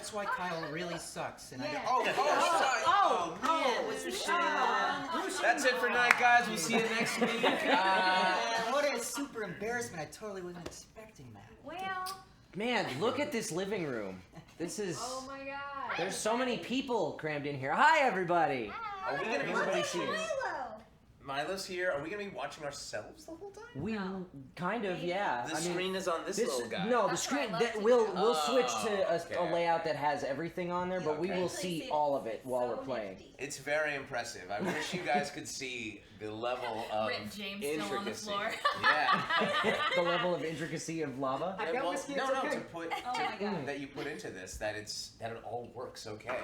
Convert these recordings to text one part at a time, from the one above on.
That's why Kyle really sucks. And Yeah. sorry. Oh, man. What's the shit? That's it for tonight, guys. We'll see you next week. What a super embarrassment. I totally wasn't expecting that. Well. Man, look at this living room. This is. Oh my god. There's so many people crammed in here. Hi, everybody. Are we gonna be Everybody's here. Milo's here. Are we gonna be watching ourselves the whole time? We kind of, yeah. The screen is on this little guy. No, the That's screen. what I love to We'll do. switch to Okay. a layout that has everything on there, but we Okay. will see all of it while we're playing. It's very impressive. I wish you guys could see the level of Rip James intricacy. still on the floor. Yeah. The level of intricacy of lava. Yeah, well, no, to put Oh my God. that you put into this, that it all works okay.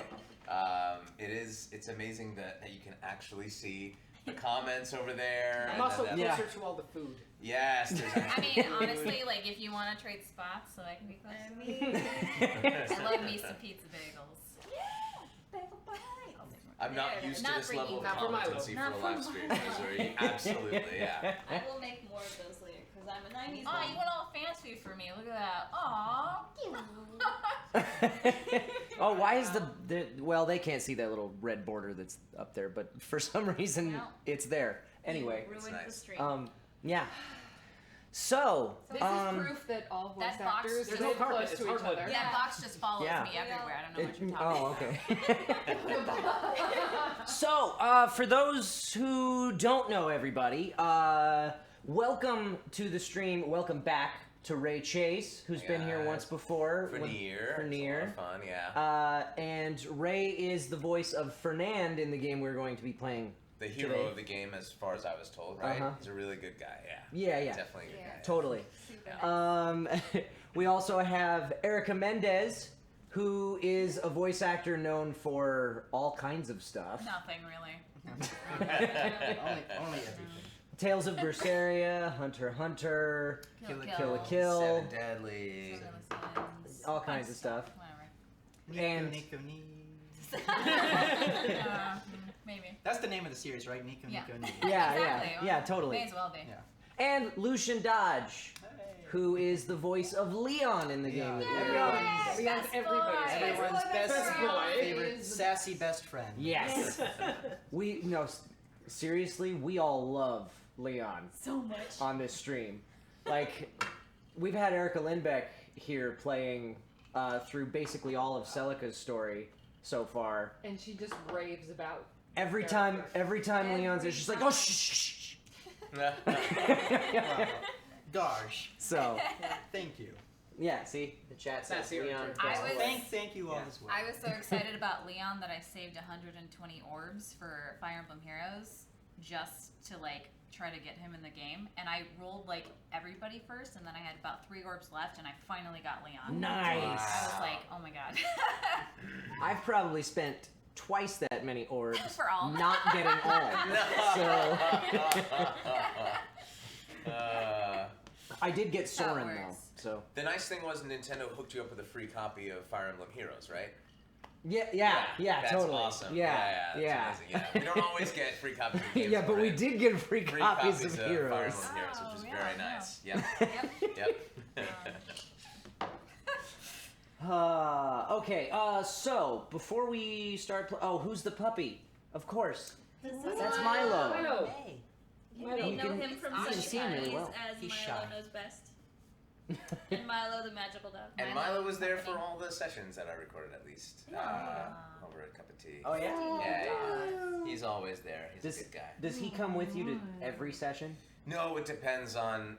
It's amazing that you can actually see the comments over there. I'm also that- closer to all the food. Yes, there's I mean, honestly, like if you want to trade spots, so I can be close. I love me some pizza bagels. I'm not used to Not this for level you. of Not for Milo. competency for Not a for live stream. Missouri. Absolutely, yeah. I will make more of those later because I'm a 90s Oh, mom. you went all fancy for me. Look at that. Aw. Oh, why is the well? They can't see that little red border that's up there, but for some reason No. it's there. Anyway, You ruined nice. the stream. yeah. So, This is proof that all voice that box actors is- live There's no carpet, close it's to each hardwood. other. That box just follows Yeah. me everywhere. I don't know what you're talking oh, okay. about. So, for those who don't know everybody, welcome to the stream. Welcome back to Ray Chase, who's been here Yeah. once before. Fernand. Fernand. It's a lot of fun, yeah. And Ray is the voice of Fernand in the game we're going to be playing. The hero today. of the game, as far as I was told, right? Uh-huh. He's a really good guy, yeah. Yeah, yeah. Definitely a good guy. Totally. Super nice. We also have Erica Mendez, who is a voice actor known for all kinds of stuff. Nothing really. Only everything. Tales of Berseria, Hunter x Hunter, Kill a Kill, Seven Deadly. all kinds of stuff. Whatever. And- Nico, Nico. Maybe. That's the name of the series, right? Nico, Yeah. Nico, Nico. Yeah, Exactly. yeah, yeah, totally. May as well be. Yeah. And Lucian Dodge, who is the voice of Leon in the game. that we're playing. Leon's everybody's Everyone's best boy. favorite sassy best friend. Yes. Seriously, we all love Leon So much. on this stream. Like, we've had Erica Lindbeck here playing through basically all of Celica's story so far. And she just raves about Every time Leon's there, she's like, oh, shh, shh, shh. Wow. Gosh. So, Thank you. yeah, see? The chat says That's the Leon. original. best I was- voice. Thank you all as well. I was so excited about Leon that I saved 120 orbs for Fire Emblem Heroes just to like try to get him in the game, and I rolled like everybody first, and then I had about 3 orbs left, and I finally got Leon. Nice. I was like, oh my god. I've probably spent twice that many orbs For all. not getting all. So I did get That's how it Soren though. works. So The nice thing was Nintendo hooked you up with a free copy of Fire Emblem Heroes, right? yeah, That's totally. awesome. Yeah, That's amazing. Yeah, we don't always get free copies of games. Yeah, but we right? did get free Free copies of Fire Heroes. Emblem Heroes, which is Oh, very yeah, nice. Yep. Yep. Yep. Okay, so before we start, who's the puppy? Of course, that's Milo. Milo. Hey. You You may know can- him from you can such see him really movies well. as He's Milo shy. Knows Best. And Milo the Magical Dog. And Milo was there for all the sessions that I recorded, at least. Over a cup of tea. Oh yeah. Yeah. He's always there. He's a good guy. Does he come with you to every session? No, it depends on,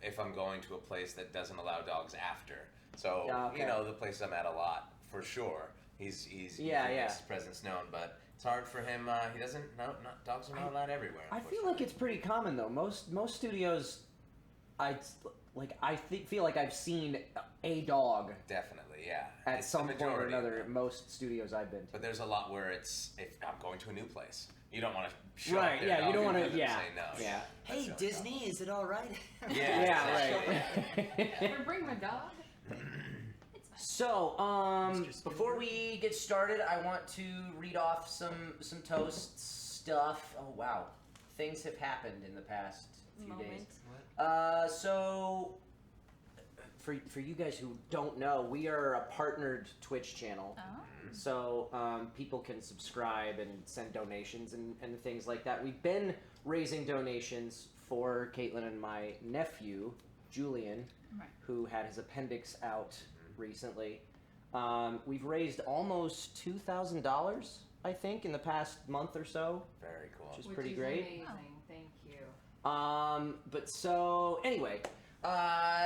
if I'm going to a place that doesn't allow dogs after. So, Okay. the place I'm at a lot, for sure. He Yeah. makes his presence known, but it's hard for him. He doesn't, dogs are not allowed everywhere. I feel like it's pretty common though. Most studios, feel like I've seen a dog Definitely, yeah. at It's the some point or majority. another. Most studios I've been to. But there's a lot where it's, if I'm going to a new place, you don't want to show Right, up their yeah, you dog don't and wanna- have them yeah, say no. yeah. That's Hey, the only Disney, is it all right? Yeah, right. Ever bring my dog? So, Mr. Spielberg. before we get started, I want to read off some toast stuff. Oh wow, things have happened in the past few days. Moment. So, for you guys who don't know, we are a partnered Twitch channel. Oh. So people can subscribe and send donations and things like that. We've been raising donations for Caitlin and my nephew, Julian, Right. who had his appendix out recently. We've raised almost $2,000, I think, in the past month or so, Very cool. which is Which pretty is great. amazing. Thank you. But so, anyway,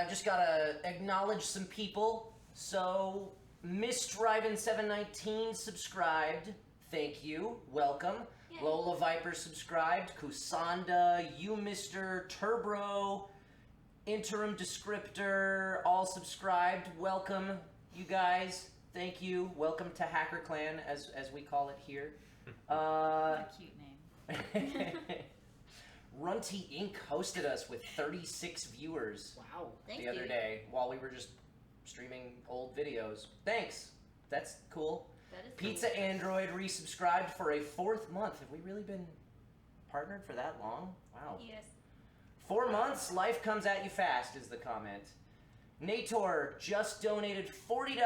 just gotta acknowledge some people. So, Miss Driven719 subscribed. Thank you. Welcome. Yay. Lola Viper subscribed. Kusanda, you Mr. Turbro, Interim Descriptor, all subscribed. Welcome, you guys. Thank you. Welcome to Hacker Clan, as we call it here. What a cute name. Runty Inc. hosted us with 36 viewers Wow. Thanks, the other dude. day while we were just streaming old videos. Thanks. That's cool. That is Pizza cool. Android resubscribed for a 4th month. Have we really been partnered for that long? Wow. Yes. 4 months, life comes at you fast is the comment. Nator just donated $40.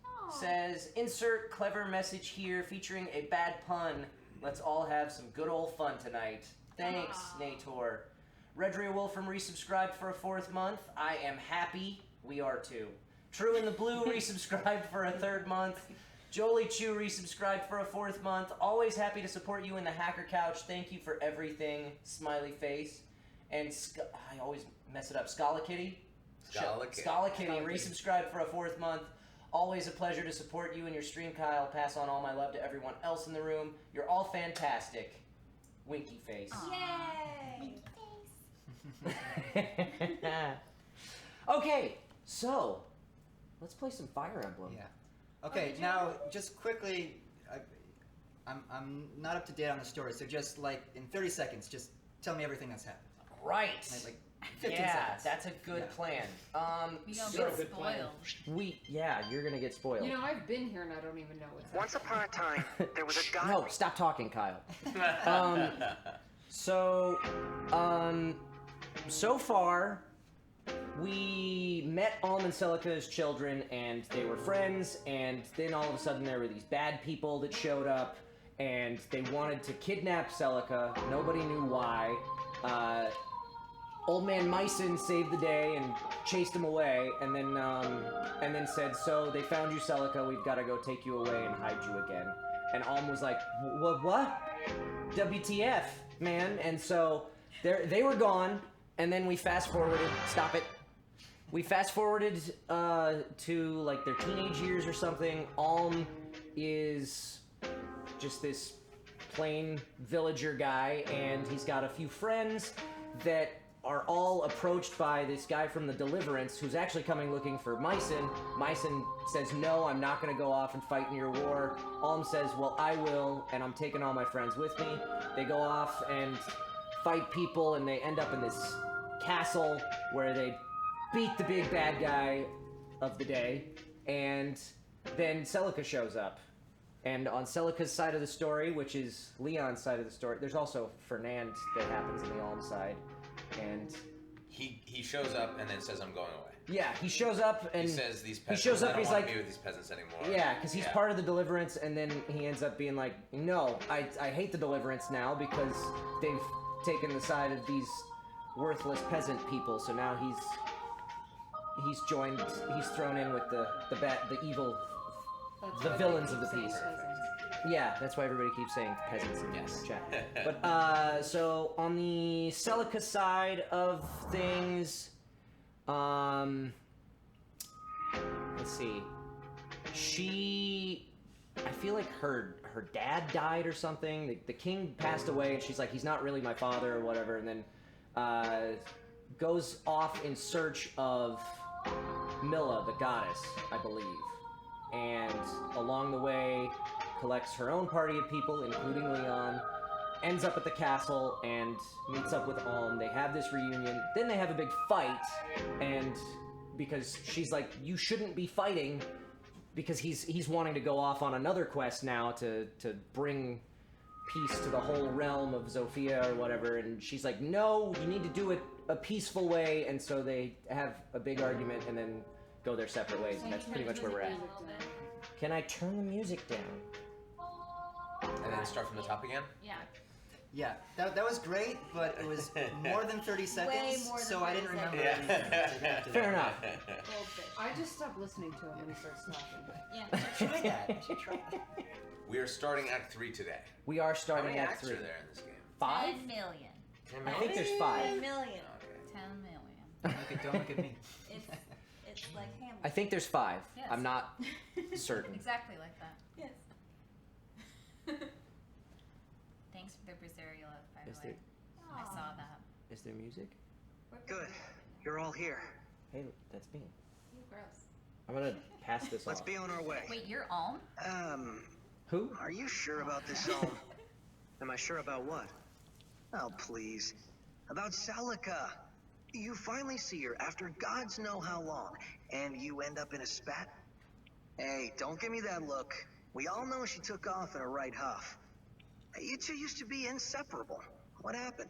Aw. Says, insert clever message here featuring a bad pun. Let's all have some good old fun tonight. Thanks, Aw. Nator. Redria Wolfram resubscribed for a 4th month. I am happy. We are too. True in the Blue resubscribed for a 3rd month. Jolie Chu resubscribed for a 4th month. Always happy to support you in the Hacker Couch. Thank you for everything. Smiley face. And I always mess it up. Scala Kitty? Scala Kitty. Scala Kitty resubscribed for a 4th month. Always a pleasure to support you and your stream, Kyle. Pass on all my love to everyone else in the room. You're all fantastic. Winky face. Yay! Okay, so let's play some Fire Emblem. Yeah. Okay, did you now know? just quickly, I'm not up to date on the story, so just like in 30 seconds, just tell me everything that's happened. Right. Like 15 Yeah, seconds. that's a good Yeah. plan. We don't so get spoiled. you're gonna get spoiled. You know, I've been here and I don't even know what's Once upon a time, there was a guy. No, stop talking, Kyle. So far, we met Alm and Celica's children, and they were friends, and then all of a sudden there were these bad people that showed up, and they wanted to kidnap Celica. Nobody knew why. Old Man Myson saved the day and chased him away, and then said, "So they found you, Celica. We've got to go take you away and hide you again." And Alm was like, "What? WTF, man?" And so they were gone, and then we fast forwarded. Stop it. We fast forwarded to like their teenage years or something. Alm is just this plain villager guy, and he's got a few friends that are all approached by this guy from the Deliverance who's actually coming looking for Myson. Myson says, "No, I'm not going to go off and fight in your war." Alm says, "Well, I will, and I'm taking all my friends with me." They go off and fight people, and they end up in this castle where they beat the big bad guy of the day, and then Celica shows up. And on Celica's side of the story, which is Leon's side of the story, there's also Fernand that happens in the Alm side. And He shows up and then says, "I'm going away." yeah, he shows up and He says, "These peasants. shows up, I don't he's want like- to be with these peasants anymore." yeah, because he's part of the Deliverance, and then he ends up being like, "No, I hate the Deliverance now because they've taken the side of these worthless peasant people." So now he's thrown in with the evil. That's The why villains they of the keep saying piece. peasants. Yeah, that's why everybody keeps saying peasants in Yes. the chat. But so on the Celica side of things, let's see. I feel like her dad died or something. The king passed away, and she's like, "He's not really my father," or whatever. And then goes off in search of Milla, the goddess, I believe. And along the way, collects her own party of people, including Leon, ends up at the castle and meets up with Alm. They have this reunion. Then they have a big fight, and because she's like, "You shouldn't be fighting," because he's wanting to go off on another quest now to bring peace to the whole realm of Zofia or whatever, and she's like, "No, you need to do it a peaceful way, and so they have a big argument and then go their separate ways. And that's pretty much where we're at. Can I turn the music down? And then start from the top again? Yeah. Yeah, that was great, but it was more than 30 seconds, more than so I didn't 30 remember seconds. anything. after Fair that. enough. I just stopped listening to him when he starts talking. Yeah. Try that. You should try that. We are starting Act 3 today. We are How starting many at acts 3. are there in this game? 5? 10 million. 10 I million? think there's 10 5. million. 10 million. Don't look at me. It's like Hamlet. I think there's 5. Yes. I'm not certain. Exactly like that. Yes. Thanks for the Braceria, by Is the way. I saw that. Is there music? Good. You're all here. Hey, that's me. Gross. I'm gonna pass this Let's off. be on our way. Wait, you're Alm? Who? Are you sure about this, Alm? Am I sure about what? Oh, please. About Celica. You finally see her after gods know how long, and you end up in a spat? Hey, don't give me that look. We all know she took off in a right huff. You two used to be inseparable. What happened?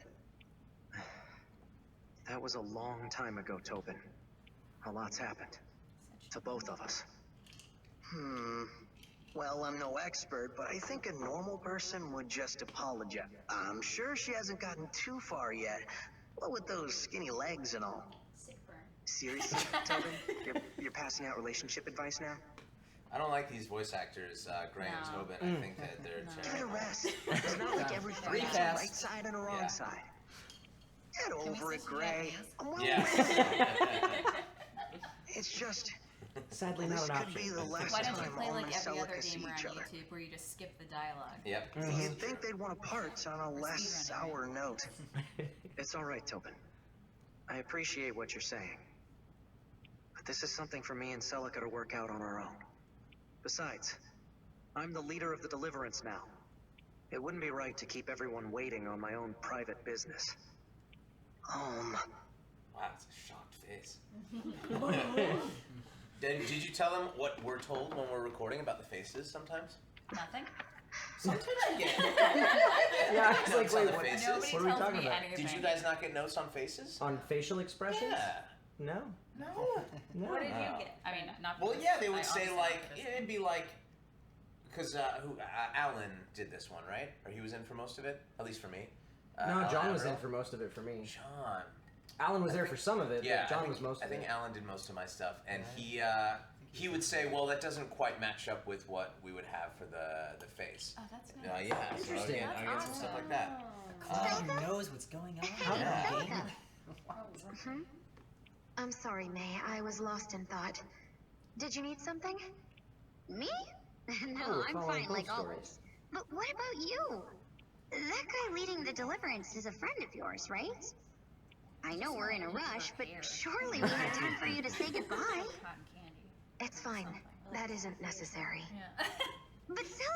That was a long time ago, Tobin. A lot's happened. To both of us. Well, I'm no expert, but I think a normal person would just apologize. I'm sure she hasn't gotten too far yet. What with those skinny legs and all. Sick burn. Seriously, Tobin? You're passing out relationship advice now? I don't like these voice actors, Gray and No. Tobin. I think that they're Give it a terrible. rest. It's not like every fight has a Recast. right side and a wrong Yeah. side. Get Can we over it, switch Gray. Japanese? I'm well Yeah. aware. It's just, Sadly, this not an could be option. the last Why don't you time play Alm like and every other Celica see gamer on each other. YouTube where you just skip the dialogue? Yep. You'd think they'd want to part on a less speedrunning, sour note. It's all right, Tobin. I appreciate what you're saying. But this is something for me and Celica to work out on our own. Besides, I'm the leader of the Deliverance now. It wouldn't be right to keep everyone waiting on my own private business. Wow, that's a shocked face. Did you tell them what we're told when we're recording about the faces sometimes? Nothing? Sometimes I get Yeah, I was like, notes on wait, the what? faces. Nobody What are we tells talking me about? anything. Did you guys not get notes on faces? On facial expressions? Yeah. No. No. No. What did you Oh. get? I mean, not Well, because yeah, they I would say honestly like don't listen. it'd be like because Alan did this one, right? Or he was in for most of it, at least for me. No, Alan John was in Averill. for most of it for me. John. Alan was I there think- for some of it, Yeah, but John I think, was most I of think it. Alan did most of my stuff, and he would say, "Well, that doesn't quite match up with what we would have for the face." Oh, that's nice. Yeah, so Interesting. I get some stuff like that. Clown knows what's going on. Yeah. in the game. Hmm? I'm sorry, May. I was lost in thought. Did you need something? Me? No, Oh, we're I'm following fine both like stories. always. But what about you? That guy leading the Deliverance is a friend of yours, right? I know we're in a rush, but surely we had time for you to say goodbye. Cotton candy. It's fine. Something. That isn't necessary. Yeah. But still...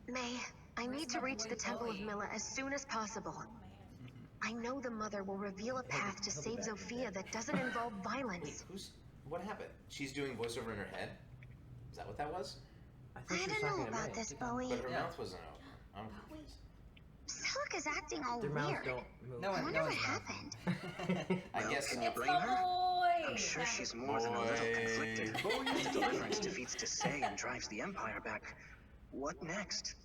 May, I need to reach the Temple of Mila as soon as possible. I know the Mother will reveal a path to save Zofia that doesn't involve Wait, violence. what happened? She's doing voiceover in her head? Is that what that was? I I thought she was don't talking know to about May. this, Bowie. But her Yeah. mouth wasn't open. I'm confused. Celica's acting all Their mouths weird. don't move. No I one, wonder no what one's happened. I Well, guess can so. you It's blame the her? boy! I'm sure she's more than a little Boy. conflicted. The Deliverance defeats Desai and drives the Empire back. What next?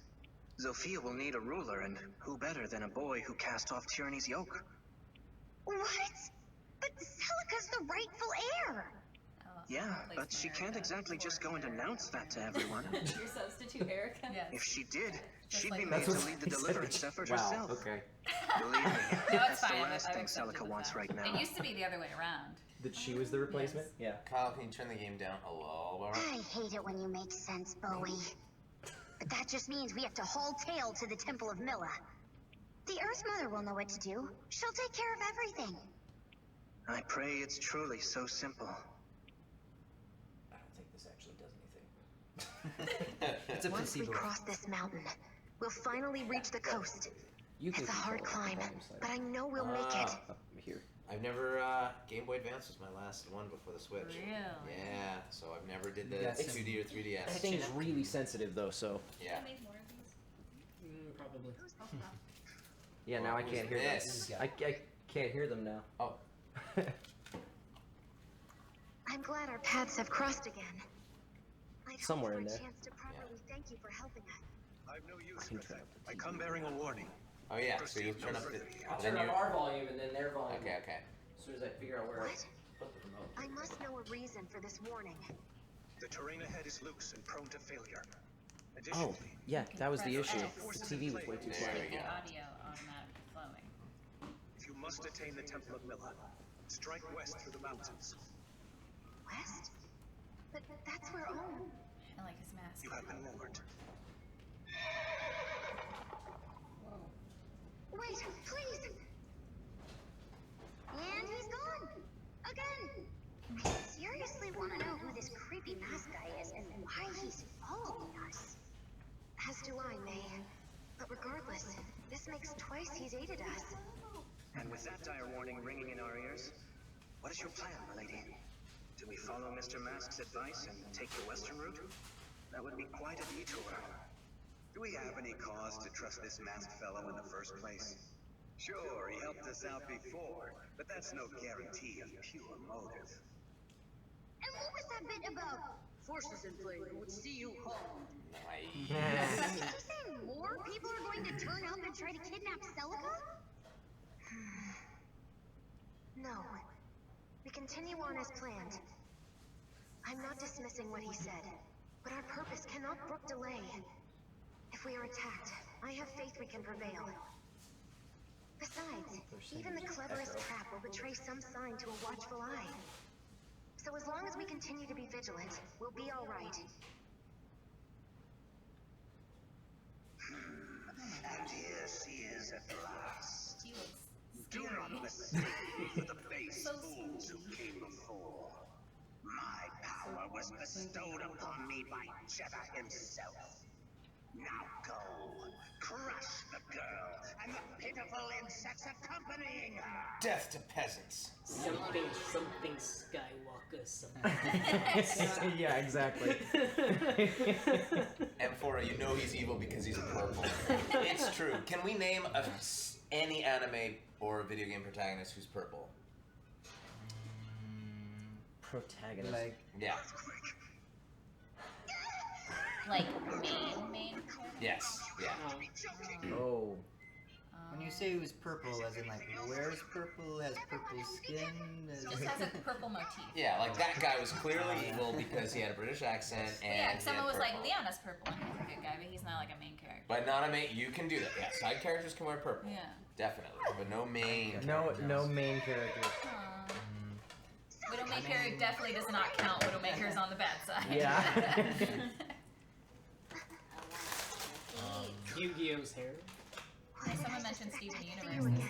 Zofia will need a ruler, and who better than a boy who cast off tyranny's yoke? What? But Celica's the rightful heir. Oh, Yeah, place but she America. can't exactly just go and announce that to everyone. Your substitute, Erica? Yes. If she did, Just she'd like be me. made That's to what lead the he said. Deliverance effort Wow, herself. okay. Believe me, No, it's that's the fine. last I've thing accepted Celica the wants fact. right now. It used to be the other way around. That she was the replacement? Yeah. Kyle, can you turn the game down a little bit? I hate it when you make sense, Bowie. But that just means we have to haul tail to the Temple of Mila. The Earth Mother will know what to do. She'll take care of everything. I pray it's truly so simple. I don't think this actually does anything. It's a Once we placebo. cross this mountain, we'll finally reach the coast. You can It's a hard control climb, the volume slider. but I know we'll make it. Up here. I've never Game Boy Advance was my last one before the Switch. Really? Yeah, so I've never did the You got 2D or 3DS. That thing is really sensitive though, so Yeah. Make more of these. Probably. yeah. Now I What can't was hear this? that. I Can't hear them now. Oh. I'm glad our paths have crossed again. I'd Somewhere hope in for there. a chance to properly thank you for helping us. I've no use for that. I come bearing a warning. Oh yeah, so you'll turn up the. I'll then turn up you- our volume and then their volume. Okay, okay. As soon as I figure out where What? to put the remote. I must know a reason for this warning. The terrain ahead is loose and prone to failure. Oh, Additionally, yeah, that was the Press issue. X. The TV was way too There quiet. we The go. audio automatically flowing. if you must attain the Temple of Mila, strike west through the mountains. West? But that's where Ohm. I like his mask. You have been warned. Wait, please! And he's gone! Again! I seriously want to know who this creepy mask guy is and why he's following us. As do I, May. But regardless, this makes twice he's aided us. And with that dire warning ringing in our ears, what is your plan, my lady? Do we follow Mr. Mask's advice and take the western route? That would be quite a detour. Do we have any cause to trust this masked fellow in the first place? Sure, he helped us out before, but that's no guarantee of pure motive. And what was that bit about? Forces in play who would see you home. Nice. Did you say more people are going to turn up and try to kidnap Celica? No. We continue on as planned. I'm not dismissing what he said, but our purpose cannot brook delay. If we are attacked, I have faith we can prevail. Besides, even the cleverest trap will betray some sign to a watchful eye. So as long as we continue to be vigilant, we'll be all right. And here she is at last. He looks Do scary. not mistake me for the base So fools who came before. My power was bestowed upon me by Jeddah himself. Now go, crush the girl and the pitiful insects accompanying her. Death to peasants. Something Skywalker, something. Yeah, exactly. Amphora, you know he's evil because he's purple. It's true. Can we name any anime or video game protagonist who's purple? Protagonist. Like, Yeah. Like main character? Yes. Yeah. Oh. when you say who's purple, as in like wears purple, has purple skin, Just has a purple motif. Yeah, like that guy was clearly evil because he had a British accent and Yeah, he someone had was like, purple. Leona's purple, and he's a good guy, but he's not like a main character. But not a main. You can do that. Yeah, side characters can wear purple. Yeah. Definitely, but no main. No, characters. no main characters. Aww. Widowmaker definitely does not count. Widowmaker's on the bad side. Yeah. Yu-Gi-Oh's hair. Someone mentioned Steven Universe.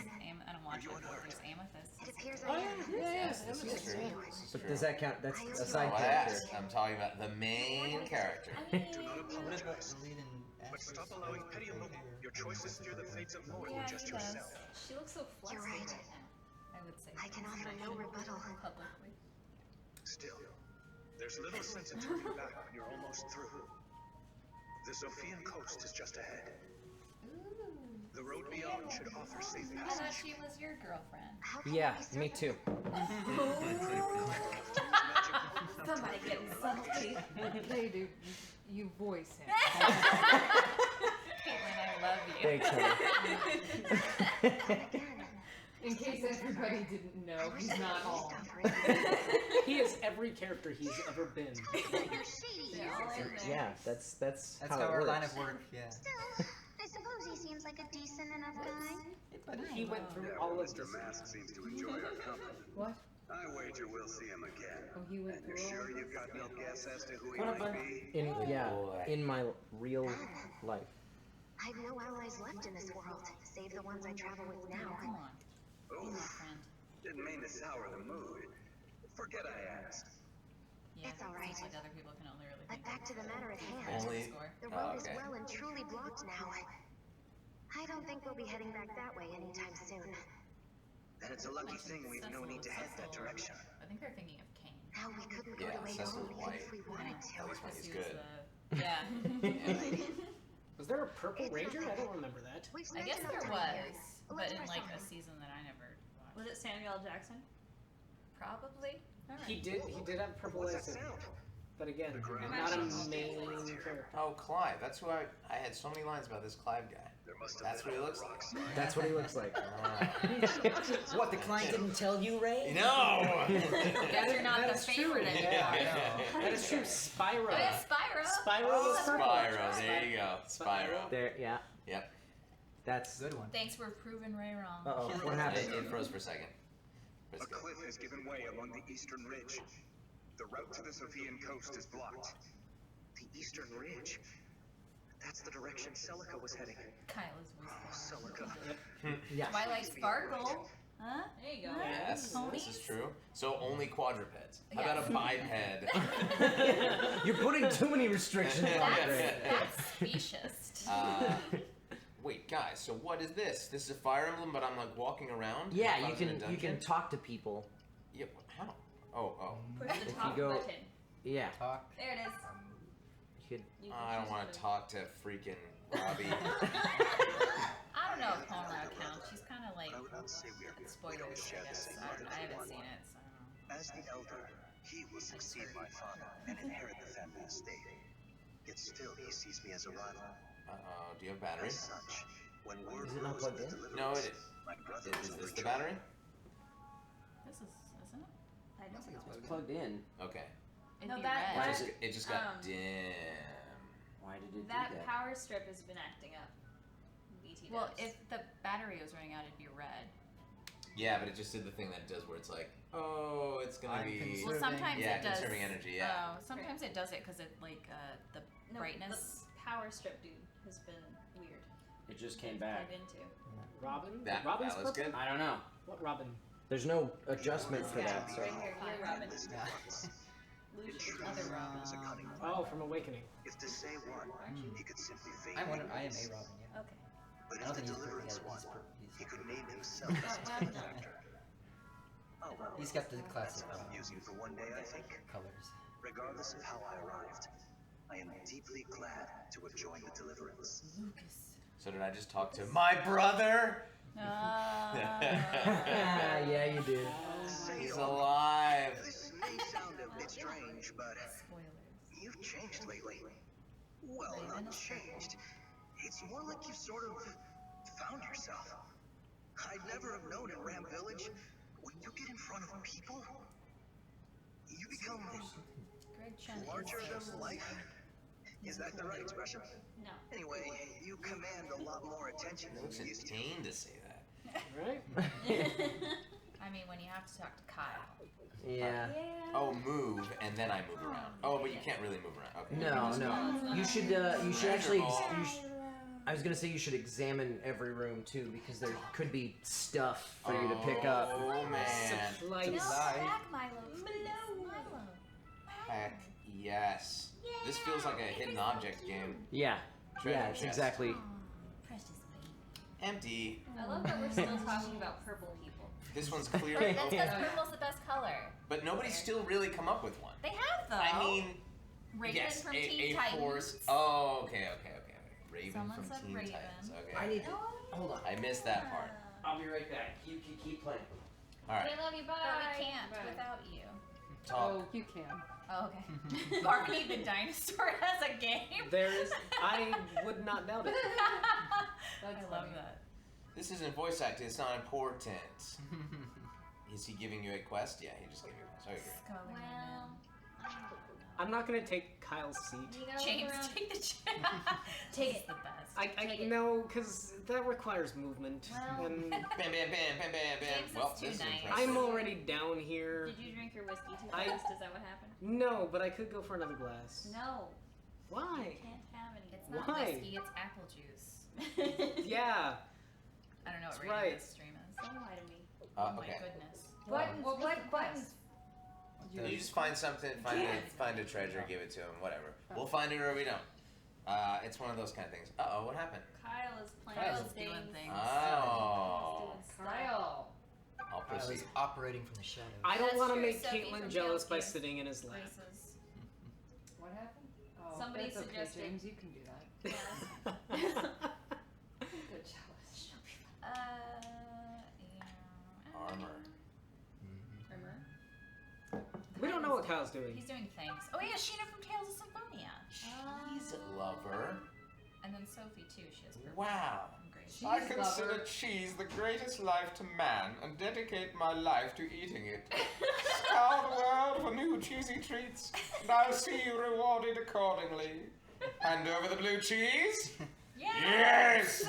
I don't watch it. There's Amethyst. It appears Oh I yeah, am. yeah, This is true. This is But true. does that count? That's a That's side not what I character. asked. I'm talking about the main character. I mean, Do not what about apologize. the lead in But stop allowing pity and your choices steer the fates of more yeah, than just he does. yourself. She looks so flustered You're right. right now. I would say. I can offer no rebuttal. Publicly. Still, there's little sense in turning back when you're almost through. The Sophian coast is just ahead. Ooh. The road beyond should offer safe I thought passage. she was your girlfriend. How can Yeah, we me serve too. Somebody getting salty. They do. You voice him. Caitlin, I love you. Thanks, honey. again? In case everybody didn't know, I wish he's I not could all. stop He is every character he's ever been. You're shady. They're all in there. Yeah, that's That's how how it our works. line of work, yeah. Still, I suppose he seems like a decent enough guy. He went through Yeah, all well, of Mr. this. Mask seems to enjoy our company. What? I wager we'll see him again. Oh, he went And you're through all sure of you've got no guess as to who he What might about- be? In boy. in my real life. I've no allies left in this world, save the ones I travel with now. Come on. Be my Oof, friend. didn't mean to sour the mood. Forget I asked. Yeah, It's all right. seems like other people can only really But think back of to the matter at hand. Only. score. The Oh, road okay. is well and truly blocked now. I don't think we'll be heading back that way anytime soon. Then it's a lucky thing we've no need to head that direction. I think they're thinking of Kane. Now we couldn't go Yeah, to Cecil's Aeon even white. if we wanted to. At least when Because he's he was good. the- Yeah. Was there a purple It's ranger? nothing. I don't remember that. We've I spent guess enough there time was, here. but Let's in press like on. a season that I never watched. Was it Samuel L. Jackson? Probably. All right. He did have purple What's that eyes, sound? but again, Reminds not a me of main character. Oh, Clive. That's who I had so many lines about this Clive guy. There must have That's been what he a looks rock like. star. That's what he looks like. What, the client didn't tell you, Ray? No! Guess you're not That the is true. favorite anymore. Yeah. That is true. Spyro. Oh, yeah, Spyro. Spyro was purple. Spyro, there you go. Spyro. There, yeah. Yep. That's. Good one. Thanks for proving Ray wrong. Uh-oh, what happened? It froze for a second. A cliff has given way along the eastern ridge. The route to the Sophian coast is blocked. The Eastern Ridge. That's the direction Celica was heading. Kyle is whispering. Celica. Yeah. Twilight Sparkle. Huh? There you go. Yes, this Ponies? is true. So only quadrupeds. How Yes. about a biped? You're putting too many restrictions on it, Ray. That's specious. Wait, guys. So what is this? This is a Fire Emblem, but I'm like walking around. Yeah, like I you was in a can dungeon? talk to people. Yeah. How? Oh. Push the If top you go- button. Yeah. Talk. There it is. You could. You can I don't choose want one. to talk to freaking Robbie. I don't know if Palmer counts. She's kind of like I would not say we don't spoilers, share I the guess. same I haven't one. seen it, so I don't know. As the elder, he will succeed my father and inherit the family estate. Yet still, he sees me as a rival. Do you have battery? As such, when word Is it not rose of plugged the in? No, deliverance, it is. my brother was Is this the overjoyed. battery? This is, isn't it? I don't know. It's plugged in. Okay. It'd No, be that- red. that- It just got Um, dim. Why did it That do that? power strip has been acting up. BT Well, does. if the battery was running out, it'd be red. Yeah, but it just did the thing that it does where it's like, oh, it's gonna I'm be. conserving- Well, sometimes Yeah, it does. conserving energy, yeah. Oh, sometimes it does it because it like the No, brightness. The power strip dude has been weird. It just came It's back. plugged into. Robin? That Robin's looks purple? good. I don't know. What Robin? There's no adjustment for that. So. Right here, you're Robin. Yeah. Lucius. Other Robin. Was a cunning Oh, from Awakening. If to say one, he could simply fade. I am ignorance. a Robin, yeah. Okay. But I if don't the think he's deliverance perfect. won, He's he could name himself Oh, as I its have none. benefactor. Oh well. He's got the classic Enough amusing for one day, I think. colors. Regardless of how I arrived, I am deeply glad to have joined the deliverance. Lucas. So did I just talk to my brother? Yeah, you did. Say He's all, alive. this may sound a bit strange, but Spoilers. you've changed lately. Well, not changed. It's more like you sort of found yourself. I'd never have known in Ram Village, when you get in front of people, you become Greg Chen is larger so than life. Is that the right expression? No. Anyway, you command a lot more attention It than looks you used to. insane to say that. Right? I mean, when you have to talk to Kyle. Yeah. Oh, move, and then I move around. Oh, but you can't really move around. Okay. No. You should actually. Measurable. I was gonna say you should examine every room too, because there could be stuff for you to pick up. Oh man. Supplies. Back, Milo. Heck yes. This feels like a hidden object game. Yeah. Treasure Yeah, it's chest. exactly. Precious baby. Empty. I love that we're still talking about purple people. This one's clearly That's open. because purple's the best color. But nobody's still really come up with one. They have though. I mean, Raven yes, from a Teen Force. Titans. Oh, okay. Raven Someone from said Teen Raven. Titans. Okay. I need to. Hold on. I missed that part. I'll be right back. You can keep playing. All right. I love you, bye. But we can't Right. without you. Talk. Oh, you can. Oh, okay. Barney the dinosaur has a game. There is. I would not doubt it. I love funny. that. This isn't voice acting. It's not important. Is he giving you a quest? Yeah, he just gave you a quest. Okay, great. Scully Well, I'm not gonna take Kyle's seat. you gotta James, look around. take the chair. Take This is it. the best. I Take it. no, because that requires movement. Well- And Bam, bam, bam, bam, bam, bam. James is Well, too this is nice. impressive. I'm already down here. Did you drink your whiskey too I- fast? Is that what happened? No, but I could go for another glass. No. Why? Can't have any. It's not Why? whiskey, it's apple juice. Yeah. I don't know what That's rating right. this stream is. Say hi to me. Oh my Okay. goodness. Buttons. What was What the buttons? You just find something, find a treasure, give it to him, whatever. We'll find it or we don't. It's one of those kind of things. Uh-oh, what happened? Kyle is playing Kyle's things. doing things. Oh. Doing stuff. Kyle. I'll I was proceed. operating from the shadows. I don't That's want to true, make Sophie Caitlin from jealous by Jail's sitting in his lap. Braces. What happened? Oh, Somebody that's okay, suggested- James, you can do that. Yes. Good jealous. Yeah. Armor. Kyle's doing. He's doing things. Oh yeah, Sheena from Tales of Symphonia. Cheese lover. And then Sophie too. She has purple. Wow. and gray. I consider cheese the greatest life to man and dedicate my life to eating it. Scour the world for new cheesy treats, and I'll see you rewarded accordingly. Hand over the blue cheese. Yes!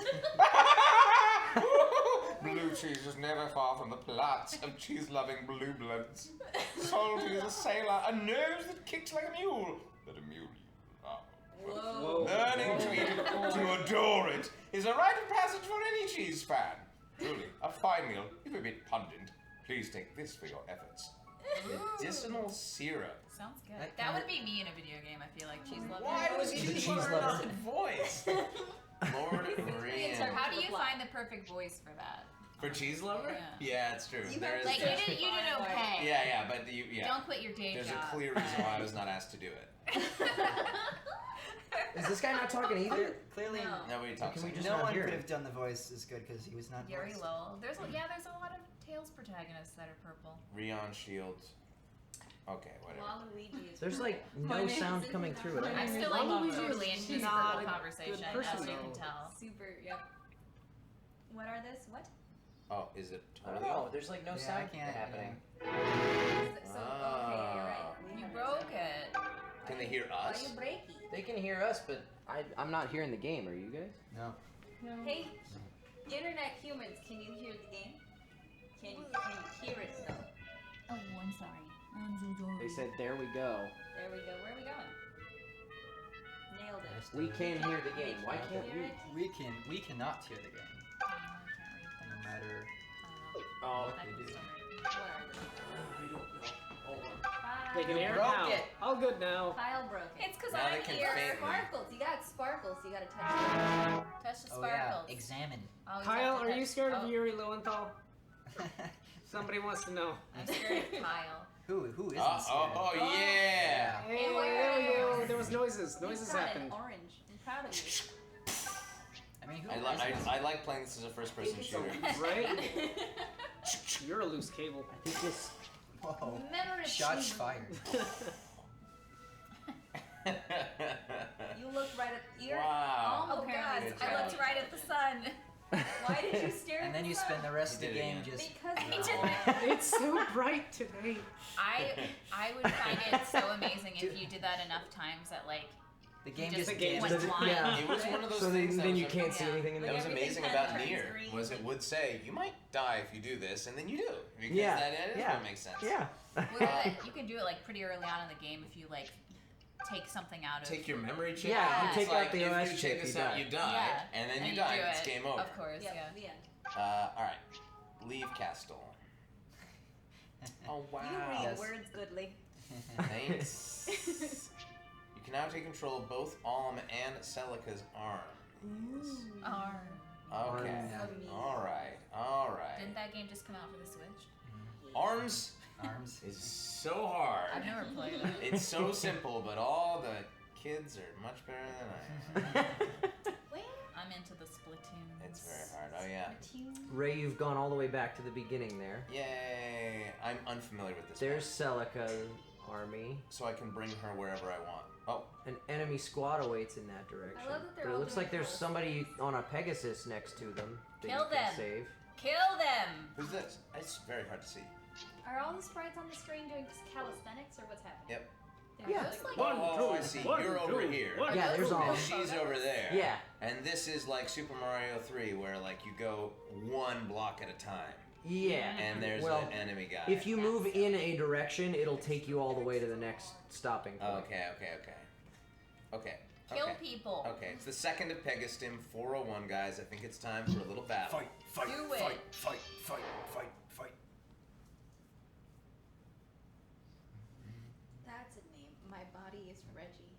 Blue cheese is never far from the plots of cheese-loving blue bloods. Salty as a sailor, a nose that kicks like a mule, but a mule you love. Whoa. Learning to eat it, to adore it, is a rite of passage for any cheese fan. Truly, a fine meal, if a bit pungent. Please take this for your efforts. Medicinal syrup. Sounds good. That That kinda- would be me in a video game. I feel like cheese lover. Why was The cheese cheese lover lover. not in voice? Lord Orion. How do you find the perfect voice for that? For cheese lover? Yeah. Yeah, it's true. There is Like you did okay. yeah, but yeah. Don't quit your day There's job. a clear reason why I was not asked to do it. Is this guy not talking either? Clearly, No. Nobody talks. Can we like just no not one hear could it? have done the voice as good because he was not Gary voiced. Lowell. There's a lot of Tales protagonists that are purple. Rion Shields. Okay, whatever. Waluigi is There's like My no name sound is coming through it. My I'm name still is like Waluigi. totally into this not purple a conversation, good as person, you can though. tell. super. Yep. What are this? What? Oh, is it totally? Oh, there's like no Yeah, sound I can't, happening. So okay, you're right. We You have broke it. it. Can they hear Why us? you breaky? They can hear us, but I'm not hearing the game. Are you guys? No. Hey, internet humans, can you hear the game? Can you hear it though? Oh, I'm sorry. I'm so sorry. They said, "There we go. There we go. Where are we going? Nailed it. We can hear the game. Why can't Hear we?" it? We cannot hear the game, I can't no read matter Oh, what they do. What are they? They can hear it broke now. it. All good now. Kyle broke it. It's because Now they I'm can here. faint. Sparkles. You got sparkles. You gotta touch it. Touch the Oh yeah, sparkles. examine. Always Kyle, have to are you touch- scared oh, of Yuri Lowenthal? Somebody wants to know. I'm scared of Kyle. Who isn't Oh, scared? yeah. Hey, there you go. There was noises. Noises You've got happened. an orange. I'm proud of you. I mean, who I like playing this as a first-person shooter. Right? You're a loose cable. I think this. Whoa. Memory. Shots fired. You looked right at ear. Wow. Oh Apparently, God! Good I job. looked right at the sun. Why did you stare? And at then the you sun? spend the rest of You the did it game again. just. Because It's so bright today. I would find it so amazing if you did that enough times that like The game just just The game went just- blind. yeah. It was one of those So things then that you was can't see yeah. anything in the that was game. amazing Everything about kind of Nier turns green. was it would say you might die if you do this, and then you do because Yeah, that is yeah. what makes sense. Yeah. You can do it like pretty early on in the game if you like take something out of. Take your memory chip. Yeah, you It's take out like, the if OS you chip, take this you out, die. you die, Yeah. and then you you die. do And it's it. game over. Of course, Yep, yeah. the end. All right, leave Castle. Oh wow! You read Yes. words goodly. Thanks. You can now take control of both Alm and Celica's arms. Okay. Arms. All right. Didn't that game just come out for the Switch? Arms Arms. is so hard. I've never played it. It's so simple, but all the kids are much better than I am. I'm into the Splatoons. It's very hard. Oh yeah. Ray, you've gone all the way back to the beginning there. Yay! I'm unfamiliar with this. There's map, Celica's army. so I can bring her wherever I want. Oh, An enemy squad awaits in that direction. I love that they're but it all looks doing like there's close. somebody on a Pegasus next to them that Kill you can them. save. Kill them! who's this? It's very hard to see. Are all the sprites on the screen doing calisthenics or what's happening? Yep. Yeah. Looks like Oh, I see. You're over here. Yeah, there's all. And she's over there. Yeah. And this is like Super Mario 3, where like you go one block at a time, Yeah. and there's Well, an enemy guy. If you move in a direction, it'll take you all the way to the next stopping point. Okay. Kill people. Okay, it's the second of Pegastim 401, guys. I think it's time for a little battle. Fight. Do it. Fight. that's a name. My body is Reggie.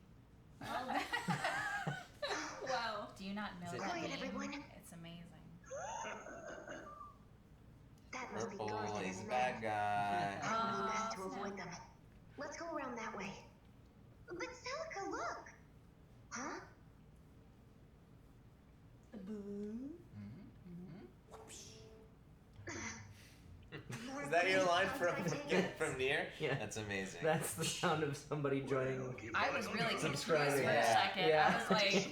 Wow. Do you not know Is it- that Quiet, name? everyone. It's amazing. That must be Purple, Garth and he's his a men. bad guy. It would be best to avoid them. Let's go around that way. But Celica, look! Huh? Is that your line from near? Yeah. That's amazing. That's the sound of somebody joining. I was really confused for Subscribing. a second. Yeah. I was like, is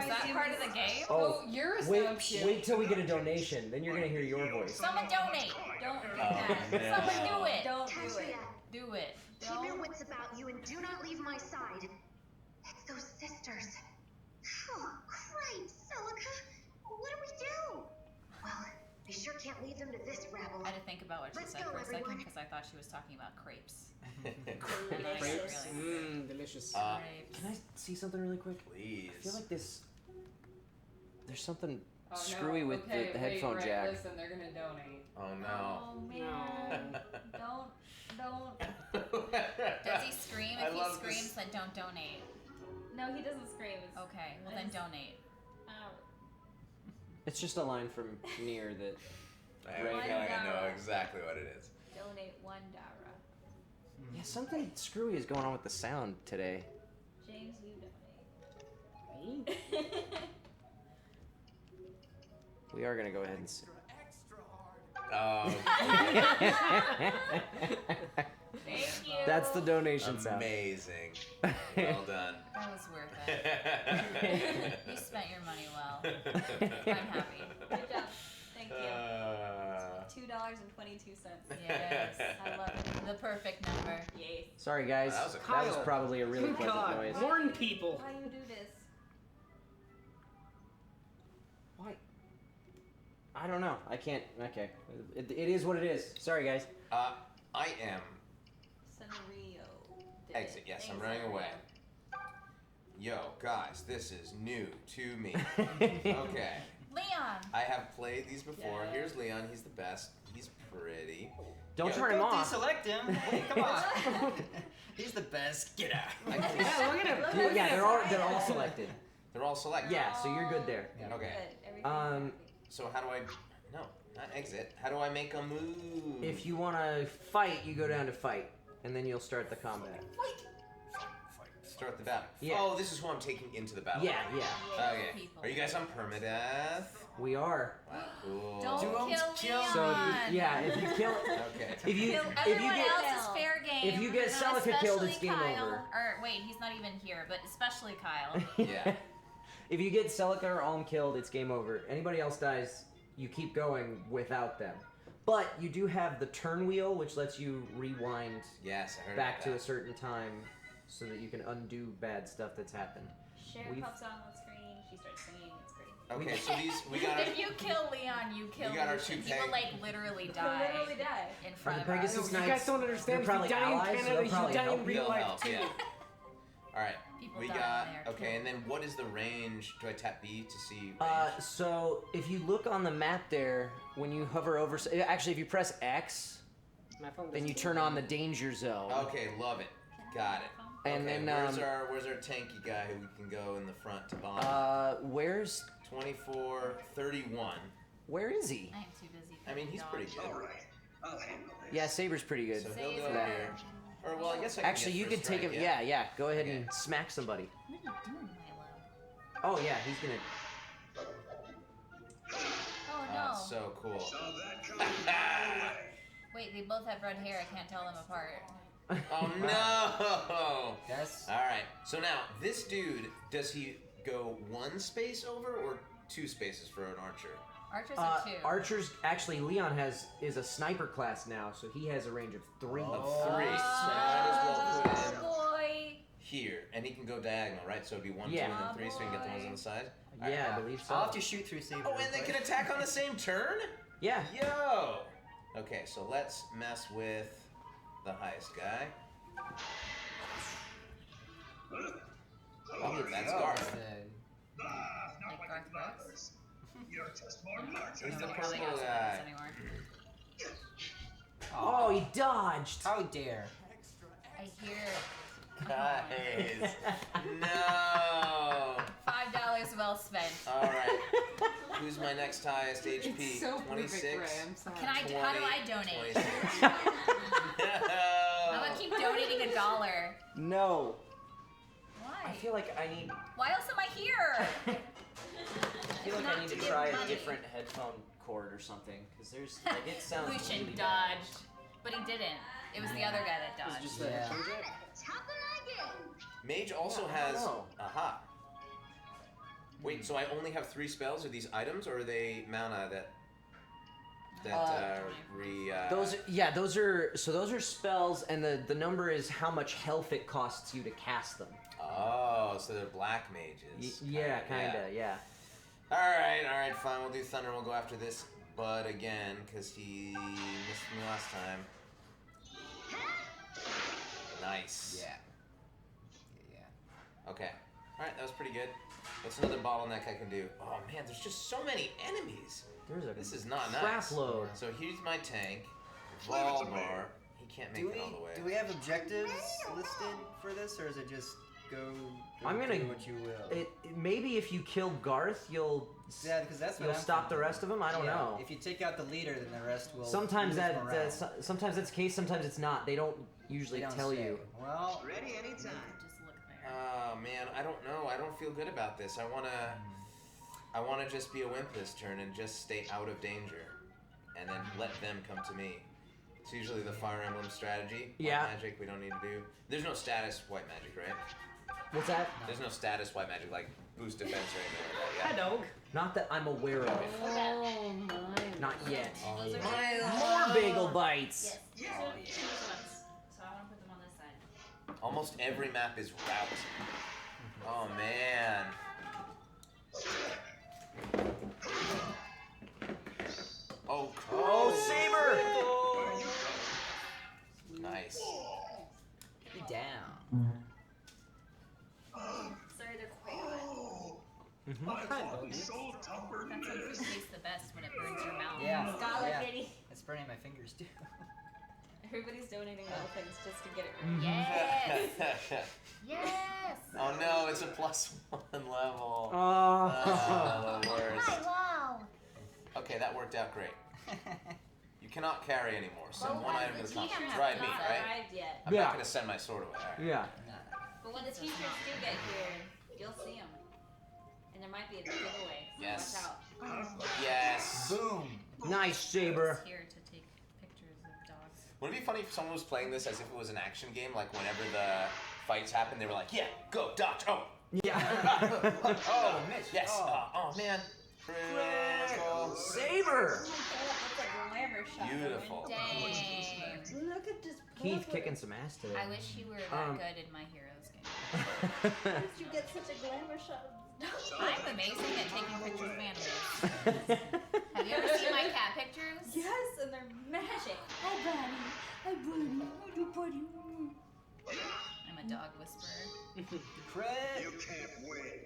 that part of the game? Oh, You're a wait, sound cue. wait till we get a donation. Then you're gonna hear your voice. Someone donate. Don't do Oh, that. no. Someone do it. Don't do it. Tatria, Do it. keep your wits about you and do not leave my side. It's those sisters. Oh, great, Celica. What do we do? Well, we sure can't leave them to this rabble. I had to think about what she Let's said go, for a second everyone. because I thought she was talking about crepes. Crepes? Mmm, delicious. Crepes. Can I see something really quick? Please. I feel like this. There's something Oh, no. screwy with Okay, the headphone wait, jack. Listen, they're gonna donate. Oh no. Oh man. Don't. Does he scream? I If he love screams, this. then don't donate. No, he doesn't scream. It's, Okay, well then donate. It's just a line from near that. I have a feeling I know exactly what it is. Donate $1. Yeah, something screwy is going on with the sound today. James, you donate. We are gonna go ahead and see. Oh, Thank you. That's the donation sound. amazing. Well done. That was worth it. You spent your money well. I'm happy. Good job. Thank you. $2.22. Yes, I love it. The perfect number. Yay. Sorry, guys. That was a That was Kyle. probably a really Good pleasant God, noise. warn people. Why you do this? Why? I don't know. I can't. Okay. It is what it is. Sorry, guys. I am. Sonorio. did Exit. it. Yes, I'm Thanks, running Sonorio. away. Yo, guys, this is new to me. Okay. Leon! I have played these before. Yeah. Here's Leon. He's the best. He's pretty. Don't Yo, turn him Don't off. deselect him. Hey, come on. He's the best. Get out. Yeah, look at him. Yeah, they're all selected. They're all selected. Yeah, so you're good there. Okay. Good. Everything's Um, happy. So how do I? No, not exit. How do I make a move? If you want to fight, you go down to fight, and then you'll start the combat. start the battle. Yeah. Oh, this is who I'm taking into the battle. Yeah, yeah. Okay. People. Are you guys on permadeath? We are. Wow, cool. Don't kill Leon! So if you kill, Okay. if you Everyone get else is fair game. if you get not Celica killed, it's especially game Kyle. over. Or wait, he's not even here, but especially Kyle. Yeah. If you get Celica or Alm killed, it's game over. Anybody else dies, you keep going without them. But you do have the turn wheel, which lets you rewind Yes, I heard back about to that. a certain time, so that you can undo bad stuff that's happened. Cher We've- pops on the screen. She starts singing. It's great. Okay, so we got our, If you kill Leon, you kill We got our Lucian. two He will peg- like literally He'll die literally die. in Are front the of us. Pegasus You Knights? guys don't understand. They're If probably you die allies, in so Canada, they'll you probably die help in you. real They'll life help, too. yeah. All right. People We die got when they're okay, and then what is the range? Do I tap B to see range? So if you look on the map there, when you hover over, actually if you press X, My phone then you doesn't turn work. on the danger zone. Okay, love it. Got it. And Okay, then where's our tanky guy who we can go in the front to bomb? where's 24, 31. where is he? I am too busy. I mean, he's pretty good. All right, I'll handle this. Yeah, Saber's pretty good. So he'll go Saber. here. Or well, I guess I can Actually, get you first could take him. strike, Yeah, go ahead Okay. and smack somebody. What are you doing, Milo? Oh yeah, he's gonna. Oh Oh, no. it's so cool. Saw that coming. Wait, they both have red hair. I can't tell them apart. Oh no! Yes. All right. So now this dude, does he go one space over or two spaces for an archer? Archers are two. Archers actually, Leon is a sniper class now, so he has a range of 3. Of 3. So might as well put him boy. here, and he can go diagonal, right? So it'd be 1, Yeah. 2, and then 3, so we can get the ones on the side. All right. Yeah, I believe so. I'll have to shoot through Saber. Oh, and they can attack on the same turn? Yeah. Yo! Okay, so let's mess with the highest guy. Oh, that's Garth. Like Garth Brooks? You're just more martyrs. He's the Nobody probably purple knows guy. this anymore. Oh, he dodged. How dare. I hear Guys. No! $5 well spent. Alright. Who's my next highest HP? It's so 26? perfect, Ray. I'm sorry. Can I? 20, How do I donate? 26. I'm gonna keep donating $1. No. I Why? feel like I need. Why else am I here? I feel like Not I need to to give try money. a different headphone cord or something, because there's like it sounds Lucian really bad. dodged. But he didn't. It was the other guy that dodged. Just Yeah. Top of my game. Mage also Yeah, I don't has. know. Aha. Wait, so I only have 3 spells? Are these items or are they mana that Those are spells, and the number is how much health it costs you to cast them. Oh, so they're black mages. Kinda, yeah. Alright, fine. We'll do Thunder. We'll go after this bud again, because he missed me last time. Nice. Yeah. Okay. Alright, that was pretty good. What's another bottleneck I can do? Oh man, there's just so many enemies. This is not crap nice. load. So here's my tank. Valdor. He can't make it all the way. Do we have objectives listed for this, or is it just go I'm gonna do what you will? Maybe if you kill Garth, you'll because that's what you'll I'm stop the thinking. rest of them. I don't Yeah, know. If you take out the leader, then the rest will. Sometimes lose morale. sometimes that's the case. Sometimes it's not. They don't usually They don't tell say. you. Well, Ready anytime. Just look there. Oh man, I don't know. I don't feel good about this. I wanna just be a wimp this turn and just stay out of danger, and then let them come to me. It's usually the Fire Emblem strategy. Yeah. White magic we don't need to do. There's no status white magic, right? What's that? There's no status white magic like boost defense or anything like that. Dog. Not that I'm aware of. Oh my. Not yet. Those are More bagel bites. Yes. So choose ones. So I want to put them on this side. Almost every map is route. Oh man. Oh, cool. Oh, Saber! Nice. be down. Sorry, they're quite hot. That's what tastes the best when it burns your mouth. Yeah. Scholar yeah. kitty. It's burning my fingers too. Everybody's donating little things just to get it Yes. Yes. Oh no, it's a +1 level. Oh. The worst. Wow. Okay, that worked out great. You cannot carry anymore. Send Well, one when item to the the comp. teachers Dried have meat, not right? arrived yet. I'm Yeah. not gonna send my sword away. All right. Yeah. But when the teachers do get here, you'll see them. And there might be a giveaway. So Yes. watch out. Yes. Boom. Nice, Saber. It's here to take pictures of dogs. Wouldn't it be funny if someone was playing this as if it was an action game? Like whenever the fights happen, they were like, "Yeah, go dodge." Oh, Yeah. oh, yes. Oh man. Critical. Saber. That's a glamour shot. Beautiful. Dang. Look at this. Keith kicking some ass today. I wish you were that good in my Heroes game. How did you get such a glamour shot? I'm amazing at taking pictures of animals. Have you ever seen my cat pictures? Yes, and they're magic. Hi, Bunny. Hi, Bunny. Hi, Bunny. I'm a dog whisperer. Crit. You can't win.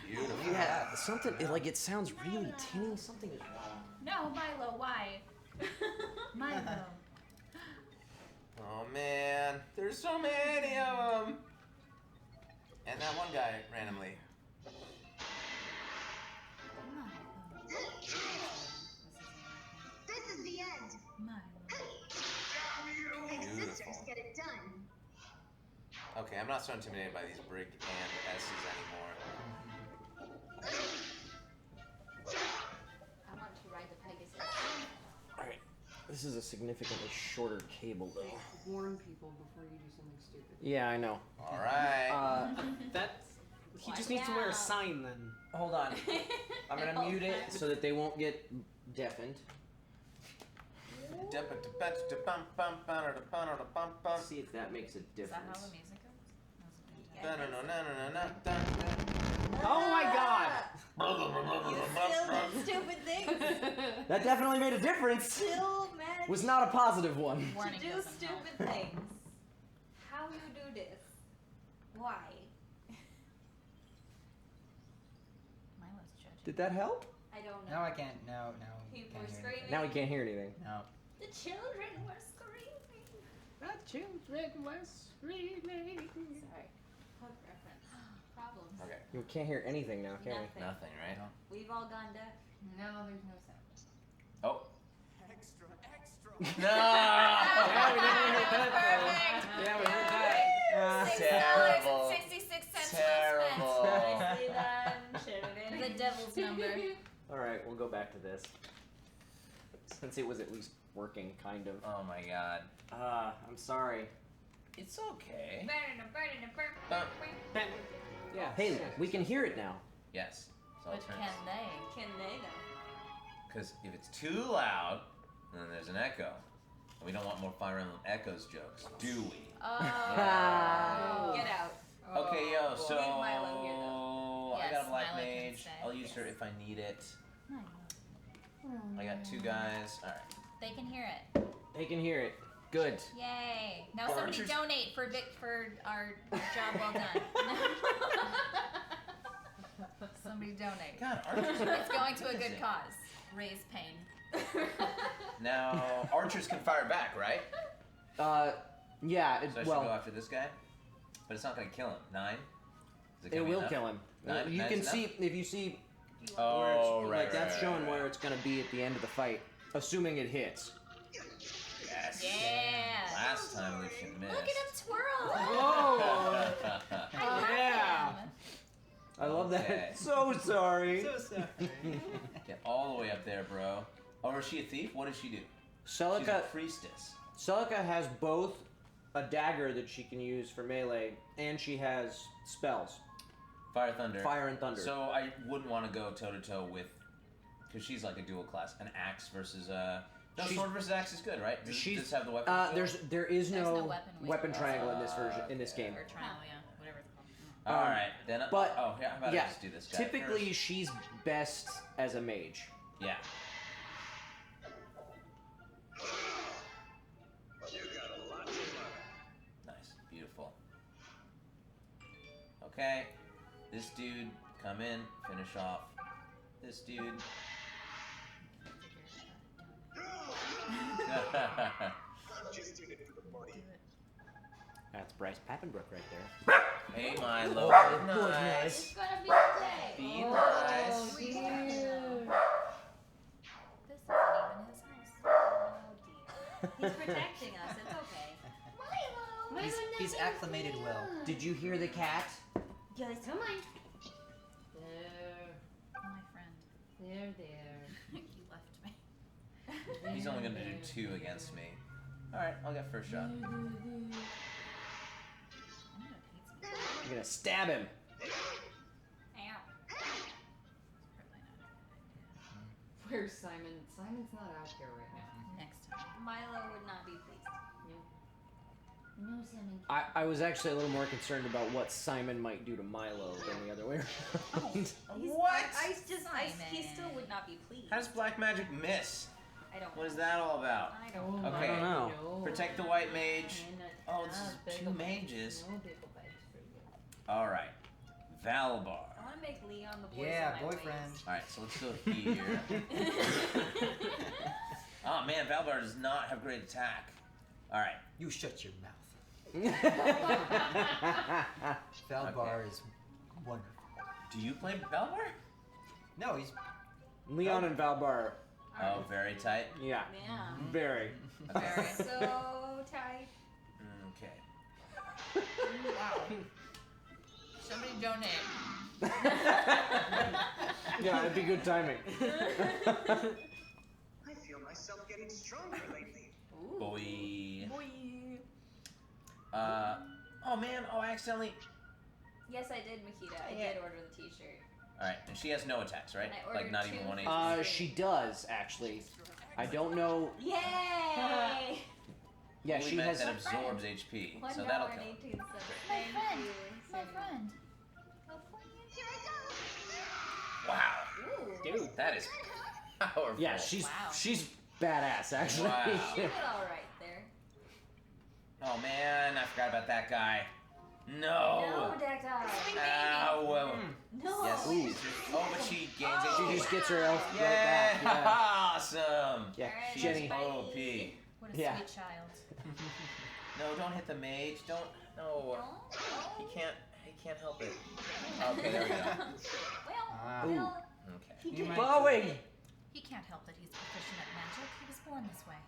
Beautiful. Yeah, something it sounds really tinny. Something is wrong. No, Milo, why? Milo. Oh man, there's so many of them. And that one guy randomly. This is the end. And sisters get it done. Okay, I'm not so intimidated by these Brig and S's anymore. I want to ride the Pegasus. Alright. This is a significantly shorter cable, though. Warn people before you do something stupid. Yeah, I know. All right. He just needs to wear a sign then. Hold on. I'm gonna mute it so that they won't get deafened. See if that makes a Is that difference. how the music goes? Oh my god! You still did stupid things. That definitely made a difference. Still managed Was not a positive one. to Warning do doesn't stupid help. things. How you do this? Why? Milo's judging. Did that help? I don't know. Now I can't. No. People can't were hear screaming. Now we can't hear anything. anything. No. The children were screaming. The children were screaming. Sorry. Hook reference. Problems. Okay. We can't hear anything now, can Nothing. Nothing, right? We've all gone deaf. No, there's no sound. Oh. Extra, extra. No! Yeah, we never heard that though. Yeah, we heard that. Terrible. $6.66 Terrible. Nicely done. Should've been. The devil's number. we? Alright, we'll go back to this. since it was at least working, kind of. Oh my god. I'm sorry. It's okay. Yeah. Hey, we can hear it now. Yes. So But can they? Can they though? Because if it's too loud, then there's an echo. And we don't want more Fire Emblem Echoes jokes, do we? Oh. Get out. Okay, yo, so Leave Milo here, though. I got Yes, a black Milo can mage. stay. I'll use her if I need it. I got 2 guys. All right. They can hear it. They can hear it. Good. Yay! Now For somebody archers- donate for our job well done. Somebody donate. God, archers. It's going to a good cause. Raise pain. Now archers can fire back, right? Yeah. So I should go after this guy, but it's not gonna kill him. 9. Is It gonna be will enough? kill him. 9? You 9's can enough? see if you see. Oh, where it's, right, like that's right, showing right. where it's gonna be at the end of the fight, assuming it hits. Yes. Yeah. Last time Lucian missed. Look at him twirl. Oh. I love Yeah. him. I love Okay. that. So sorry. So sorry. Get all the way up there, bro. Oh, is she a thief? What does she do? She's a Celica priestess. has both a dagger that she can use for melee, and she has spells, Fire Thunder. fire and thunder. So I wouldn't want to go toe to toe with, because she's like a dual class. An axe versus no, She's- sword versus axe is good, right? Does she's- this have the weapon? skill? there is There's no no weapon triangle in this version in this game. Or triangle, yeah. Whatever it's called. All right, then. but- oh yeah, how about yeah, I just do this guy Typically, first? she's best as a mage. Yeah. You got a lot to learn. Nice, beautiful. Okay, this dude, come in, finish off. This dude. I'm just in it for the money. That's Bryce Pappenbrook right there. Hey, Milo, be nice. It's gonna be a day. Be nice. This isn't even his house. Oh dear. He's protecting us. It's okay. He's acclimated well. Did you hear the cat? Yes, come on. There. My friend. There. He left me. He's only gonna do 2 against me. Alright, I'll get first shot. You're gonna stab him. Ow. Where's Simon? Simon's not out here right now. Next time. Milo would not be pleased. No, Simon. I was actually a little more concerned about what Simon might do to Milo than the other way around. What? He still Simon. would not be pleased. How does black magic miss? I don't. What is that all about? I don't. Okay. I don't know. Protect the white mage. Oh, this is 2 mages. No big bags for you. Alright. Valbar. I want to make Leon the boy. Yeah, boyfriend. Alright, so let's go here. Oh man, Valbar does not have great attack. Alright. You shut your mouth. Valbar is wonderful. Do you play Valbar? No, he's Leon and Valbar, Oh, very tight. yeah, Yeah. very. Very. So tight. Okay. Wow. Somebody donate. Yeah, it'd be good timing. I feel myself getting stronger lately. Boy. Boy. Oh man, oh, I accidentally. Yes, I did, Makita. I did order the T-shirt. Alright, and she has no attacks, right? And I Like ordered not 2 even 1 for HP. She does actually. I don't know. Yay! Yeah, Only she meant has. that absorbs HP, $1 so that'll and kill. 18 cents. My Thank friend. you. My Simon. friend. Here I go. Wow, Ooh. Dude. that is powerful. Yeah, she's Wow. she's badass actually. Wow. You did all right there. Oh man, I forgot about that guy. No, No. Dactyl. Ow. No. Yes. Ooh. Oh, but she gains Oh. She HP. just gets her elf right Yeah. back. Yeah, Awesome. yeah. Alright, She's Jenny. bye. OP. What a Yeah. sweet child. No, don't hit the mage. Don't. No. He can't help it. Okay, there we go. Well, Ooh. well, Okay. he You did. might- Bowie. He can't help that he's proficient at magic. He was born this way.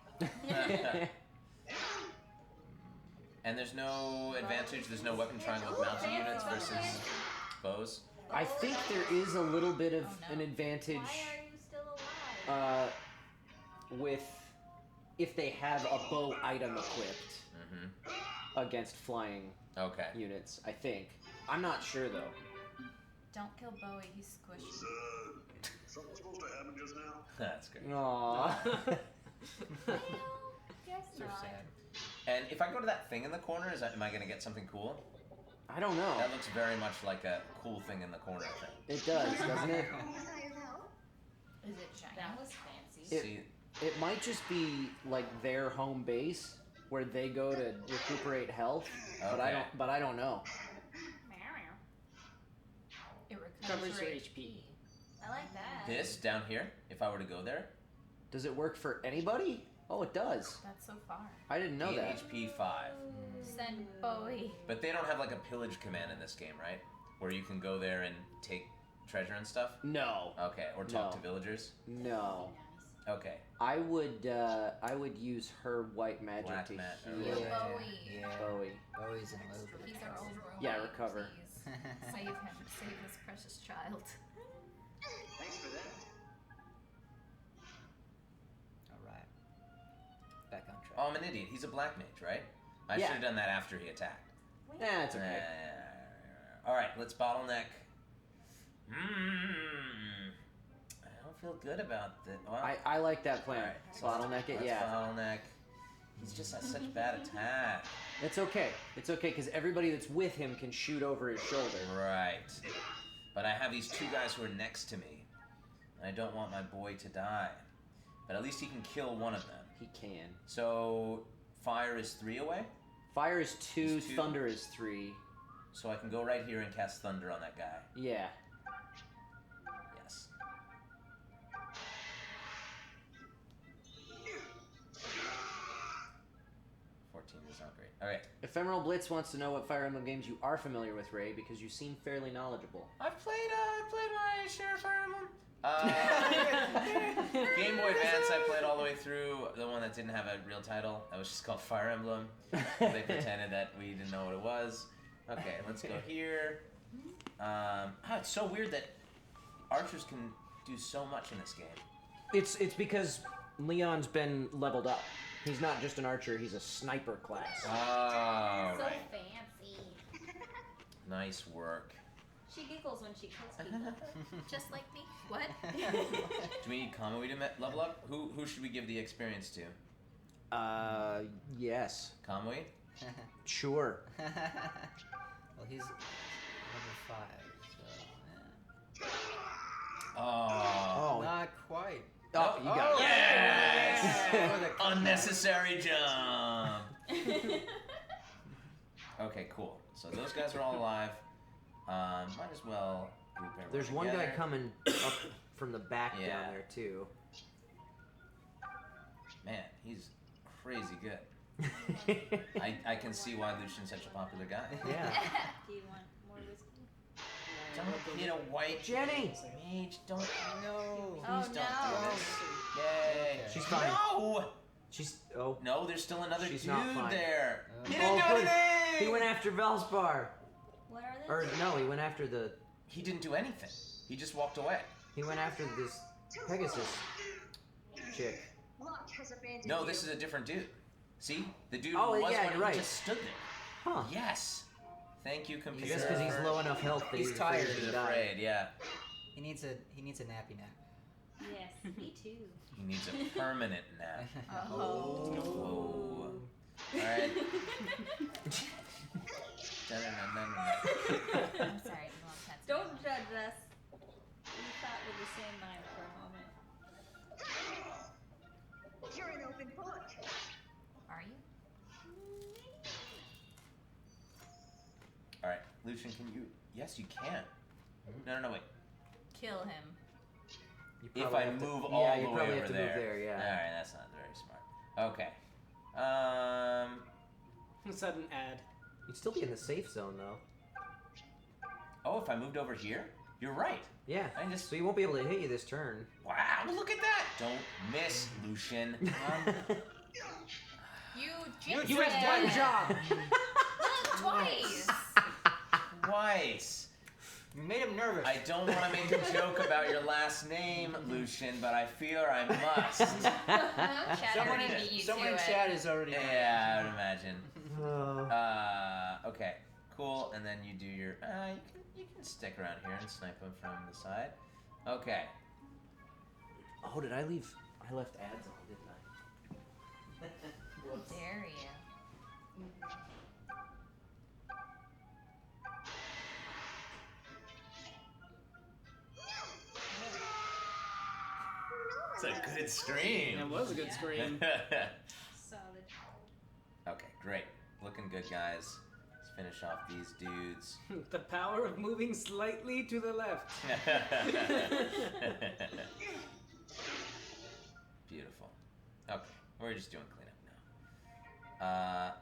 And there's no advantage. There's no weapon triangle with mounted units versus bows. I think there is a little bit of Oh, no. an advantage. Why are you still alive? with if they have a bow item equipped against flying units. I think. I'm not sure though. Don't kill Bowie. He's squishy. Something supposed to happen just now? That's great. Aww. Guess So not. sad. And if I go to that thing in the corner, am I gonna get something cool? I don't know. That looks very much like a cool thing in the corner thing. It does, doesn't it? Is it shiny? That was fancy. It might just be like their home base where they go to recuperate health, but I don't know. It Covers your recovers HP. I like that. This down here, if I were to go there, Does it work for anybody? Oh, it does. That's so far. I didn't know 8 that. HP 5. Send Bowie. But they don't have like a pillage command in this game, right? Where you can go there and take treasure and stuff? No. Okay, or talk No. to villagers? No. Okay. I would use her white magic Black to mat. Heal heal Bowie. Yeah. Bowie. Bowie's in low. He's our old roommate. Yeah, recover. Please. Save him. Save this precious child. Thanks for that. Alright. Back on track. Oh, I'm an idiot. He's a black mage, right? I Yeah. should have done that after he attacked. Yeah, it's okay. Alright, let's bottleneck. I don't feel good about this. Well, I like that plan. alright, so Bottleneck it, let's yeah. bottleneck. He's just has such bad attack. It's okay. It's okay because everybody that's with him can shoot over his shoulder. Right. But I have these two guys who are next to me. And I don't want my boy to die. But at least he can kill one of them. He can. So, fire is 3 away? Fire is 2, Is 2. thunder is 3. So I can go right here and cast thunder on that guy. Yeah. Yes. Is not great. Okay. Ephemeral Blitz wants to know what Fire Emblem games you are familiar with, Ray, because you seem fairly knowledgeable. I've played my share of Fire Emblem. Game Boy Advance I played all the way through, the one that didn't have a real title. That was just called Fire Emblem. They pretended that we didn't know what it was. Okay, let's go here. It's so weird that archers can do so much in this game. It's because Leon's been leveled up. He's not just an archer, he's a sniper class. Oh, So right. fancy. Nice work. She giggles when she kills people. Just like me. What? Do we need Kamui to level up? Who should we give the experience to? Yes. Kamui? Sure. Well, he's level 5, so yeah. Oh. Not quite. Oh, you got it. Yes! Unnecessary jump. Okay, cool. So those guys are all alive. Might as well group everyone There's one guy together. coming up from the back Yeah. down there, too. Man, he's crazy good. I can see why Lucian's such a popular guy. Yeah. Do you want more whiskey? Don't hit a white Jenny! mage. Don't. No. Oh, Please don't no. do this. Yay. She's fine. No! She's... Oh. No, there's still another She's dude not fine. there. Oh. He didn't do good. anything! He went after Valspar. What are they? Or, no, he went after the... He didn't do anything. He just walked away. He went after this Pegasus chick. Luck has abandoned No, you. this is a different dude. See? The dude Oh, who was yeah, one, you're right. he just stood there. Huh. Yes. Thank you, I computer. guess because he's low enough health that He's he's tired. afraid He's to die. afraid, yeah. He needs a nappy nap. Yes, me too. He needs a permanent nap. Oh. Whoa. Alright. I'm sorry. You want pets? Don't judge us. We thought we're the same mind for a moment. You're an open book. Are you? Alright, Lucian, can you... Yes, you can. No, wait. Kill him. You If probably I have to- move yeah, all you the way probably over have to there. move there, yeah. Alright, that's not very smart. Okay. Sudden ad. You'd still be in the safe zone, though. Oh, if I moved over here? You're right. Yeah. I just... So he won't be able to hit you this turn. Wow, look at that! Don't miss, Lucian. You jinxed You had it. one job. Twice. Twice. You made him nervous. I don't want to make a joke about your last name, Lucian, but I fear I must. Chad Someone already in, beat you someone to in it. chat is already. Yeah, I would imagine. Okay, cool. And then you do your. You can stick around here and snipe him from the side. Okay. Oh, did I leave? I left ads on, didn't I? How dare you? It's a good scream. It was a good scream. Solid. Okay, great. Looking good, guys. Let's finish off these dudes. The power of moving slightly to the left. Beautiful. Okay, we're just doing cleanup now.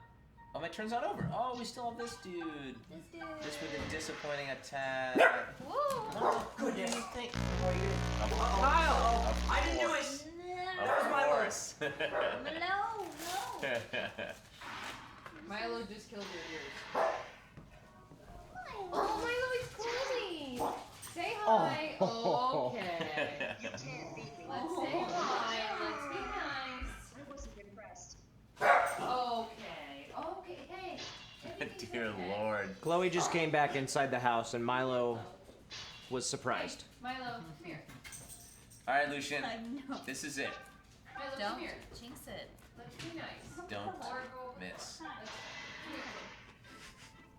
Oh, my turn's not over. Oh, we still have this dude. This dude. This with a disappointing attack. Woo! Oh, goodness. Thank Kyle! I didn't do it! Of That was my course. No. Milo just killed your ears. Oh, Oh, Milo is crazy. Say hi. Okay. You can't beat me. Let's say hi. Let's be nice. I wasn't impressed. Okay. Hey. everything's Dear okay. Lord. Chloe just came back inside the house and Milo was surprised. Milo, come here. All right, Lucian. I know. This is it. Milo, come Don't here. jinx it. Let's be nice. Don't Or go. miss. Come here.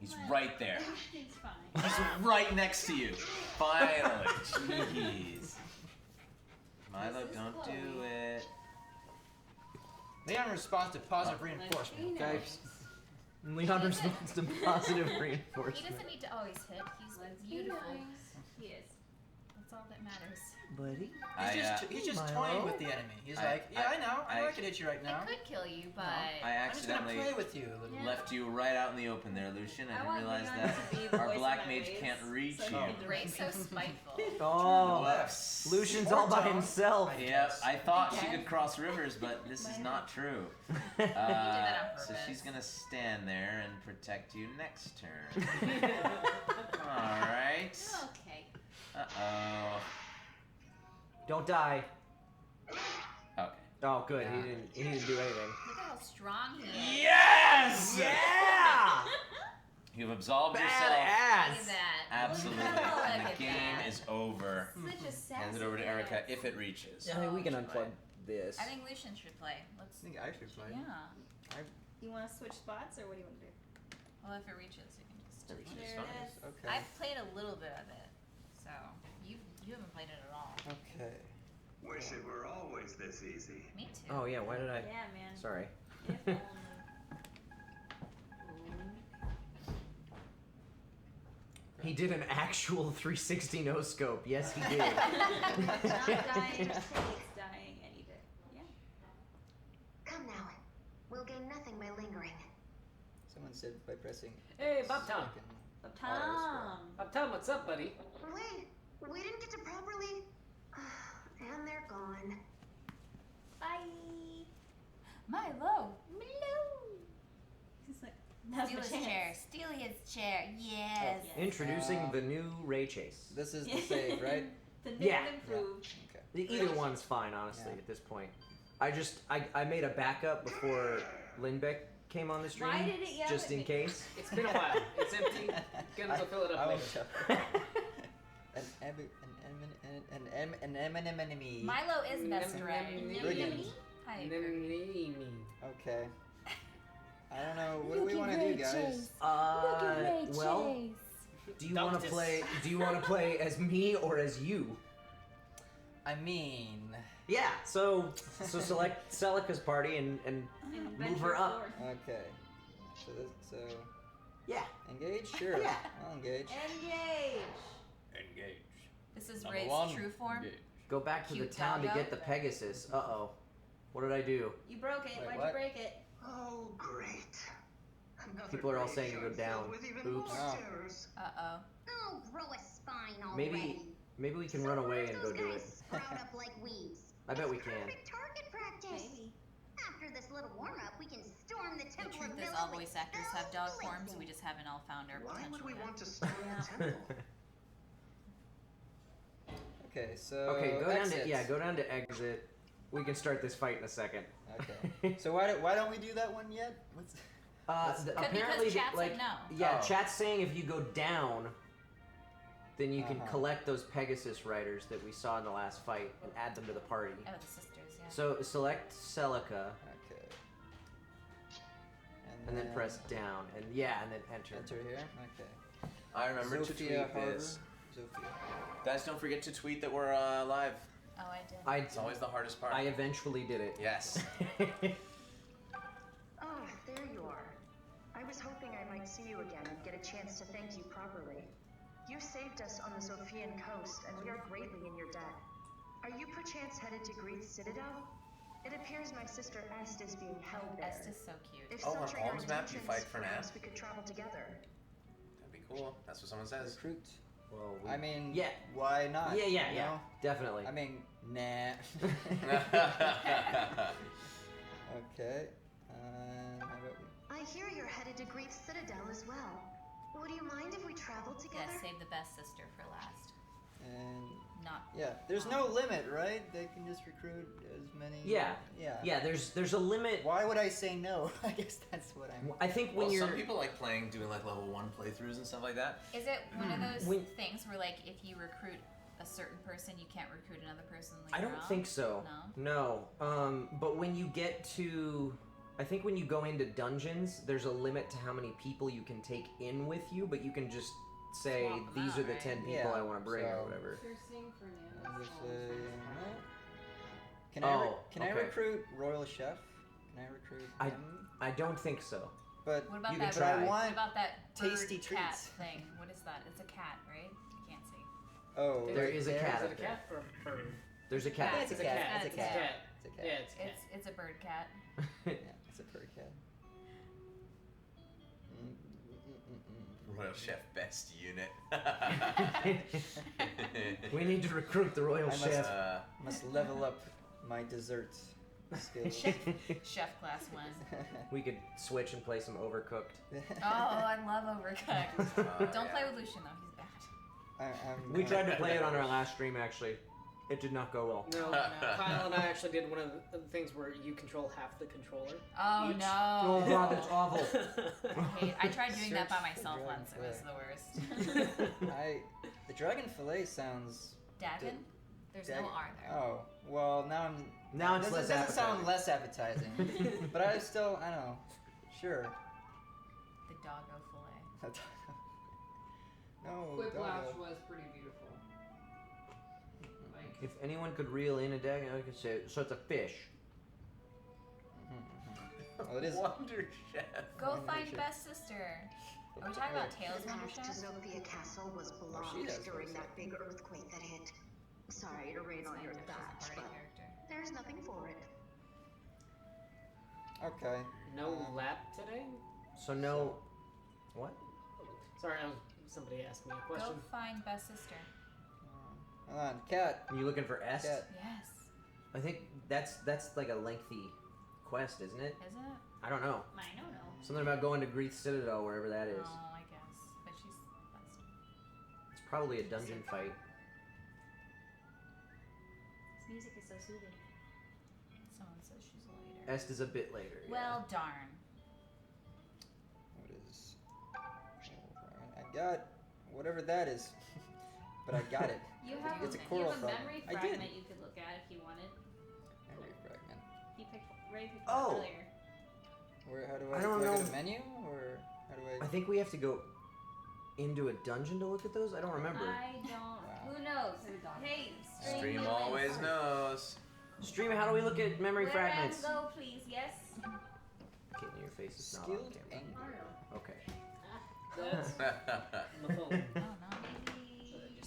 He's right there. Everything's fine. He's right next to you. Finally. Jeez. Milo, This is don't Chloe. do it. Leon responds to positive Let's reinforcement. be Okay. nice. Leon responds to positive He reinforcement. doesn't need to always hit. He's Let's be beautiful. nice. He is. That's all that matters. Buddy? He's just Milo? toying with the enemy. He's like, yeah, I know I could hit you right now. I could kill you, but I I'm just gonna accidentally play with you. Yeah. left you right out in the open there, Lucian. I I didn't want realize Leon that to be the our voice black of my mage ways, can't reach so he you. can Ray's so spiteful. Oh, Left. Lucian's Or all by tongue. himself. I Yep, guess. I thought she could cross rivers, but this is not true. that on So purpose. she's gonna stand there and protect you next turn. Alright. Okay. Uh-oh. Don't die. Okay. Oh, good. Yeah. He didn't do anything. Look at how strong he is. Yes! Yeah! You've absolved yourself. Look at Badass. that. Absolutely. Look And the at game that. is over. Such a sassy Hands it over to Erica dance. if it reaches. I mean, we can unplug this. I think Lucian should play. Let's. I think I should play. Yeah. You want to switch spots, or what do you want to do? Well, if it reaches, you can just. It reaches, There fine. it is. Okay. I've played a little bit of it, so you haven't played it at all. Okay. Wish it were always this easy. Me too. Oh, yeah, why did I? Yeah, man. Sorry. If only. He did an actual 360 no scope. Yes, he did. Not dying, it's dying any day. Yeah. Come now. We'll gain nothing by lingering. Someone said by pressing. Hey, Bob Tom. fucking Tom. Bob Tom, what's up, buddy? Wait, we didn't get to properly. And they're gone. Bye. Milo. He's like, now's Steal my his chance. chair. Steal his chair. Yes. Introducing the new Ray Chase. This is the save, right? The new Yeah. and improved. Okay. Either one's fine, honestly, Yeah. at this point. I made a backup before Lindbeck came on the stream. Why did it yell just at in me? case. It's been a while. It's empty. Gonna go fill it up I later. will an enemy. Milo is best right. Brigand. I agree. Okay. I don't know. What do we want to do, guys? Well, do you want to play? Do you want to play as me or as you? I mean, Yeah. So select Celica's party and move her up. okay. So Yeah. engage? Sure. Yeah. I'll engage. Engage. Engage. This is Number Ray's one, true form. engage. Go back to the Cute town to doggo. get the Pegasus. Uh-oh. What did I do? You broke it. Wait, Why'd what? you break it? Oh, great. Another People are all great saying to go show down. filled with even Oops. more Oh. terrors. Uh-oh. Oh, grow a spine already. Maybe we can So run away where's and go those do guys it. sprout up like weeds? I bet we It's can. Perfect target practice. Maybe. After this little warm-up, we can storm the The temple truth of is, Milo all with voice actors have spells dog forms. We blazing. just haven't all found our Why potential would we yet. want to storm the temple? Okay, so Okay, go down to exit. go down to exit. We can start this fight in a second. Okay. So why don't we do that one yet? What's Apparently, because chat like, said no. yeah, Oh. chat's saying if you go down, then you can Uh-huh. collect those Pegasus riders that we saw in the last fight and add them to the party. Oh, the sisters, yeah. So select Celica Okay. and then press down and and then enter. Enter here. Okay. I remember to Sophia tweet Harbor. this. Sophia. Guys, don't forget to tweet that we're live. Oh, I did. It's always the hardest part. I eventually did it. Yes. Oh, there you are. I was hoping I might see you again and get a chance to thank you properly. You saved us on the Sophian coast, and we are greatly in your debt. Are you perchance headed to Greece Citadel? It appears my sister Est is being held there. Est is so cute. If Oh, such on are your Alm's map, you intentions, fight Fernand? perhaps we could travel together. That'd be cool. That's what someone says. Recruit. Well, I mean, yeah. Why not? Yeah, you know? definitely. I mean, nah. Okay. How about I hear you're headed to Greece Citadel as well. Would you mind if we traveled Yeah, together? save the best sister for last. and Not. yeah, there's no limit, right? They can just recruit as many. Yeah. Yeah. Yeah, there's a limit. Why would I say no? I guess that's what I'm. I think when Well, you're some people like doing like level 1 playthroughs and stuff like that. Is it one of those When- things where, like, if you recruit a certain person, you can't recruit another person later I don't on? think so. No? No. But when you get to, I think when you go into dungeons, there's a limit to how many people you can take in with you, but you can just say, Swap them these out, are the right? 10 people Yeah, I want to bring or so- whatever. Piercing Fernand. I'm just saying that. Can Oh, can I okay. recruit Royal Chef? Can I recruit him? I don't think so. But What about You can that? try. What want about that tasty bird cat treats. thing? What is that? It's a cat, right? I can't see. Oh, There is a cat Is it up a there. cat or a bird? There's a cat. It's a It's a cat. cat. It's a It's a cat. cat. It's a cat. Yeah, it's a cat. It's a bird cat. Yeah, it's a bird cat. Royal Chef best unit. We need to recruit the royal I must- chef. Must level up my dessert skills. Chef class 1. We could switch and play some Overcooked. Oh, I love Overcooked. Don't yeah. play with Lucian though, he's bad. We tried to play it on our last stream, actually. It did not go well. No, Kyle and I actually did one of the things where you control half the controller. Oh Each. no. Oh god, that's awful. I tried doing that by Search for myself dragon once. It was fillet. the worst. The dragon fillet sounds. Dagon? There's no R there. Oh, well now I'm. Now it's less doesn't sound appetizing. less appetizing, but I still I don't know. Sure. The doggo fillet. No. Quiplash doggo. was pretty beautiful. Like, If anyone could reel in a dagon, I could say, so it's a fish. Well, it is. Wonder Chef. Go Wonder find Chef. best sister. Are we talking about Tails The Wonder path to Chef? Zofia Castle was she blocked does, during does that it? big earthquake that hit. Sorry to rain on your She's a thatch, party but character. there's nothing for it. Okay. No lap today? So no. What? Sorry, somebody asked me a question. Go find best sister. Hold on, cat. Are you looking for S? Cat. Yes. I think that's like a lengthy quest, isn't it? Isn't it? I don't know. I don't know. Something about going to Greece Citadel, wherever that is. Oh, I guess. But she's best. It's probably a dungeon fight. This music is so soothing. Someone says she's later. Est is a bit later. yeah. Well, darn. What is? I got whatever that is, but I got it. You have It's a you coral have a fragment. memory I did. fragment you could look at if you wanted. Memory fragment. You picked Ray picked Oh! it earlier. Where? How do I I? don't do I go know. to menu or how do I? I think we have to go into a dungeon to look at those. I don't remember. I don't. Who knows? Hey, Stream you always knows. Stream, how do we look at memory Where fragments? go, please. Yes. Getting your face is not on Skilled camera. angler. Okay. That's on the phone. Oh, no. Maybe.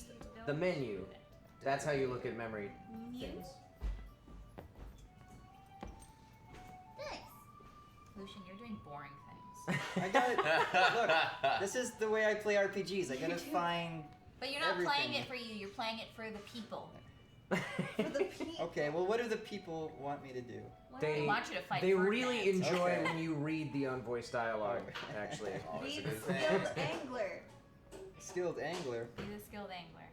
The menu. That's how you look at memory things. Nice. Lucian, you're doing boring things. I got it. Look, this is the way I play RPGs. I gotta find. But you're not playing Everything. it for you. You're playing it for the people. Okay, well, what do the people want me to do? They want you to fight They Fernand. really enjoy Okay. when you read the unvoiced dialogue, actually. Always Be a the good thing. skilled angler. Skilled angler. Be the skilled angler.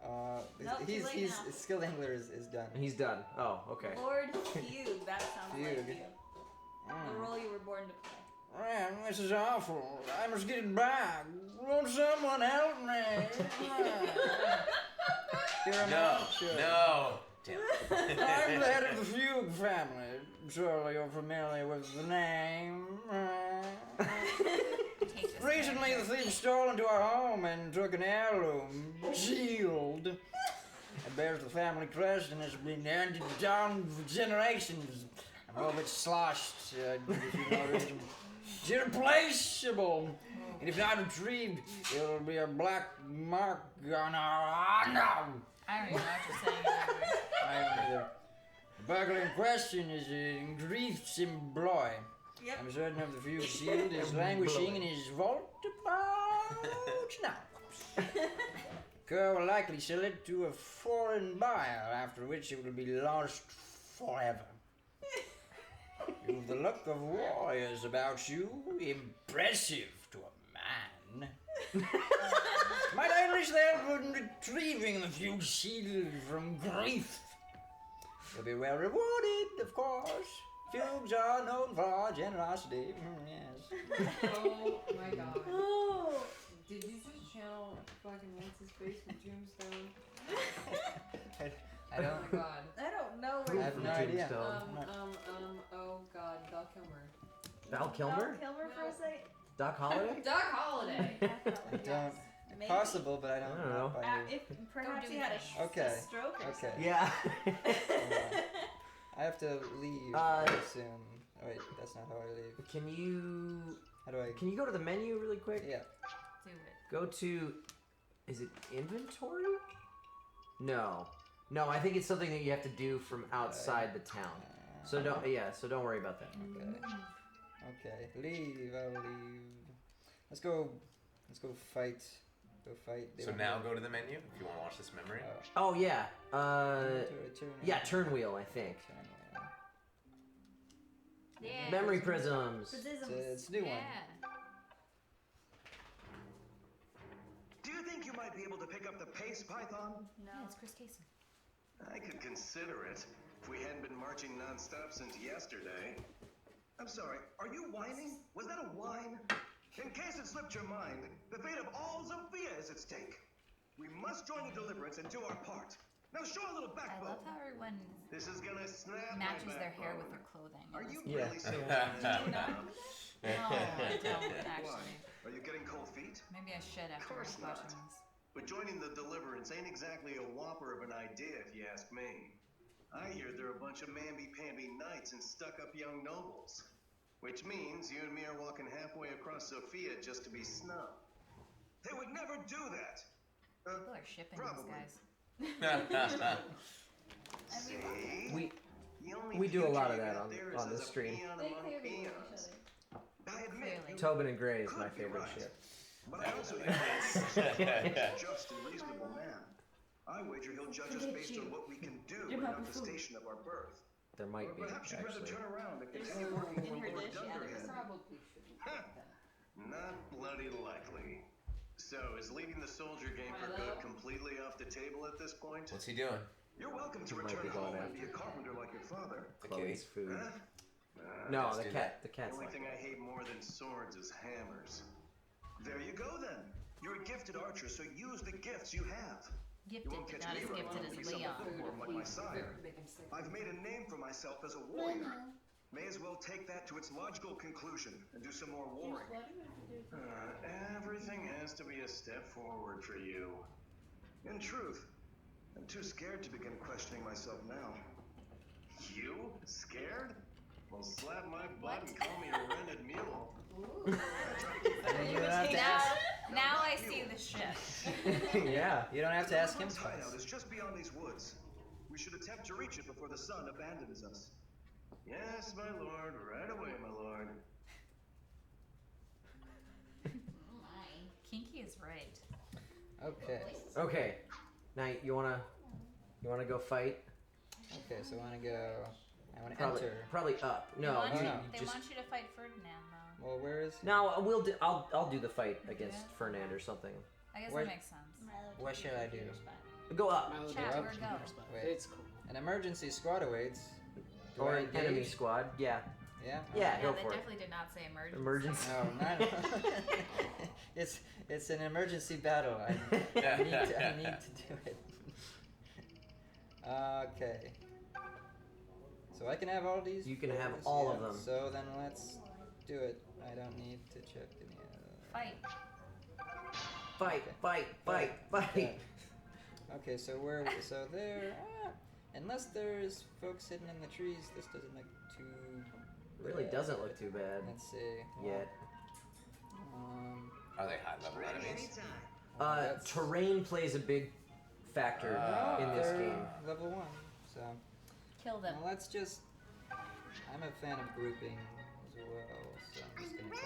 Nope, too he's late now. skilled angler is done. He's done. Oh, okay. Lord Fugue, that sounds like Fugue. you. The role you were born to play. Man, this is awful. I must get it back. Won't someone help me? You're a master. No. Damn. I'm the head of the Fugue family. Surely you're familiar with the name. Recently, the thieves stole into our home and took an heirloom shield. It bears the family crest and has been handed down for generations. I'm a little bit sloshed, if you notice. It's irreplaceable. And if not retrieved, it'll be a black mark on our honor. I don't even know what you're saying. I don't either. The buckle in question is in Grief Symbloy. Yep. I'm certain of the Fugue shield is languishing in his vault about now. Kerr will likely sell it to a foreign buyer, after which it will be lost forever. You've the look of warriors about you, impressive to a man. Might I enlist the help in retrieving the Fugue shield from Grief? You'll be well rewarded, of course. Fugues are known for generosity. Yes. Oh my god. Oh. Did you just channel fucking what's his face from Tombstone? I don't. Oh my god. I don't know I where have no idea. Oh god, Val Kilmer. Val Kilmer? Kilmer for a second? Doc Holliday? Doc Holiday. I don't. Maybe. Possible, but I don't I don't know. know. If perhaps he had a Okay. stroke or Okay. something. Yeah. I have to leave soon. Oh, wait, that's not how I leave. Can you How do I? can you go to the menu really quick? Yeah. Do it. Go to, is it inventory? No. No, I think it's something that you have to do from outside the town. So don't worry about that. Okay. Leave. I'll leave. Let's go fight. Go fight. They So don't now have- go to the menu if you want to watch this memory. Oh yeah. turn Yeah, turn wheel, I think. Turn wheel. Yeah. Memory prisms. It's a new one. Yeah. Do you think you might be able to pick up the pace, Python? No, it's Chris Casey. I could consider it if we hadn't been marching non-stop since yesterday. I'm sorry, are you whining? Was that a whine? In case it slipped your mind, the fate of all Zofia is at stake. We must join the deliverance and do our part. Now show a little I backbone. love how everyone This is gonna snap matches my their hair backbone. with their clothing. Are you Yeah. really so No, I don't actually. Are you getting cold feet? Maybe I should after Course watching not. this. But joining the Deliverance ain't exactly a whopper of an idea, if you ask me. I hear they're a bunch of mamby-pamby knights and stuck-up young nobles. Which means you and me are walking halfway across Sophia just to be snubbed. They would never do that! People are shipping Probably. these guys. See? We The only we do a lot of future that you on got there is on as this a stream. peon They among clearly know each peons. other. I admit, Clearly. Tobin and Gray is Could my be favorite right. ship. But I also think he's a just and reasonable man. I wager he'll judge us based on what we can do and not the station of our birth. There might Or be perhaps you'd rather actually. turn around and There's continue soup working in for her Lord dish, yeah, Dunderhead. Probably should. Huh. Not bloody likely. So, is leading the soldier game for Milo? good completely off the table at this point? What's he doing? You're welcome to He might return be going home and be after. a carpenter like your father. The kitty. Chloe's food. Huh? No, Let's the do cat. The The cat's only like thing I that. hate more than swords is hammers. There you go then. You're a gifted archer, so use the gifts you have. You Gifted, won't but catch not me as running gifted around as with Leon. some bookworm like my sire. Make him sick. I've made a name for myself as a warrior. May as well take that to its logical conclusion and do some more warring. Everything has to be a step forward for you. In truth, I'm too scared to begin questioning myself now. You? Scared? Well, slap my butt and call me a rented mule. You don't have to ask. Now I see the ship. Yeah. You don't have to ask him The hideout twice. is just beyond these woods. We should attempt to reach it before the sun abandons us. Yes, my lord. Right away, my lord. Kinky is right. Okay. Okay. Now you wanna go fight? Okay. So I want to go. I want to enter. Probably up. No, They want, you, you, you they just. want you to fight Ferdinand, though. Well, where is? No, we'll do. I'll do the fight against Yeah. Fernand or something. I guess Where- that makes sense. What should I do? Go up. Chat, where go? Wait. It's cool. An emergency squad awaits. Do Or I an enemy engage? squad. Yeah. Yeah. Yeah, Yeah, go they for it. definitely did not say emergency. Emergency. No, not. it's an emergency battle. I need to do it. Okay. So I can have all these. You can have photos? all Yeah, of them. So then let's do it. I don't need to check any other. Fight. Fight. Okay, so so there. Unless there's folks hidden in the trees, this doesn't look too. Really bad. doesn't look too bad. Let's see. Yet. Are they high level enemies? Terrain plays a big factor in this they're game. Level 1, so. Kill them. Well, let's just. I'm a fan of grouping as well, so I'm just gonna try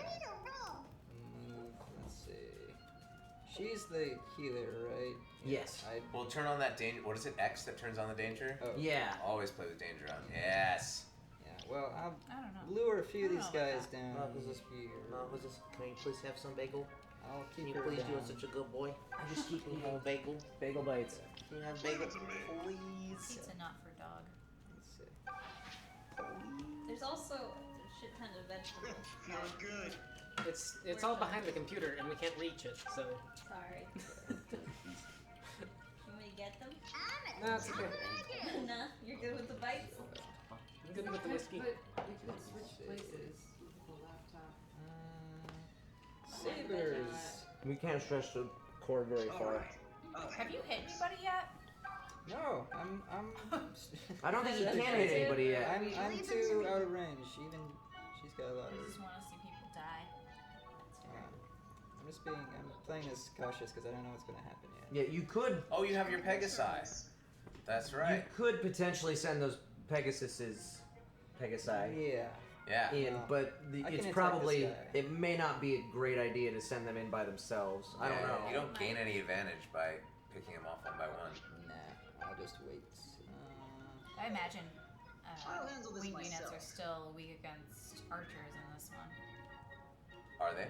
move. Let's see. She's the healer, right? Yes. We'll turn on that danger. What is it? X that turns on the danger? Oh. Yeah. Always play with danger on. Yes. Yeah. Well, I don't know. I'll lure a few of I don't these know about guys that. down here. Can I please have some bagel? I'll keep her down. a good boy? Just keep me on bagel. Bagel bites. Can you have bagel, please? Pizza not for dog. Let's see. There's also a shit ton of vegetables. Not good. It's all behind the computer and we can't reach it, so. Sorry. You want me to get them? No, it's okay. Nah, you're good with the bites? I'm good with the whiskey. But we could switch places with the laptop. Sabers. We can't stretch the cord very far. Have you hit anybody yet? No, I'm. I don't think you can hit anybody yet. I'm too out of range. Even she's got a lot I of. just want to see people die. I'm playing as cautious because I don't know what's going to happen yet. Yeah, you could. Oh, you have your Pegasi. That's right. You could potentially send those Pegasi Yeah. Yeah. in, but I it's can probably attack this it may not be a great idea to send them in by themselves. I don't Yeah, know. You don't gain any advantage by picking them off one by one. Nah, I'll just wait. I imagine I'll handle this wing units myself. are still weak against archers in this one. Are they?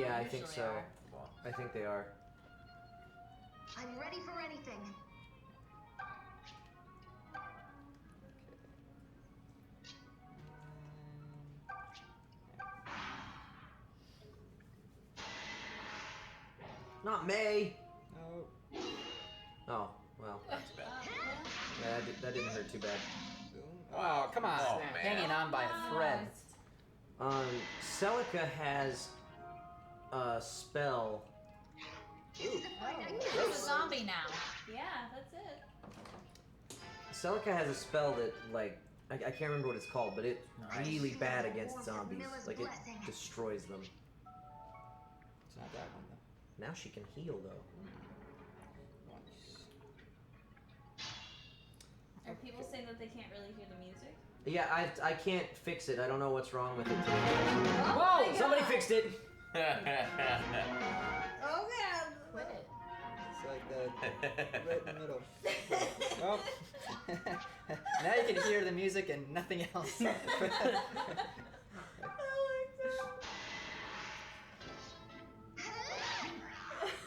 Yeah, I Usually think so. are. Well, I think they are. I'm ready for anything. Not May. No. Oh well. that's bad. Yeah, that didn't hurt too bad. Oh, come on. Oh, man. Hanging on by a thread. Celica has a spell. There's a zombie now. Yeah, that's it. Celica has a spell that, like, I can't remember what it's called, but it's really bad against zombies. Like, it destroys them. It's not that one though. Now she can heal, though. Are people saying that they can't really hear the music? Yeah, I can't fix it. I don't know what's wrong with it today. Oh Whoa! Somebody fixed it! Oh god! Quit it. It's like that right in the middle. Oh. Now you can hear the music and nothing else. Oh my god.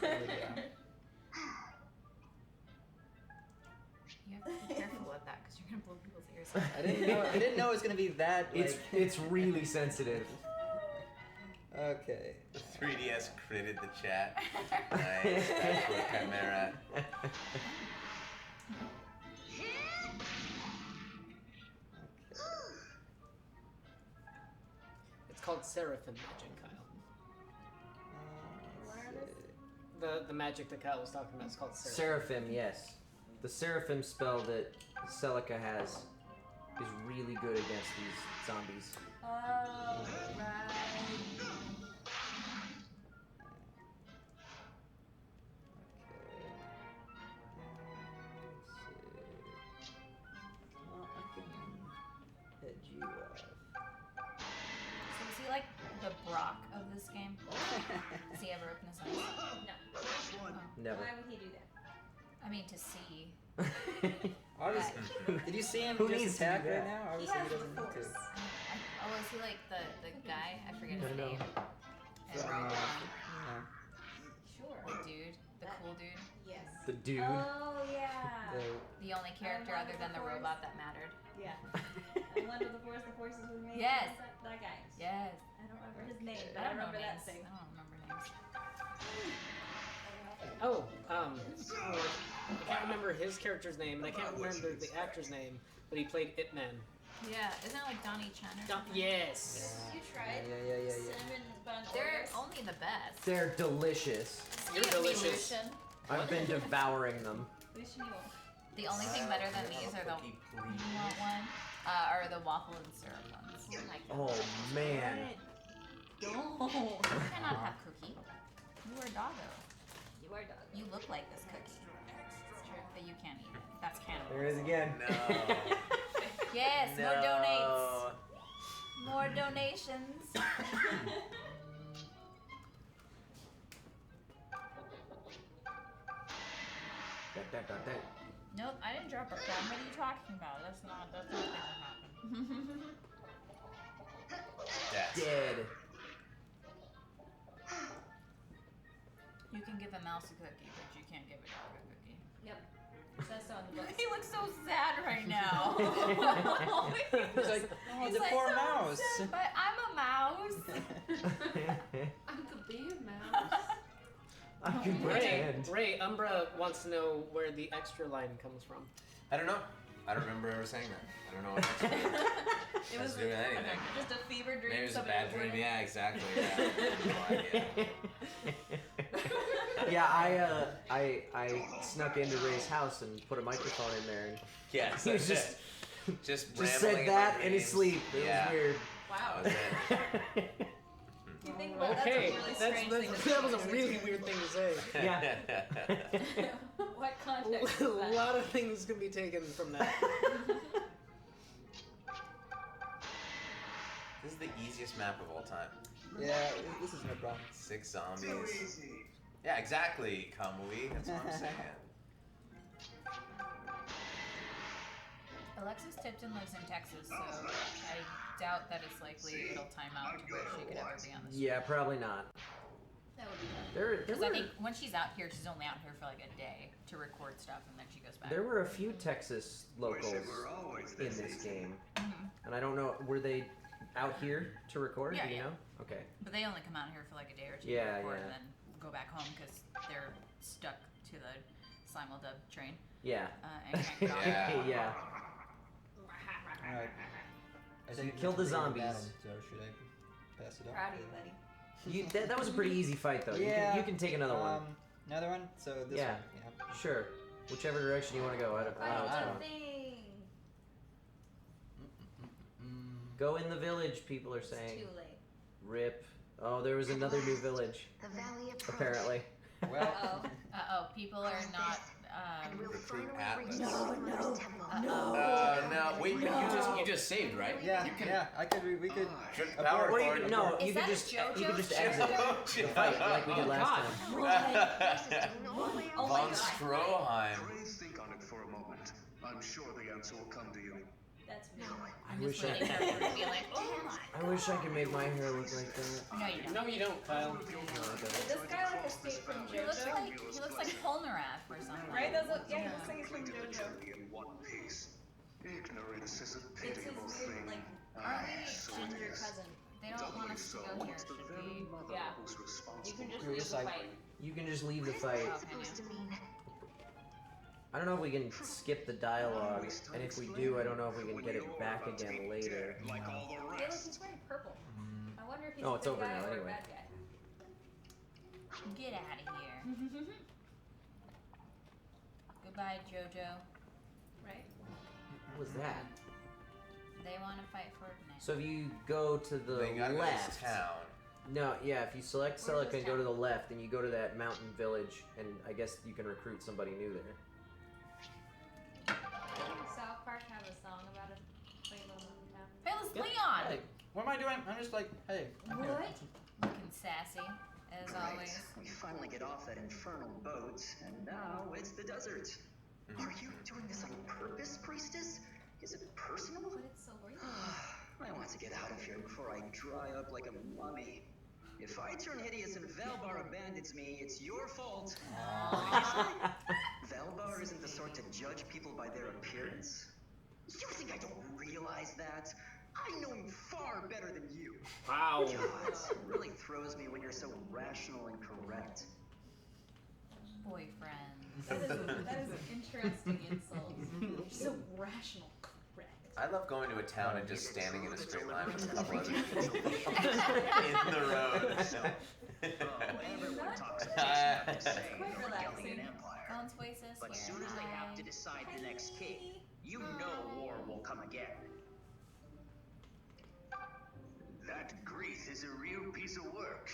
There we go. You have to be careful with that because you're gonna blow people's ears out. I didn't know it was gonna be that. Like... It's really sensitive. Okay. 3DS critted the chat. Nice. That's what Chimera. It's called Seraphim magic, Kyle. The magic that Kyle was talking about is called Seraphim. Seraphim, yes. The Seraphim spell that Celica has is really good against these zombies. Oh, right. Head you off. So is he like the Brock of this game? Does he ever open his eyes? No. Never. Why would he do that? I mean, to see. Obviously, did you see him Who just needs to attack do right that? now? He Obviously, has he the doesn't need to. force. Oh, is he like the guy? I forget his I know. name. And From, Rogue One. you know, Sure. The dude. The cool dude. Yes. The dude. Oh yeah. The only character other than the robot that mattered. Yeah. The one with the forces with me. Yes. That guy. Yes. I don't remember his name, but I don't remember know that names. thing. I don't remember names. Oh, I can't remember his character's name, and I can't remember the actor's name, but he played Ip Man. Yeah, isn't that like Donnie Chen or something? Yes. You tried Yeah. cinnamon bun They're Oreos? only the best. They're delicious. You're delicious. Lucian. I've been devouring them. Lucian, you won't. The only thing better than these are the Cookie, you please. want one? Are the waffle and syrup ones. Oh my god. Oh man. Don't. You cannot have cookie. You are doggo. You are dog. You look like this cookie. It's true, but you can't eat it. That's cannibal. There it is again. No. Yes, no. more donates. More donations. Nope, I didn't drop a crumb. What are you talking about? That's not gonna happen. Dead. Dead. You can give a mouse a cookie, but you can't give a dog a cookie. Yep. Says so in the books. He looks so sad right now. He's like, oh, He's the like, poor so mouse. upset, but I'm a mouse. I could be a mouse. I can pretend. Ray, Umbra wants to know where the extra line comes from. I don't know. I don't remember ever saying that. I don't know what extra It has was to do with anything. just a fever dream. Maybe it was a somebody bad dream. living. Yeah, exactly. Yeah. No idea. Yeah, I snuck into Ray's house and put a microphone in there, and Yes. he was that's just it. just said rambling that in in my his sleep. It Yeah. was weird. Wow. That was it. You think about Okay, that's a really strange thing to that was a say. really weird thing to say. Yeah. What context A is that? lot of things can be taken from that. This is the easiest map of all time. Yeah, this is no problem. 6 zombies. Yeah, exactly, Kamui. That's what I'm saying. Alexis Tipton lives in Texas, so I doubt that it's likely it'll time out to where she could ever be on the street. Yeah, probably not. That would be tough. There Because I were think when she's out here, she's only out here for like a day to record stuff, and then she goes back. there were a few Texas locals in this game, and I don't know, were they out here to record? Yeah, Do you yeah. know? Okay. But they only come out here for like a day or two Yeah, to record yeah. and then go back home because they're stuck to the simuldub train Yeah. and can't get off. Yeah. Yeah. Alright. I So you think killed the it's pretty zombies. bad, so should I pass it on? Proud of you, buddy. That was a pretty easy fight, though. Yeah. You can take another one. Another one? So this Yeah. one, yeah. Sure. Whichever direction you want to go. I don't know what's I going don't on. Thing. Go in the village, people are It's saying. too late. Rip. Oh, there was another new village, The valley approaches. apparently. Well, Uh-oh, people are not, And we'll Recruit finally Atlas. reach Silver's temple. No. Wait, but you just saved, right? yeah, You can yeah. We could. Drink abort. power Or you forward. could, no, Is you could that a just JoJo you could just show? exit the fight like we did last God. time. Oh my Von god. Stroheim. Please think on it for a moment. I'm sure the answer will come to you. That's me. I'm I just wish waiting I, for her to be like, oh my. I wish I could make my hair look like that. No, you don't. No, you don't, Kyle. Did this guy like escape from He looks JoJo? like Polnareff or something. Right? That's what, yeah, he looks like he's from JoJo. In one piece. Ignorance is a It's pitiable his thing. weird, like, Aren't Aye, we so it ginger is. cousin. They don't want us to go here, It's the should very we? mother Yeah. who's You responsible. can just You're leave just the like- fight. You can just leave the What is fight. that supposed to mean? I don't know if we can skip the dialogue, and if we do, I don't know if we can get it back again later. Like all the Hey, look, rest. he's wearing purple. I wonder if he's Oh, a it's good over guy now, or a anyway. bad guy. Get out of here. Goodbye, JoJo. Right? What was that? They want to fight Ferdinand. So if you go to the They gotta go to left. this town. No, yeah, if you select Where's Celica this and go to town? the left, then you go to that mountain village, and I guess you can recruit somebody new there. Didn't South Park have a song about a playing little town? Hey, it's Leon! Hey, what am I doing? I'm just like, hey. I'm here. What? Looking sassy, as always. We finally get off that infernal boat, and now it's the desert. Are you doing this on purpose, priestess? Is it personal? But it's so great. I want to get out of here before I dry up like a mummy. If I turn hideous and Velbar abandons me, it's your fault. Velbar isn't the sort to judge people by their appearance. You think I don't realize that? I know him far better than you. Wow. God, it really throws me when you're so rational and correct. Boyfriend. That is an interesting insult. So rational, correct. I love going to a town and just standing in a straight line with a couple other people in the road. Everyone talks about Quite relaxing. an empire. Phone's voices. But soon as they have to decide the next king, you know war will come again. That Grease is a real piece of work.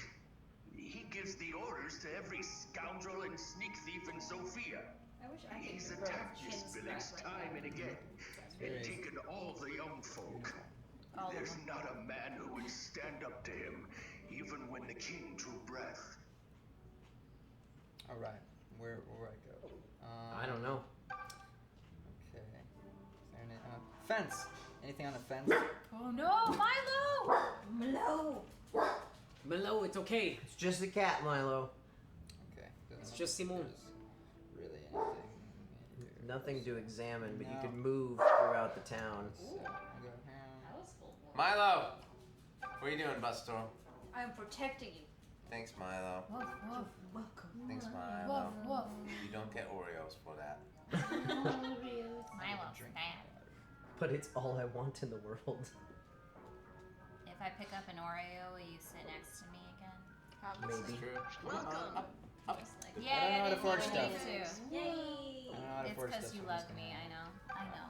He gives the orders to every scoundrel and sneak thief in Sophia. I wish I could He's grow attacked chin his village strap time like and again, and taken all the young folk. There's not a man who would stand up to him, even when the king drew breath. All right, where I go? I don't know. Okay. Is there any, fence. Anything on the fence? Oh no, Milo! Milo, it's okay. It's just a cat, Milo. Okay. It's just Simon. Really anything? Nothing to examine, but you No. could move throughout the town. So I go here. That was full of Milo! What are you doing, Bustor? I'm protecting you. Thanks, Milo. Woof, woof. Welcome. Thanks, Woof, Milo. woof. You don't get Oreos for that. Milo, snap. But it's all I want in the world. If I pick up an Oreo, will you sit next to me again? Maybe. True. Welcome. Just like, I don't know yeah, how to I forge didn't stuff. want me to. Yay! I don't know how to It's forge because stuff, you so I'm love just me. gonna- I know.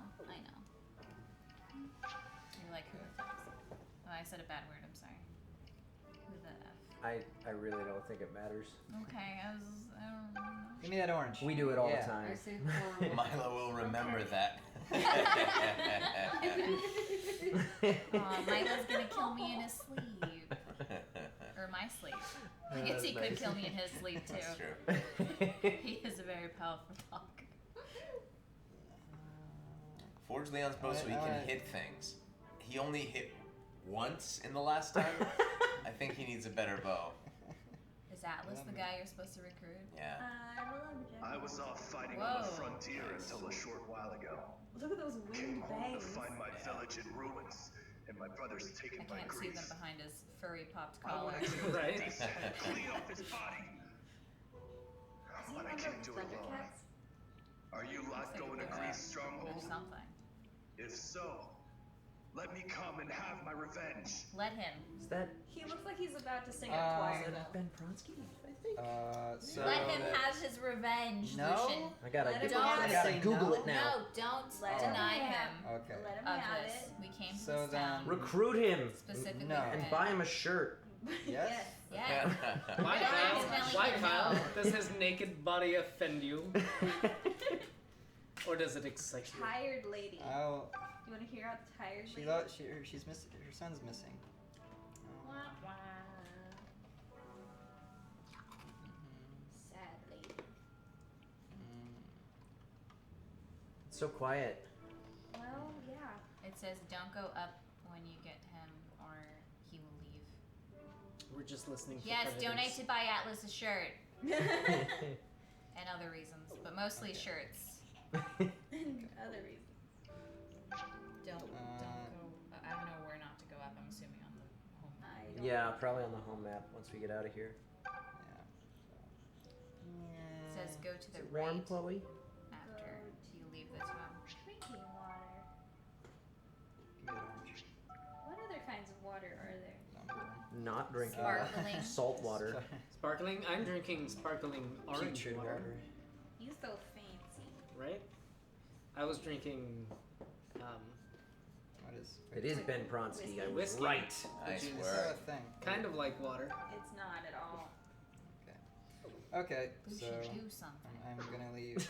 You're like, who the fuck is it? Oh, I said a bad word. I'm sorry. Who the F? I really don't think it matters. Okay, I don't know. Give me that orange. We do it all Yeah. the time. I say horrible. Milo will remember that. Aw, Milo's gonna kill me in his sleep. Or my sleep. I guess he could kill me in his sleep too. That's true. He is a very powerful dog. Forge Leon's bow so he can Alright. hit things. He only hit once in the last time. I think he needs a better bow. Is Atlas the guy you're supposed to recruit? Yeah. I'm a lumberjack. I was off fighting on the Whoa. frontier until a short while ago. Look at those Came winged home to bangs. find my village in ruins, and my brother's taken I by can't see grief. them behind his furry popped I collar. wanted to Right. clean off his body. Is he But I one of can't the do it alone. Thundercats? Are you lot going to Greece Or stronghold? something. If so, let me come and have my revenge. Let him. Is that He looks like he's about to sing a choir though. Ben Pronsky? I think. So Let him have his revenge, No? Lucian. I gotta, Let him Don't have I it. gotta say Google no? it now. No, don't Let him deny have him Okay. Let him of have this. it. We came to So this town then- Recruit him specifically No. for and him. buy him a shirt. Yes? Yeah. Why, Don't Kyle? accidentally Why, hit Kyle? no. Does his naked body offend you? Or does it excite you? Tired lady. I'll. You want to hear how tired She lady? she's missing. Her son's missing. Wah, wah. Sad lady. It's so quiet. Well, yeah. It says don't go up when you get him or he will leave. We're just listening for Yes, predators. donate to buy Atlas a shirt and other reasons, but mostly shirts. Other reasons. Don't go. I don't know where not to go up. I'm assuming on the home. I don't Yeah, probably on the home map once we get out of here. It says go to the Is it warm, right Chloe? after you leave the town. Drinking water. Give me that orange. What other kinds of water are there? Not drinking. Sparkling. Salt water. Sparkling? I'm drinking sparkling orange Putrid water. You so fancy. Right? I was drinking What is? It is Ben Pronsky. I was whiskey. right. Nice Which is Is that work. a thing? kind of like water. It's not at all. Okay, We so should do something. I'm gonna leave.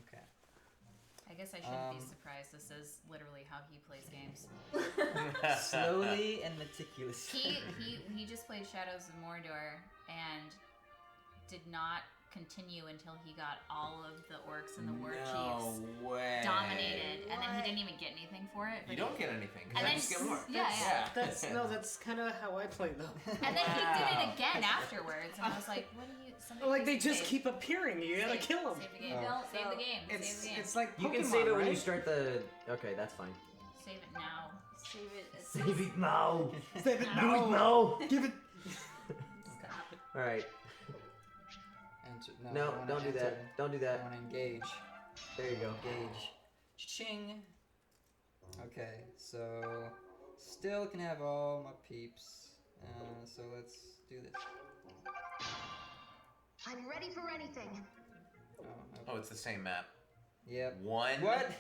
Okay. I guess I shouldn't be surprised. This is literally how he plays games. Slowly and meticulously. He just played Shadows of Mordor and did not continue until he got all of the orcs in the war chiefs way. dominated, and then he didn't even get anything for it. But You don't get anything, because And I then just get more. Yeah. That's kind of how I play though. And then he did it again afterwards, and I was like, "What are you?" Somebody Like they please just save. keep appearing. You gotta kill them. Save the game. Save the game. Save the game. It's like Pokemon, You can save it when you right? start the. Okay, that's fine. Save it now. Save it. Save it now. Save it Do it now. Give it. All right. Enter, No, I wanna don't do enter. that. Don't do I that. want to engage. There you go. Engage. Ching. Okay, so still can have all my peeps. So let's do this. I'm ready for anything. Oh, it's the same map. Yep. One. What?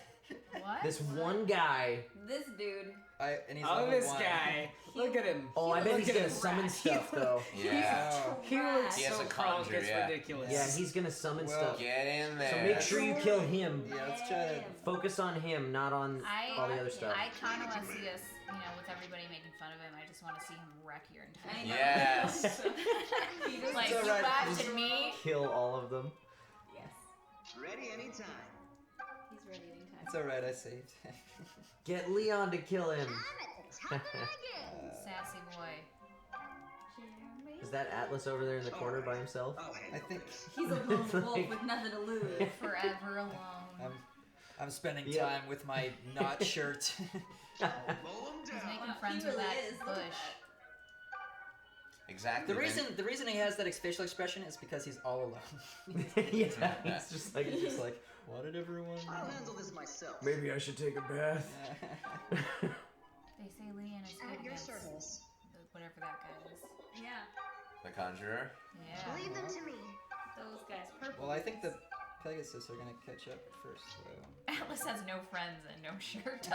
What? This one guy. This dude. And he's Oh, level this 1. guy. Look at him. Oh, I bet Look he's at gonna him. summon stuff though. Yeah. He looks He has so a strong, conjure, it's yeah. ridiculous. Yeah, he's gonna summon Well, stuff. Get in there. So make sure you kill him. Yeah, let's try to. Focus on him, not on all the other stuff. I kind of want to see us, with everybody making fun of him. I just want to see him wreck your entire. Yes. Like It's you alright. laughed at me. Kill all of them. Yes. Ready anytime. He's ready anytime. It's alright, I saved. Get Leon to kill him. I'm at the top of my game. Sassy boy. Is that Atlas over there in the corner by himself? I think He's a lone wolf with nothing to lose. Forever alone. I'm spending Yep. time with my not shirt. He's making friends with that bush. Exactly. The reason he has that facial expression is because he's all alone. Yeah, it's just like What did everyone? I'll handle this myself. maybe I should take a bath. They say Leon is good At your against service. whatever that guy is. Yeah. The Conjurer. Yeah. Leave them to me. Those guys. Purple. Well, I think the Pegasus are gonna catch up first, though. Atlas has no friends and no shirt.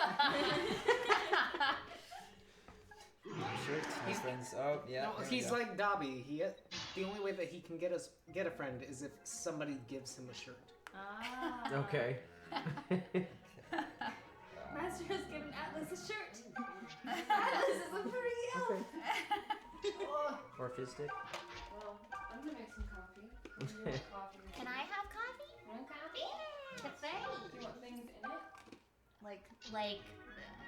Shirt, no friends. Oh, yeah. No, there we he's go. like Dobby. The only way that he can get a friend is if somebody gives him a shirt. Ah. Okay. Master has given Atlas a shirt. Atlas is a pretty elf. Or Fizzstick. Well, I'm gonna make some coffee. I'm gonna make coffee. Can I have coffee? Want coffee? Cafe. Do you want things in it? Like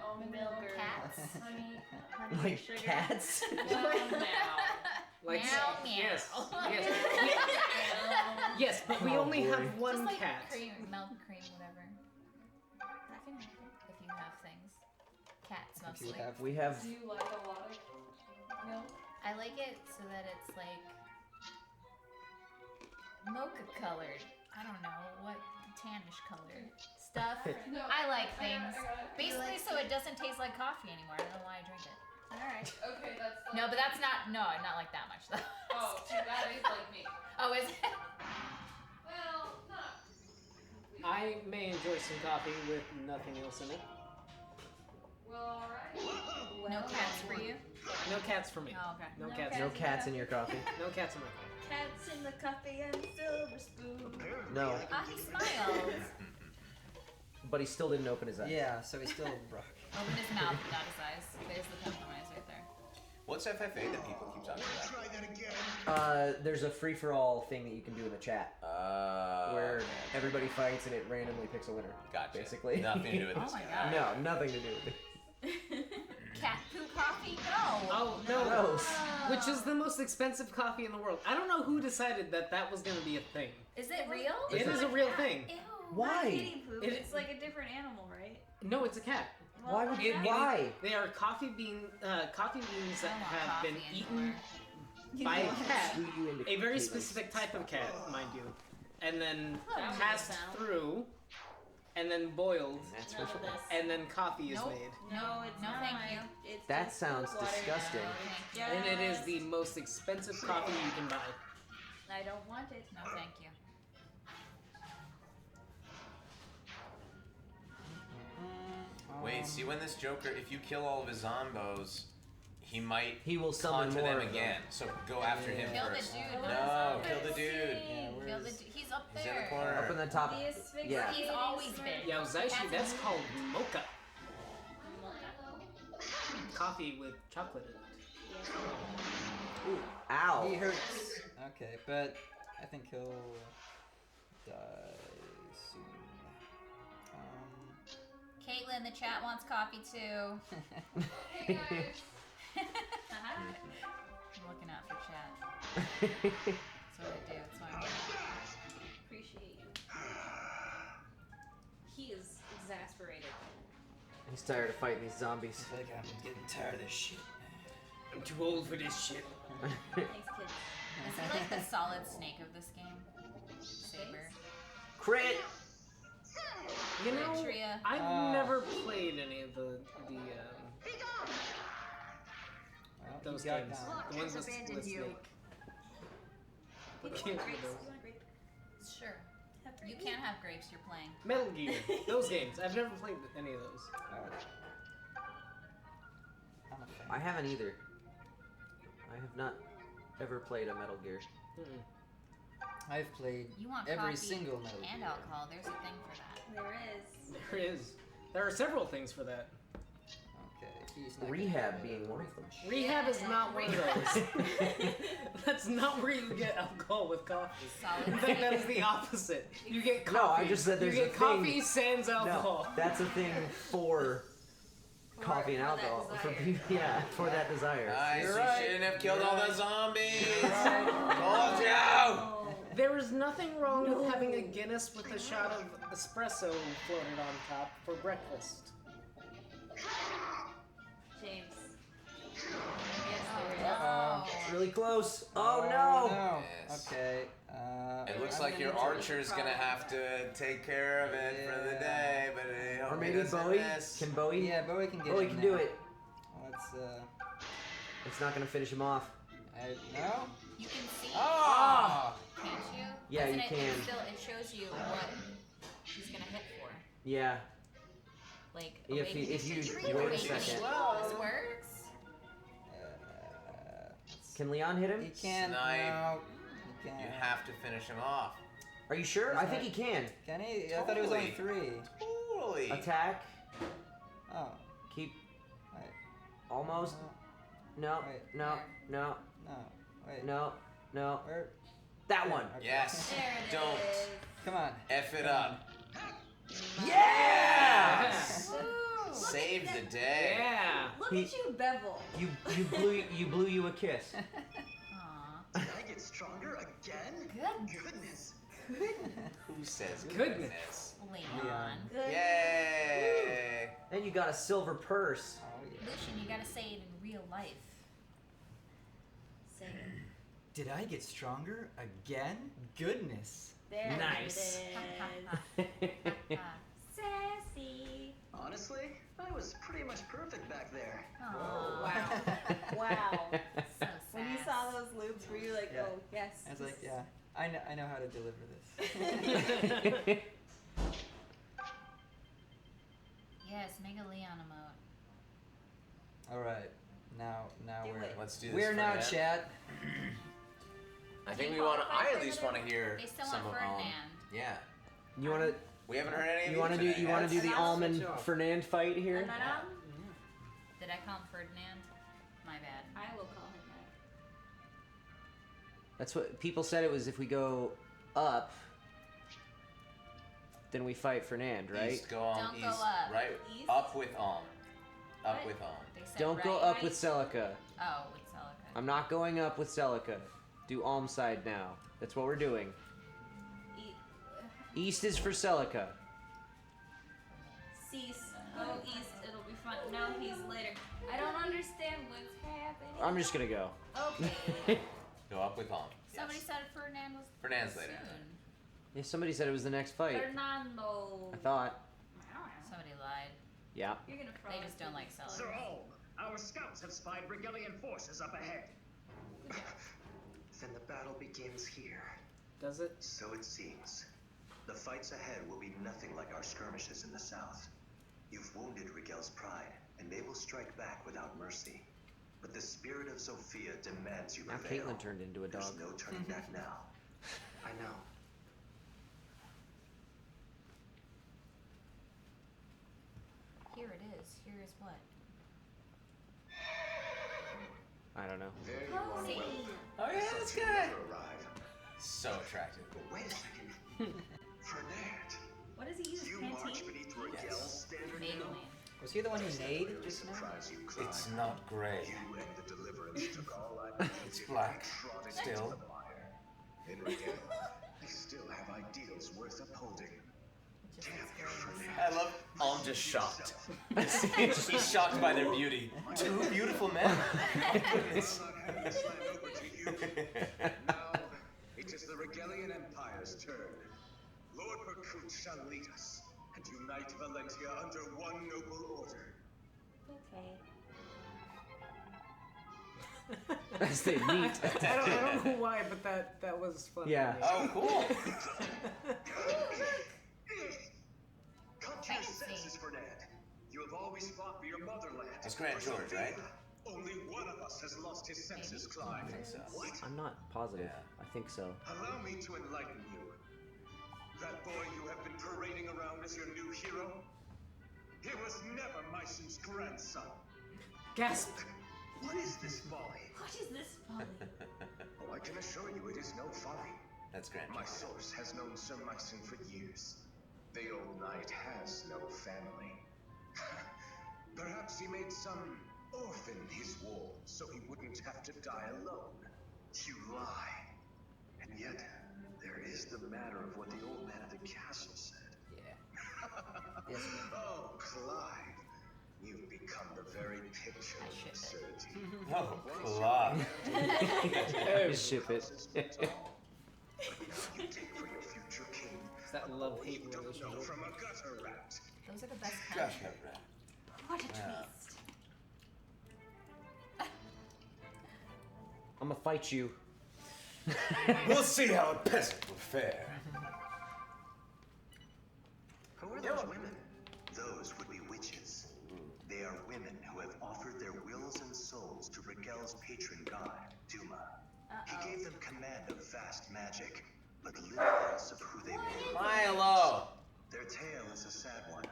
Almond milk milk or cats? honey? Like sugar. cats? Like Meow, meow. Yes. Yes, but we Oh, only boy. have one Just like cat. cream, milk, cream, whatever. That can happen if you have things. Cats If you mostly. have- We have. Do you like a lot of milk? I like it so that it's like mocha colored. I don't know what tannish colored stuff. No, I like I got things. it. Basically, so it doesn't taste like coffee anymore. I don't know why I drink it. All right. Okay, that's like... No, but that's not. No, not like that much though. Oh, see, that is like me. Oh, is it? Well, not. I may enjoy some coffee with nothing else in it. Well, alright. No cats for you. No cats for me. Oh, okay. No No cats. No cats in your coffee. No cats in my coffee. Cats in the coffee and silver spoon. No. Ah, he smiles. But he still didn't open his eyes. Yeah, so he's still rock. Open his mouth, not his eyes. There's the compromise right there. What's FFA that people keep talking about? There's a free-for-all thing that you can do in the chat where everybody fights and it randomly picks a winner. Gotcha. Basically. Nothing to do with Oh this my guy. god. No, nothing to do with it. Cat poo coffee? No. Oh no! Gross. Which is the most expensive coffee in the world. I don't know who decided that that was going to be a thing. Is it real? It is a real thing. Ew. Why? Kitty poop. It- It's like a different animal, right? No, it's a cat. Why would It- Why? They are coffee beans that I don't want have coffee been anymore. eaten by a cat. Screw you into A very potatoes. specific type of cat, mind you. And then That passed sound. through, and then boiled, That's None for of this. and then coffee is Nope. made. No, it's No, not. thank you. It's That just sounds water. disgusting. Yes. And it is the most expensive coffee you can buy. I don't want it. No, thank you. Wait, see when this Joker, if you kill all of his zombos, he might He will summon taunt more them of them. again. So go after him Kill the first. dude. No, kill the dude. Yeah, Kill where's... the dude. He's up He's in the there. corner. Up in the top. The asphyxiating Yeah. He's always been. Yo, Zaishi, that's called mocha. Mocha. Coffee with chocolate in it. Ooh, ow. He hurts. Okay, but I think he'll die soon. Jocelyn, the chat wants coffee too. Hey guys. I'm looking out for chat. That's what I do. That's why I'm Appreciate you. He is exasperated. He's tired of fighting these zombies. I think I'm getting tired of this shit. I'm too old for this shit. Thanks, kids. Is he like the solid snake of this game? Saber. Crit! You know, Tria. I've never played any of the Well, those you got games. down. The ones with abandoned you. Snake. You What want games grapes? were You those? want grapes? Sure. Have You grapes? can have grapes. You're playing. Metal Gear. Those games. I've never played any of those. Alright. I'm a fan. I haven't either. I have not ever played a Metal Gear. Mm-mm. I've played You want every coffee single Metal and Gear. alcohol. There's a thing for that. There is. There is. There are several things for that. Okay, he's not Rehab gonna- being one of them. Rehab is not one of those. That's not where you get alcohol with coffee. Solid In fact, that is the opposite. You get coffee. No, I just said there's you a get coffee thing. sans alcohol. No, that's a thing for coffee and for that alcohol. For desire. people, yeah, for that desire. Nice, You're you right. shouldn't have killed You're all right. the zombies! Right. Told you! Oh. There is nothing wrong with having a Guinness with a shot of espresso floated on top for breakfast. James. Yes, Oh, there is. no. It's really close. Oh no. no! Yes. Okay. It looks I'm like gonna your take archer's gonna probably- have to take care of it for the Yeah. day, but I hope Or he maybe doesn't Bowie? miss. Can Bowie? Yeah, Bowie can get Bowie him can now. do it. Let's It's not gonna finish him off. no? You can see. Oh! Can't you? Yeah, Doesn't you it, can. It still, it shows you what he's gonna hit for. Yeah. Like, If you awakening. wait a Awakening. second. This works. Can Leon hit him? He can't. Snipe. No. He can't. You have to finish him off. Are you sure? I think he can. Can he? I thought it was only Totally. 3. Totally. Attack. Oh. Keep. Wait. Almost. No. Wait. No. No. No. Wait. No. No. Where? That one. Okay. Yes. There it Don't. is. Come on. F it up. Yeah! Look Saved at the that. day. Yeah. Look He- at you, Bevel. You blew you a kiss. Aw. Did I get stronger again? Good. Goodness. Who says Goodness. goodness? Leon. Good. Yay! And you got a silver purse. Oh yeah. Lucian, you gotta say it in real life. Say it. Did I get stronger again? Goodness. There Nice. it is. Sassy. Honestly, I was pretty much perfect back there. Aw. Wow. Wow. So When you sass. saw those loops, were you like, Yeah. oh, yes. I was like, yeah. I know how to deliver this. Yes, Mega Leon emote. All right. Now Do we're it. Let's do this. we're now Fernand. chat. I Do think you we want to. qualify I for at least another- want to hear They still some want of Fernand. Yeah. You wanna We haven't heard any of you wanna do today. you wanna do the That's- Almond Switch off. Fernand fight here? And then Did I call him Ferdinand? My bad. I will call him that. That's what people said. It was if we go up, then we fight Fernand, right? East go on. Don't east. go up. Right. East? Up with Alm. Up What? with Alm. They said Don't go right. up with Celica. Oh, with Celica. I'm not going up with Celica. Do Alm side now. That's what we're doing. East is for Celica. Cease. Go east. It'll be fun. No, he's later. I don't understand what's happening. I'm just gonna go. Okay. Go up with Alm. Somebody said Ferdinand was Fernand's later. soon. Yeah, somebody said it was the next fight. Fernando. I thought. Somebody lied. Yeah. You're gonna They just don't like Celica. Sir Holm, our scouts have spied Regalian forces up ahead. Then the battle begins here. Does it? So it seems. The fights ahead will be nothing like our skirmishes in the south. You've wounded Rigel's pride, and they will strike back without mercy. But the spirit of Sophia demands you Now prevail. Caitlyn turned into a There's dog. no turning back now. I know. Here it is. Here is what? I don't know. There you are. See? Oh yeah, I that's thought you'd good. never arrive. So attractive. But wait a second. Fernand, What does he use? you Pantene? march beneath Rigel's standard. Vaguely. Was he the one who made just now? It's not grey. You and the deliverance took all I needed It's black. and trod it Still. into the mire. In return, I still have ideals worth upholding. I love Alm just shocked. He's shocked by their beauty. Two beautiful men. Goodness. Now, it is the Regalian Empire's turn. Lord Recruit shall lead us and unite Valentia under one noble order. Okay. As they meet. I don't know why, but that was fun. Yeah. for me. Oh, cool. Come to your senses, Fernand. You have always fought for your motherland. That's Grant For George, right? Sophia. Only one of us has lost his senses, Clive. I think so. What? I'm not positive. Yeah. I think so. Allow me to enlighten you. That boy you have been parading around as your new hero, he was never Myson's grandson. Gasp! What is this folly? What is this folly? Oh, I can assure you it is no folly. That's Grant My George. source has known Sir Myson for years. The old knight has no family. Perhaps he made some orphan his ward so he wouldn't have to die alone. You lie. And yet, there is the matter of what the old man at the castle said. Yeah. Yes, ma'am. Oh, Clive, you've become the very picture of absurdity. Oh, Clive. Ship it. You take for your future king. It's that love-hate You don't know relationship. from a gutter rat. Those are the best kind. Gosh, that rat. What a Yeah. twist. I'm gonna fight you. We'll see how a peasant will fare. Who are those women? Those would be witches. They are women who have offered their wills and souls to Regel's patron god, Duma. He gave them command of vast magic, but little else of who they were. Milo! Their tale is a sad one,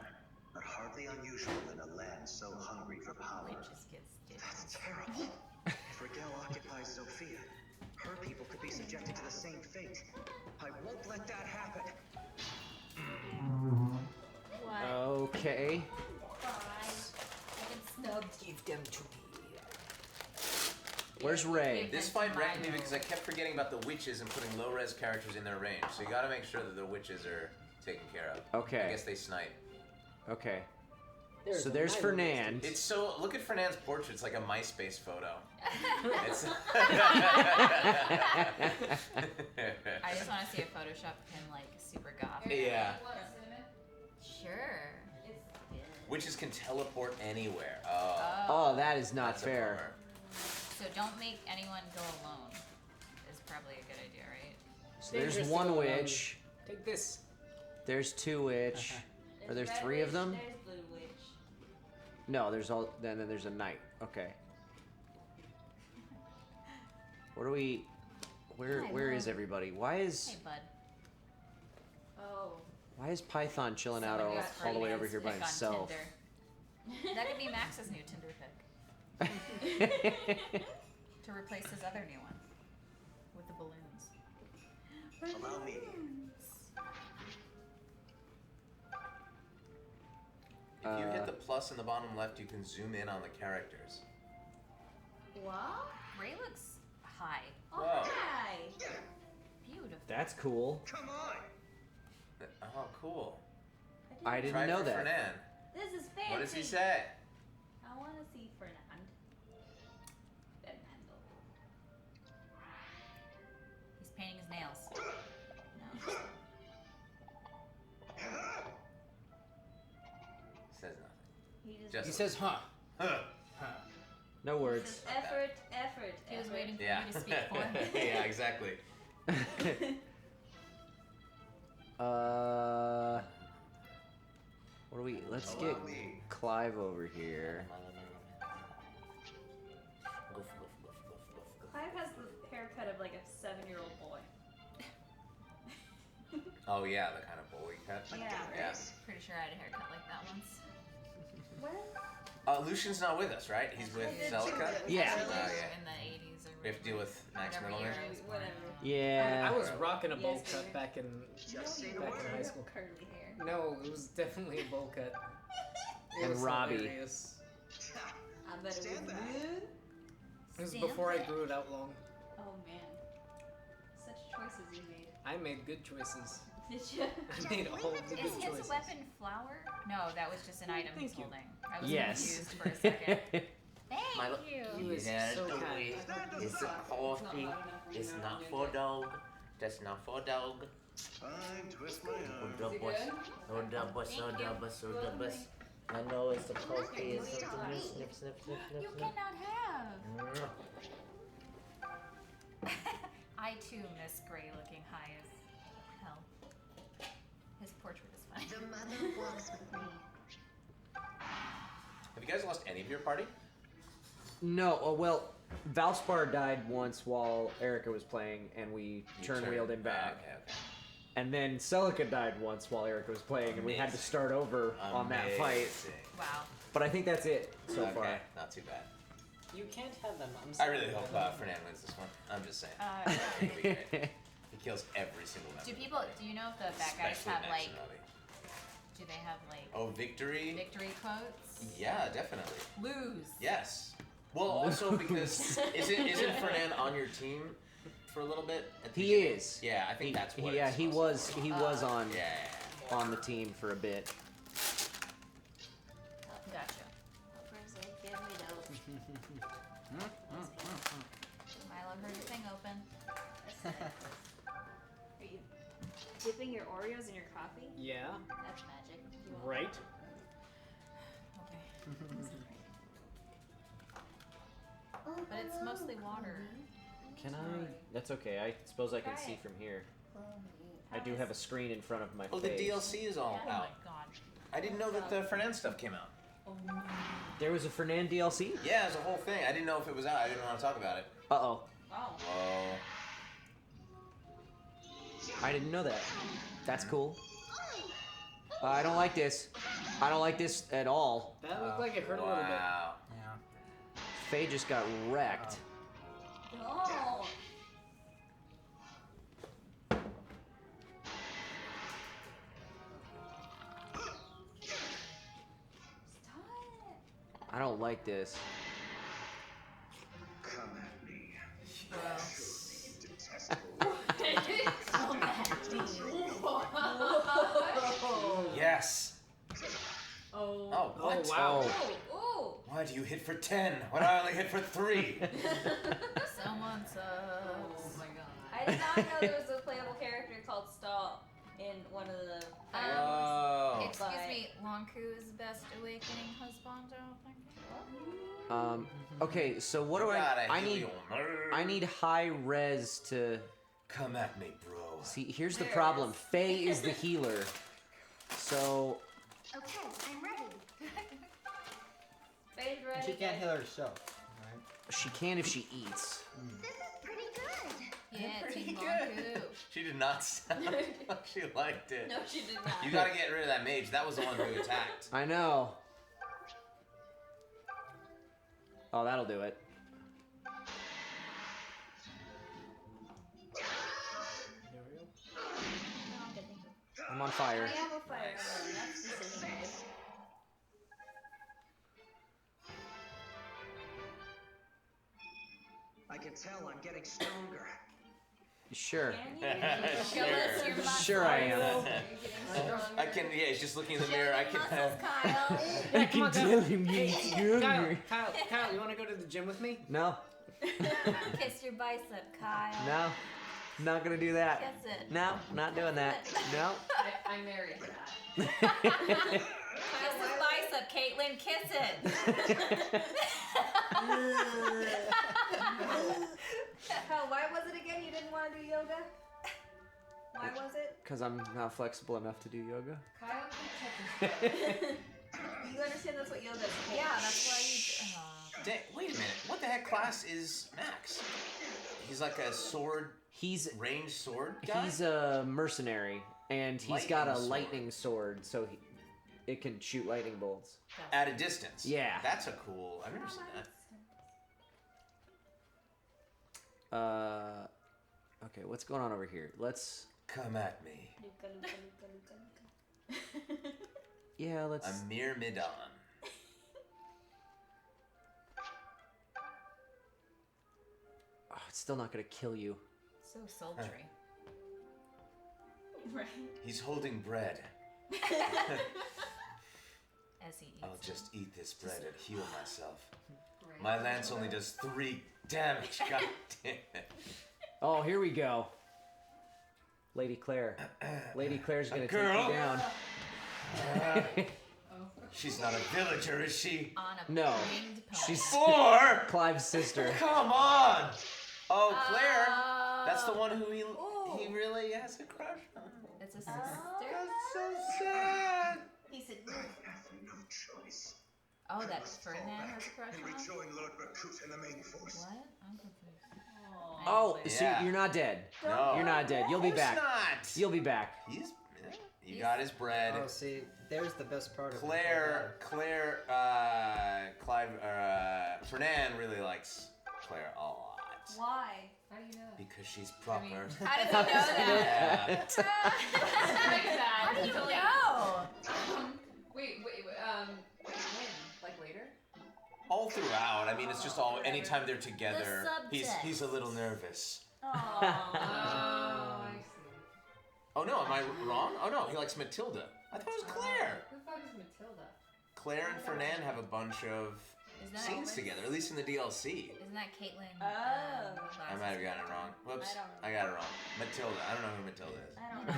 but hardly unusual in a land so hungry for power. Witches get stitches. That's terrible. If Regel occupies Sophia, her people could be subjected to the same fate. I won't let that happen. What? Okay. I've been snubbed. Give them to me. Where's Ray? This fight wrecked me because I kept forgetting about the witches and putting low-res characters in their range. So you gotta make sure that the witches are taken care of. Okay. I guess they snipe. Okay. There's So a there's nice Fernand. It's so, look at Fernand's portrait, it's like a MySpace photo. It's I just want to see a Photoshop of him like super goth. Yeah. Sure. Witches can teleport anywhere. Oh, that is not That's a fair. bummer. So don't make anyone go alone. Is probably a good idea, right? So there's Dangerous to one go alone. witch. Take this. There's two witch. Are there There's three red of them? witch, There's blue witch. No, there's all. Then there's a knight. Okay. What are we? Where is everybody? Why Hey, is bud. Oh. Python chilling out Someone all, got all the way over Fernand's here by pick on himself? Tinder. That could be Max's new Tinder pick. To replace his other new one. With the balloons. Allow me. If you hit the plus in the bottom left, you can zoom in on the characters. What? Ray looks high. Oh, Whoa. hi. Beautiful. That's cool. Come on! Oh, cool. I didn't Try know for that. Fernand. This is fancy. What does he say? I want to see Fernand. Fernando. He's painting his nails. Says nothing. He just. Just He says, huh. No words. Just effort, effort. He was effort. waiting for Yeah. you to speak for him. Yeah, exactly. What do we? Let's get Clive over here. Clive has the haircut of like a 7-year-old boy. Oh yeah, the kind of boy cut. Yeah. Yeah. Pretty sure I had a haircut like that once. What? Lucian's not with us, right? He's with Celica? Yeah. Oh, yeah. In the 80s or We have to deal with Max whatever Middleman. year he was born. Whatever. Yeah. I was rocking a bowl Yes, cut dear. back in No, you back in high have school. curly hair. No, it was definitely a bowl cut. And was Robbie. hilarious. I bet it Stand was back. good. It was Stand before I back. grew it out long. Oh man, such choices you made. I made good choices. Did you? I made all the good Is his choices. weapon flower? No, that was just an item he's Thank you. holding. I was Yes. confused for a second. Thank My you. He was so kind. It's a coffee. It's not for dog. That's not for dog. Fine, twist my arm. I know it's a coffee. It's something. Snip, snip, snip, You snip, snip. cannot have. I too miss Gray looking high as hell. His portrait is fine. The mother walks with me. Have you guys lost any of your party? No, well, Valspar died once while Erica was playing, and we turn-wheeled him back. Okay. And then Celica died once while Erica was playing, and we had to start over on that fight. Amazing. Wow. But I think that's it so far. Okay, not too bad. You can't have them. I'm I sorry. really hope Fernand wins this one. I'm just saying. It'll be great. He kills every single member. Do you know if the bad guys Especially have Max like, and Robbie. do they have like Oh, victory? victory quotes? Yeah, definitely. Lose. Yes. Well, also because isn't Fernand on your team for a little bit? At the He beginning? is. Yeah, I think that's what. Yeah, it's he supposed was on to be. Yeah. on the team for a bit. Gotcha. Give me those. Milo heard your thing open. Are you dipping your Oreos in your coffee? Yeah. That's magic. You want Right. Okay. But it's mostly water. Can I? That's okay. I suppose I can Try see it. from here. I do have a screen in front of my Oh, the face. DLC is all Oh my out. god. I didn't know that the Fernand stuff came out. There was a Fernand DLC? Yeah, it's a whole thing. I didn't know if it was out. I didn't want to talk about it. Uh-oh. Oh. Oh. I didn't know that. That's cool. I don't like this. I don't like this at all. That looked like it hurt a little bit. Wow. Yeah. Faye just got wrecked. No. I don't like this. Come at me. Yes. Oh. Oh, what? wow. Oh. Why do you hit for 10 when I only hit for 3? Someone sucks. Oh my god. I did not know there was a playable character called Stall in one of the. Oh. Excuse But- me, Lonku's best awakening husband, I don't think. Okay, so what do God, I hate need you, nerd. I need high res to Come at me, bro. see. Here's the There it problem. is. Faye is the healer. So Okay, I'm ready. Faye's ready. She can't heal herself, right? she can if she eats. This is pretty good. Yeah, Pretty Team good. Lonku. She did not sound like she liked it. No, she did not. You gotta get rid of that mage. That was the one who attacked. I know. Oh, that'll do it. I'm on fire. I have a fire. Nice. That's the same. I can tell I'm getting stronger. Sure. Can you? Show us your muscles. Sure I am. Are you getting stronger? I can, yeah, he's just looking in the mirror. I can. Muscles, Kyle. I can tell him he's hungry. Kyle, you want to go to the gym with me? No, Kiss your bicep, Kyle. no, not gonna do that. Kiss it. No, not doing that. No. I'm married to that. Kiss his bicep, Caitlin. Kiss it. Kyle, why was it again? You didn't want to do yoga? Why was it? Because I'm not flexible enough to do yoga. Kyle can't touch his foot. You understand that's what yoga is. okay? Yeah, that's why you. Wait a minute. What the heck class is Max? He's like a sword, He's ranged sword guy? he's a mercenary, and he's got a Lightning sword. lightning sword, so it can shoot lightning bolts. At a distance. Yeah. That's a cool. I've never seen that. Okay, what's going on over here? Let's. Come at me. Luka, Luka, Luka, Luka, Luka. Yeah, let's. A mere midon. It's still not gonna kill you. So sultry. Right. He's holding bread. As he eats. I'll just eat this bread and heal myself. My lance only does 3 damage. God damn it. Oh, here we go. Lady Claire. Lady Claire's gonna take you girl? down. She's not a villager, is she? On a No. winged pony. She's 4? Clive's sister. Come on! Oh, Claire. That's the one who he really has a crush on. It's a sister. That's so sad. He said, I have no choice. Oh, that Fernand has a crush And on? rejoin Lord Recruit in the main force. What? I'm confused. Oh, so Yeah. you're not dead. No. You're not dead. You'll be Of back. course not. You'll be back. He got his bread. Oh, see, there's the best part of it. Fernand really likes Claire a lot. why? How do you know that? Because she's proper. How did he know that? How do you know? Wait, when? Like later? All throughout. I mean, it's just all. Anytime they're together, he's a little nervous. Oh, I see. Oh no, am I wrong? Oh no, he likes Matilda. I thought it was Claire. Who the fuck is Matilda? Claire and Fernand have a bunch of Isn't that scenes Elvis? together, at least in the DLC. Isn't that Caitlyn? Oh. I might have gotten it wrong. Whoops, I got it wrong. Matilda. I don't know who Matilda is. I don't know.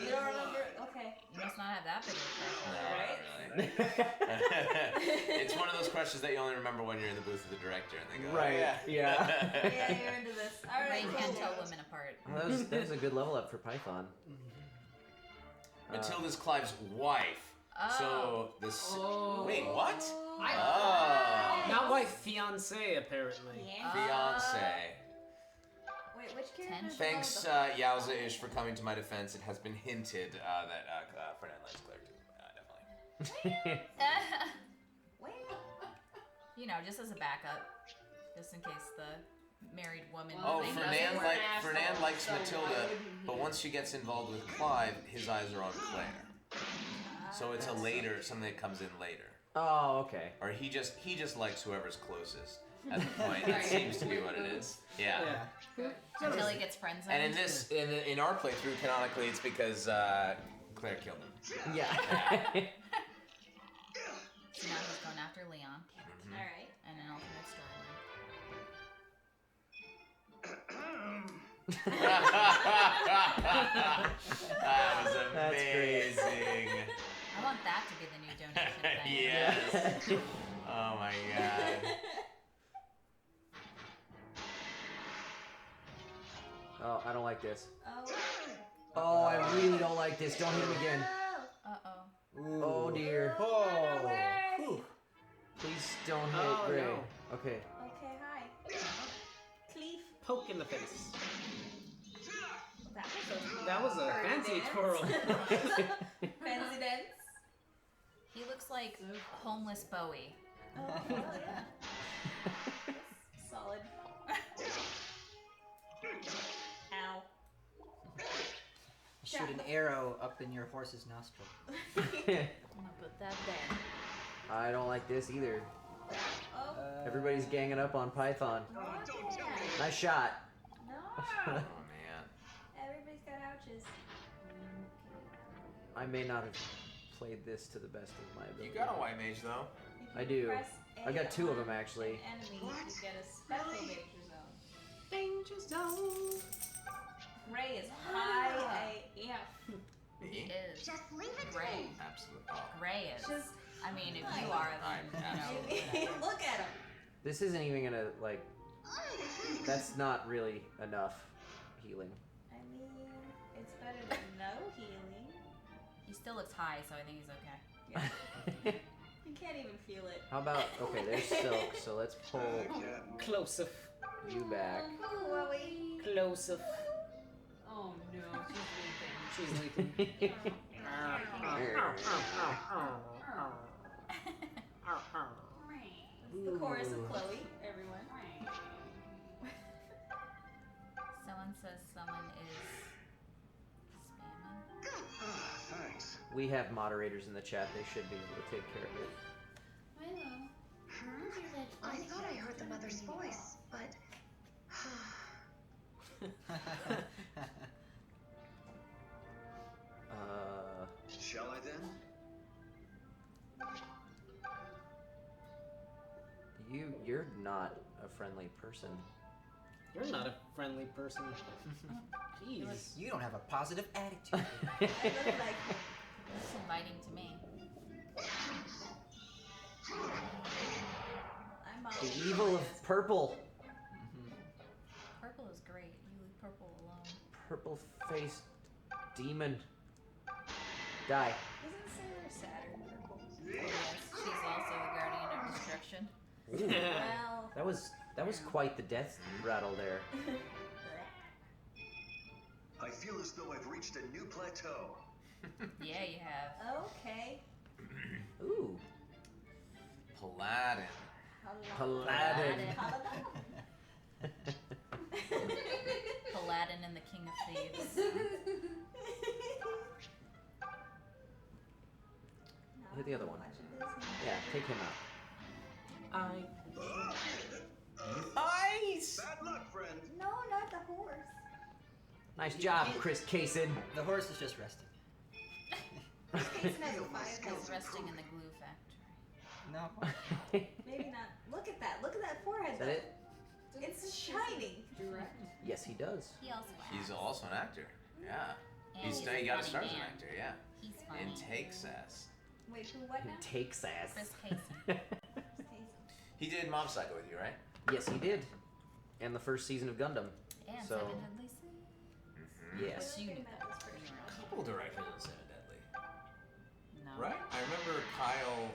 You don't remember? Okay. You must not have that big of a crush on No, her, right? not really. It's one of those crushes that you only remember when you're in the booth with the director and they go, Right, oh, yeah. Yeah, you're into this. All right. But you can't tell women apart. Well, that was a good level up for Python. Matilda's Clive's wife. Oh. So this. Wait, what? Not wife, fiance apparently. Yeah. Fiance. Wait, which character? Thanks, Yowza-ish, for coming to my defense. It has been hinted that Fernand likes Claire too. Definitely. Wait. You know, just as a backup, just in case the married woman. Oh, thing Fernand, doesn't work. Fernand likes Matilda, but once she gets involved with Clive, his eyes are on Claire. So it's something that comes in later. Oh, okay. Or he just likes whoever's closest at the point. That seems to be what it is. Yeah. Until he gets friends. And in our playthrough, canonically, it's because Claire killed him. Yeah. So now he's going after Leon. Mm-hmm. All right. And an alternate storyline. That was That's great. amazing. I want that to be the new donation thing. Yes. Oh my god. Oh, I don't like this. Oh. Oh, I really don't like this. Don't hit him again. Uh-oh. Oh dear. Oh. Whew. Please don't hit Oh, Gray. no. Okay. Okay, hi. Cleef. Poke in the face. That was a fancy twirl. Fancy dance. He looks like homeless Bowie. Oh, yeah. Solid. Ow. Shoot an arrow up in your horse's nostril. I'm gonna put that there. I don't like this either. Oh. Everybody's ganging up on Python. Yeah. Nice shot. No. Oh man. Everybody's got ouches. I may not have played this to the best of my ability. You got a white mage though. I do. Press I got A 2 of on them actually. an enemy, you get a special danger zone. Danger zone. Ray is high AF. He is. Just leave it to Gray. me. Absolutely. Gray is. Just I mean, if you are, then, you know. look at him. This isn't even gonna, like, that's not really enough healing. I mean, it's better than no healing. He still looks high, so I think he's okay. Yeah. You can't even feel it. How about, okay, there's Silk, so let's pull Close up. you back. Chloe. Close up. Oh no, she's leaping. She's leaking. It's the chorus of Chloe, everyone. Someone says someone is spamming. Thanks. We have moderators in the chat, they should be able to take care of it. Hello. I thought I heard the mother's voice, but... Shall I then? You're not a friendly person. You're not a friendly person. Jeez. You don't have a positive attitude. I look like That's inviting to me. I'm all The evil of purple. Purple is great. You leave purple alone. Purple-faced demon. Die. Isn't Sarah Saturn purple? Yes, she's also the guardian of destruction. Well, That was quite the death rattle there. I feel as though I've reached a new plateau. Yeah, you have. okay. Ooh. Paladin. Paladin. Paladin and the King of Thieves. Hit the other one. Yeah, take him out. Nice! Bad luck, friend. No, not the horse. Nice job, Chris Kaysen. The horse is just resting. Jason has a 5 He's resting in the glue factory. No. Maybe not. Look at that. Look at that forehead. Is that it? It's shining. Direct. Yes, he does. He also He's also an actor. Yeah. And He he's a got to funny start as an man. actor, yeah. He's funny. In Texas. Wait, who? What now? Takes ass. Chris Kaysen. He did Mob Psycho with you, right? Yes, he did. And the first season of Gundam. And So- Seven Deadly Sins. Yes. You knew Okay, that. that was pretty A couple directors in Seven Deadly. No. Right? I remember Kyle,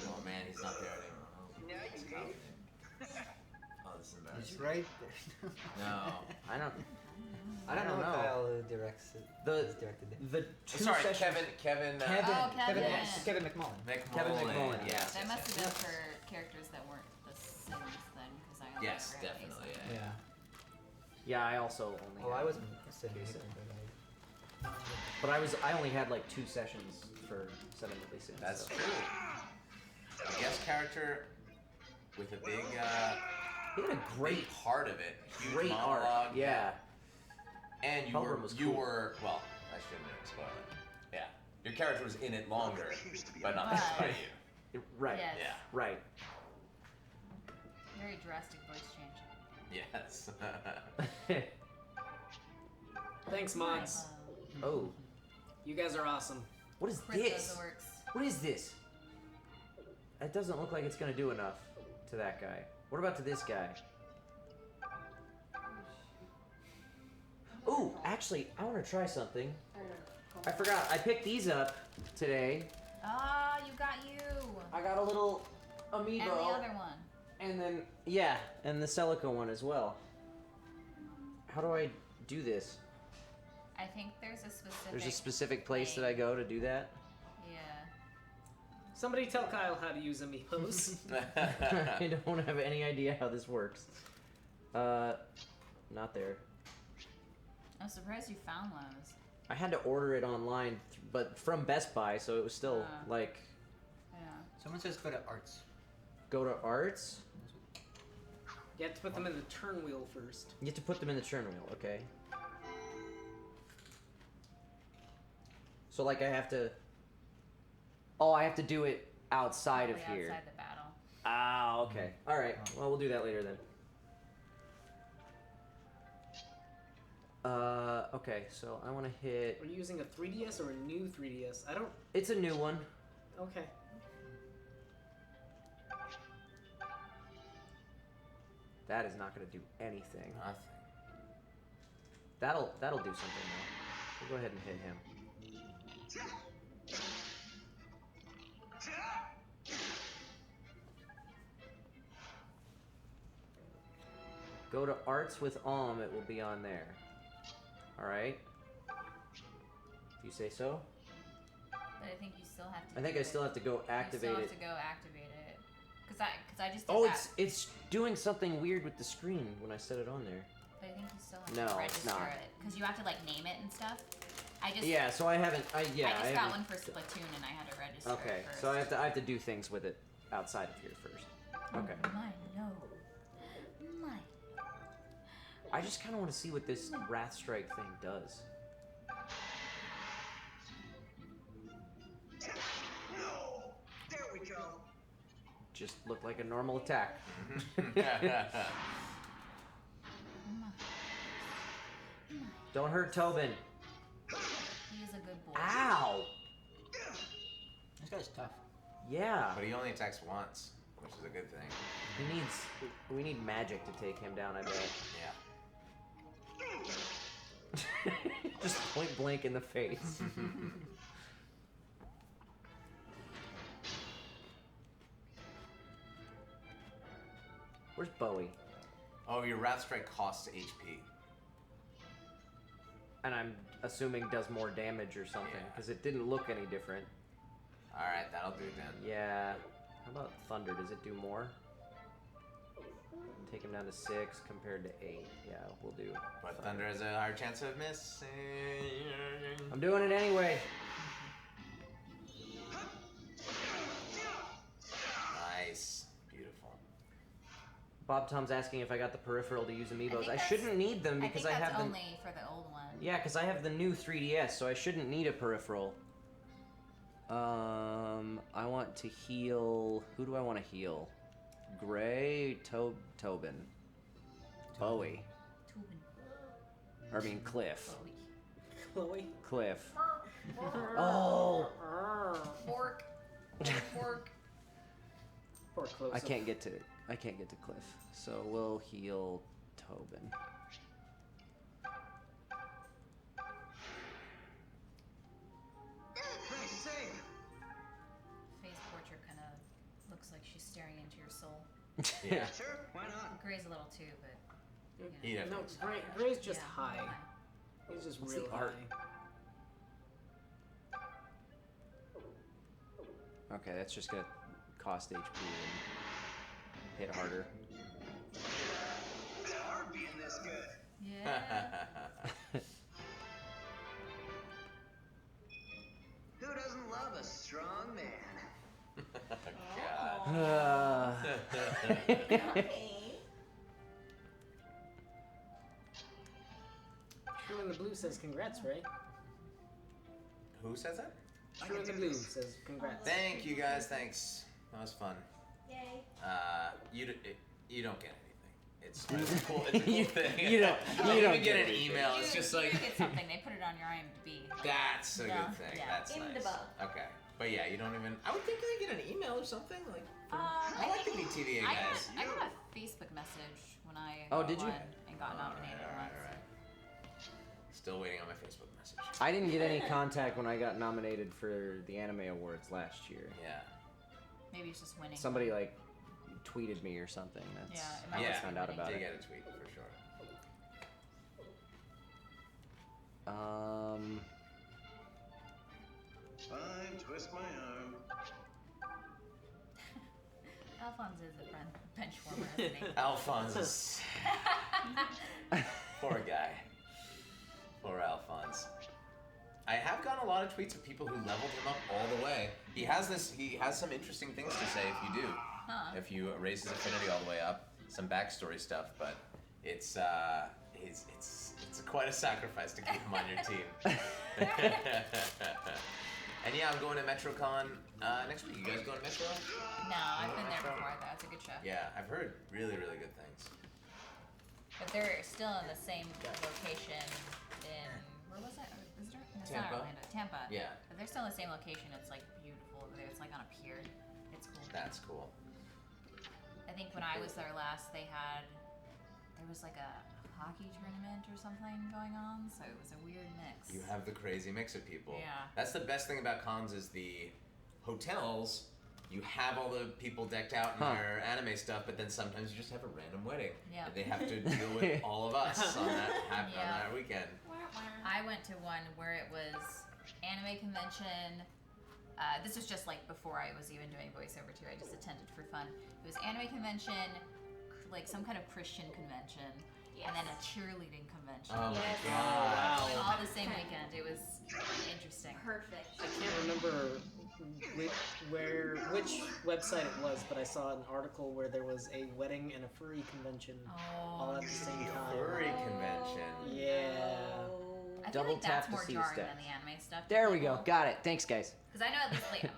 oh man, he's not there anymore. He's out. Oh, this is embarrassing. He's right there. No. I don't I don't know know. if Kyle directs it. The- He's directed it. The two Sorry, sessions. Kevin. Oh, Kevin. Kevin McMullen. Kevin McMullen, Yes. yes. That must have been for characters that weren't the Sims then, because I only Yes, ever had definitely. Asa. Yeah. Yeah, I also only. Well, had- I wasn't considering it, but I only had like 2 sessions for Seven Deadly Sins. That's so. true. A guest character with a big, He had a great, big part of it. Huge great monologue. arc. Yeah. And you Pelgrim were, was you cool. were, well, I shouldn't have spoiled it. Yeah. Your character was in it longer, Used to be but not Right. just by you. Right. Yes. Yeah. Right. Very drastic voice change. Yes. Thanks, mods. Oh, You guys are awesome. what is Chris this? does the works. What is this? It doesn't look like it's gonna do enough to that guy. What about to this guy? Ooh, actually, I want to try something. I forgot. I picked these up today. Ah, you got you. I got a little amiibo. And the other one. And then, yeah, and the Celica one as well. How do I do this? I think there's a specific. There's a specific place that I go to do that? Yeah. Somebody tell Kyle how to use amiibos. I don't have any idea how this works. Not there. I'm surprised you found those. I had to order it online, but from Best Buy, so it was still like. Yeah. someone says go to arts. Go to arts. You have to put them in the turn wheel first. You have to put them in the turn wheel, okay? So like I have to. Oh, I have to do it outside of Probably here. Outside the battle. Ah, okay. All right. Well, we'll do that later then. Okay. So I want to hit. Are you using a 3DS or a new 3DS? I don't. It's a new one. Okay. That is not going to do anything. Nothing. That'll do something though. We'll go ahead and hit him. Go to arts with it will be on there. Alright? If you say so. But I think you still have to. I think do I it. still have to go activate You still it. have to go activate it. Cause I just did Oh, that. it's doing something weird with the screen when I set it on there. But I think you still have No, to it's register not. it. Cause you have to like name it and stuff. I just Yeah, so I haven't. I just got haven't- one for Splatoon and I had to register. Okay, it first. so I have to do things with it outside of here first. Okay. Mine, no. Mine. I just kind of want to see what this Wrath Strike thing does. No! There we go. Just look like a normal attack. Don't hurt Tobin. He is a good boy. Ow! This guy's tough. Yeah. But he only attacks once, which is a good thing. He needs. We need magic to take him down, I bet. Yeah. Just point blank in the face. Where's Bowie? Oh, your Wrath Strike costs HP. And I'm assuming does more damage or something, because it didn't look any different. Alright, that'll do then. Yeah. How about Thunder? Does it do more? Take him down to 6 compared to 8. Yeah, we'll do. But Thunder has a higher chance of missing. I'm doing it anyway. Nice. Beautiful. Bob Tom's asking if I got the peripheral to use amiibos. I that's- shouldn't need them because I, think that's have the. only for the old one. Yeah, because I have the new 3DS, so I shouldn't need a peripheral. I want to heal. Who do I want to heal? Gray, Tobin, Bowie. Or I mean Cliff. Chloe. Cliff. Oh. Fork. Fork. Poor Chloe. I can't get to Cliff, so we'll heal Tobin. Nice save. Face portrait kind of looks like she's staring into your soul. Yeah. Sure, why not? Gray's a little too, but He No, definitely looks Gray's just yeah, high. high. He's just What's real the art? high. Okay, that's just gonna cost HP and hit harder. It's hard being this good. Yeah. Who doesn't love a strong man? God. True in the Blue says congrats, Ray. Who says that? True in the Blue says congrats. Thank you guys. Thanks. That was fun. Yay. You don't get anything. It's cool. It's a cool thing. you don't even get an email. It's just you like get something. They put it on your IMDb. that's a Yeah. good thing. Yeah. That's In the nice. bug. Okay, but yeah, you don't even. I would think they get an email or something like. I like the BTVA I guys. got a Facebook message when I Oh, did you? won and got nominated All once. right. Still waiting on my Facebook message. I didn't get any contact when I got nominated for the Anime Awards last year. Yeah. Maybe it's just winning. Somebody like tweeted me or something. That's Yeah, it how might I just found be out winning. about You it. get a tweet for sure. Fine, twist my arm. Alphonse is a bench warmer, isn't he? Alphonse is poor guy. Poor Alphonse. I have gotten a lot of tweets of people who leveled him up all the way. He has some interesting things to say if you do. Huh. If you raise his affinity all the way up, some backstory stuff, but it's quite a sacrifice to keep him on your team. And yeah, I'm going to MetroCon next week. You guys going to Metro? No, I've been there before. That's a good show. Yeah, I've heard really, really good things. But they're still in the same location in where was that? Is it? No, it's not Tampa. Orlando. Tampa. Yeah. But they're still in the same location. It's like beautiful over there. It's like on a pier. It's cool. That's cool. I think when I was there last, there was like a hockey tournament or something going on, so it was a weird mix. You have the crazy mix of people. Yeah. That's the best thing about cons is the hotels. You have all the people decked out in their anime stuff, but then sometimes you just have a random wedding. Yeah. And they have to deal with all of us on that weekend. I went to one where it was anime convention. This was just like before I was even doing voiceover too. I just attended for fun. It was anime convention, like some kind of Christian convention, and then a cheerleading convention. Oh Yes. my god. Wow. All the same weekend. It was interesting. Perfect. I can't remember which website it was, but I saw an article where there was a wedding and a furry convention all Oh, at the same time. Furry convention. Yeah. I feel Double like tap that's to more see the jarring stats. than the anime stuff. There we go. Got it. Thanks, guys. Because I know at least like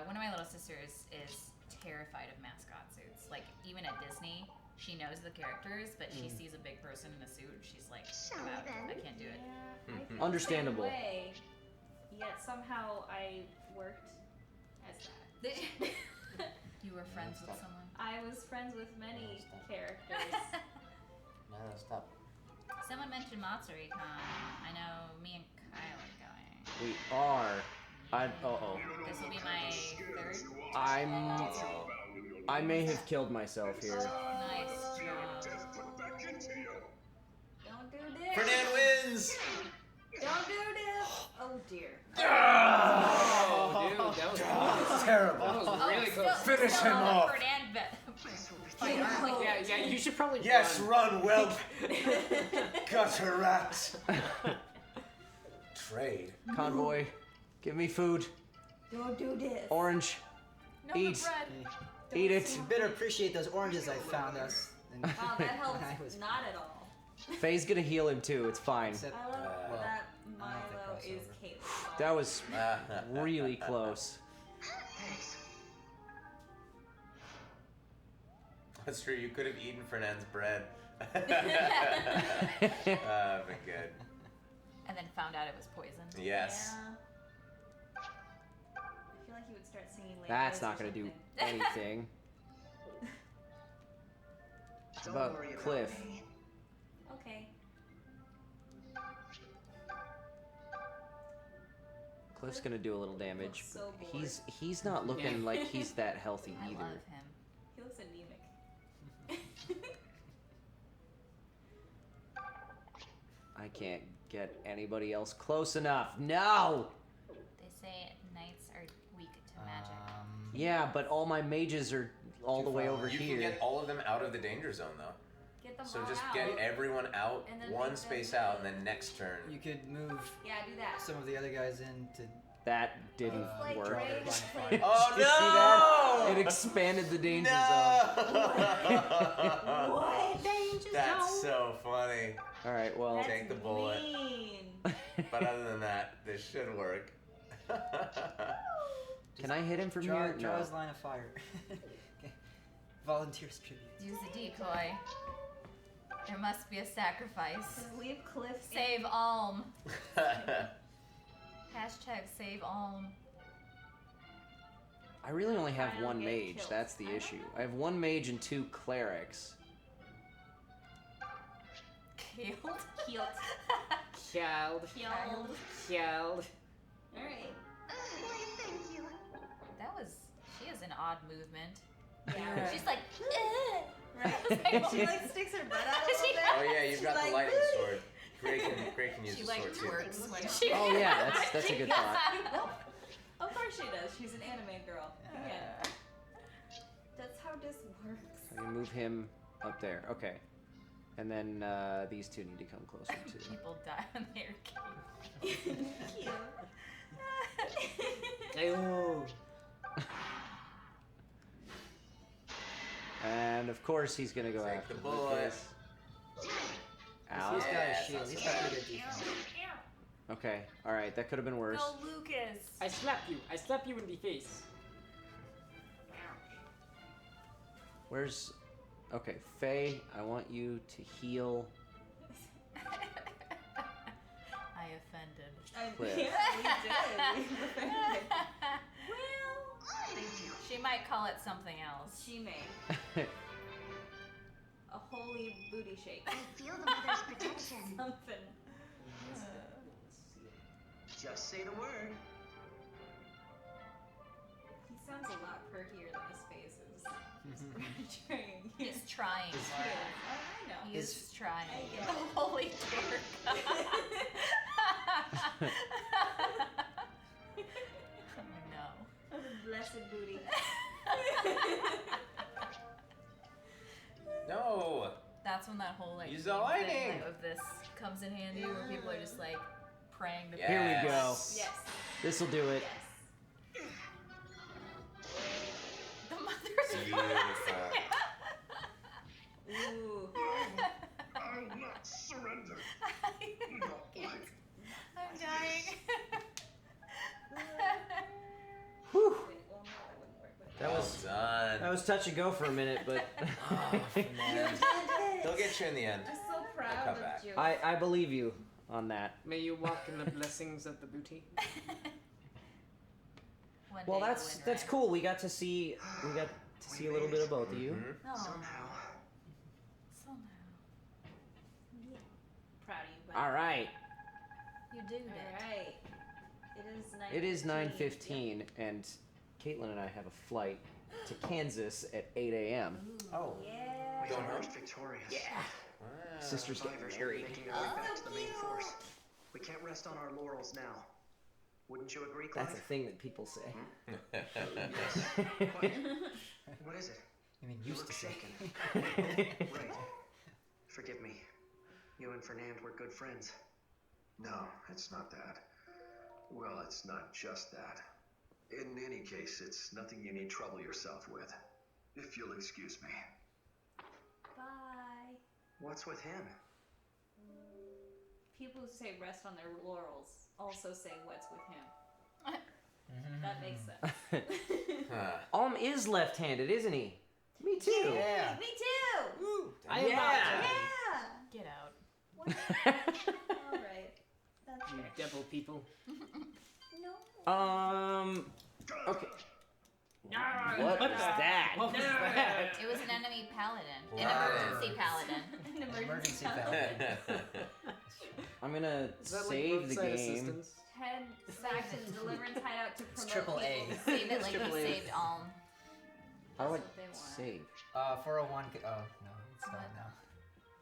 one of my little sisters is terrified of mascot suits. Like even at Disney, she knows the characters, but she sees a big person in a suit. She's like, Shall I'm we out. then? I can't do it. Yeah, I feel Understandable. The same way, yet somehow I worked as that. You were friends with someone. I was friends with many characters. No, stop. Someone mentioned Matsuri-con. I know me and Kyle are going. We are. Uh-oh. This will be my third. I may have killed myself here. Nice job. Don't do this. Fernand wins! Don't do this. Oh dear. Oh, dude, that was close. Terrible. That was really close. Finish him off. Fernand Yeah, you should probably Yes, run. run, whelp. Gutter rat. Trade. Convoy, give me food. Don't do this. Orange, No, eat. the bread. Eat it. You better appreciate those oranges I found us. Wow, that helps I was- not at all. Faye's gonna heal him too. It's fine. Except, I love well, that I don't Milo think is crossover. Caleb. That was really close. Thanks. That's true. You could have eaten Fernand's bread. Been good. And then found out it was poison. Yes. Yeah. I feel like he would start singing later. That's not gonna do anything. Don't About worry about Cliff. me. Okay. Cliff's gonna do a little damage. looks so But bored. he's not looking like he's that healthy I either. love him. He looks anemic. I can't get anybody else close enough. No! They say knights are weak to magic. Yeah, but all my mages are all the way over You here. can get all of them out of the danger zone, though. Get them So all just out. get everyone out, And then one make space them- out, and then next turn. You could move Yeah, do that. some of the other guys in to That didn't Like work. draw their Ray line of has fire. played- Oh Did you see that? It expanded the danger zone. What? Danger That's zone? so funny. All right, well, That's Take the bullet. mean. But other than that, this should work. can I hit him from draw, here? draw No. his line of fire. Okay. Volunteers tribute. Use the decoy. There must be a sacrifice. Just leave Cliff in. Save Alm. Hashtag save Alm. I really only have I don't one get mage. killed. That's the I issue. know. I have one mage and two clerics. Killed. Healed. Child. Healed. Child. Alright. Why, thank you. That was. She has an odd movement. Yeah. She's like. Right? She like sticks her butt out a little bit. Oh yeah, you've She's got like, the lightning sword. Great can use She the like sword too. twerks when she. Oh yeah, that's a good thought. Of course she does. She's an anime girl. Yeah. That's how this works. I can move him up there. Okay. And then these two need to come closer too. People die when they're cute. Ayo. And of course he's gonna go Take after the bullet. Lucas. Ow. He's got a Yeah, shield. that's He's got pretty good defense. Okay. All right. That could have been worse. Go Lucas. I slap you. I slap you in the face. Where's? Okay, Faye. I want you to heal. I offended. Cliff. Yeah, we did. We offended. Well, Thank you. She might call it something else. she may. A holy booty shake. I feel the mother's protection. Something. Just say the word. He sounds a lot perkier than his face is. Trying. He's trying. I know. He's trying. I get The it. holy twerk. Oh no. Blessed booty. No. That's when that whole like Use meme the thing lightning. of this comes in handy, where people are just like praying to. Here we go. Yes. This'll do it. Yes. The mother's Beautiful. Ooh. I'll not surrender. Not like I'm dying. Whew. Wait, well, no, that wouldn't work. But... That was touch and go for a minute, but They'll get you in the end. I'm so proud come of back. you. I believe you on that. May you walk in the blessings of the booty. One Well, day that's you'll win, right? cool. We got to see a little bit of both of you. No. Somehow. Yeah. Proud of you, buddy. All right. You did it. Alright. It is 9:15, and Caitlin and I have a flight to Kansas at 8 a.m. Oh. Yeah. We Going home? emerged victorious. Yeah. Wow. Sisters getting Survivors married. making their way back to the main force. We can't rest on our laurels now. Wouldn't you agree, Clive? That's a thing that people say. What is it? I mean, You used look to say. shaken. Right. Forgive me. You and Fernand were good friends. No, it's not that. Well, it's not just that. In any case, it's nothing you need trouble yourself with. If you'll excuse me. Bye. What's with him? People who say rest on their laurels also say what's with him. That makes sense. Huh. Is left-handed, isn't he? Me too. Yeah. Me too. Woo. I am Yeah. not. Yeah. Get out. All right. That's You fair. devil people. No. Okay. What was that? What was that? It was an enemy paladin. An Paladin. emergency paladin. An Emergency paladin. I'm gonna Is that like save the roadside game. assistance? Head back to Deliverance Hideout to promote triple A. people. Save it like Triple he A. saved Alm. How do I That's what they want. save? 401. Oh, no. It's not now.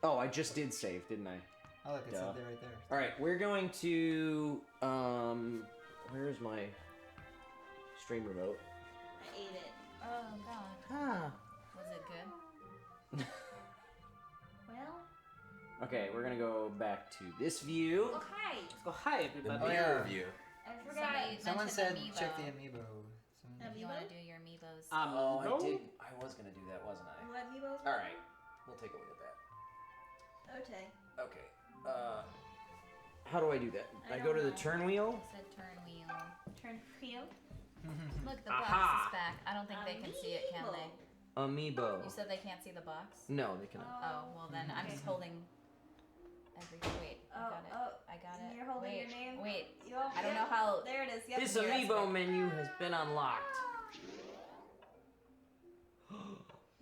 Oh, I just did save, didn't I? Oh, look, it's Duh. up there right there. All right, we're going to where's my stream remote? I ate it. Oh god. Ah. Was it good? Well, Okay, we're gonna go back to this view. okay. Let's go hi The everybody. mirror view. I forgot. Someone mentioned said amiibo. check the amiibo. If you want to do your amiibos. Oh, I Amiibo? did. I was gonna do that, wasn't I? What amiibos? All right, we'll take a look at that. Okay. Okay. How do I do that? I I go to don't the know. turn wheel. It said turn wheel. Turn wheel. Look, the box Aha. is back. I don't think they can see it, can they? Amiibo. You said they can't see the box? No, they cannot. Oh, well then I'm just holding everything. Wait, I Oh, got it. oh. I got it. You're holding Wait, your name? Wait. Yup, I don't yep. know how. There it is. Yep. This Yes. amiibo menu has been unlocked.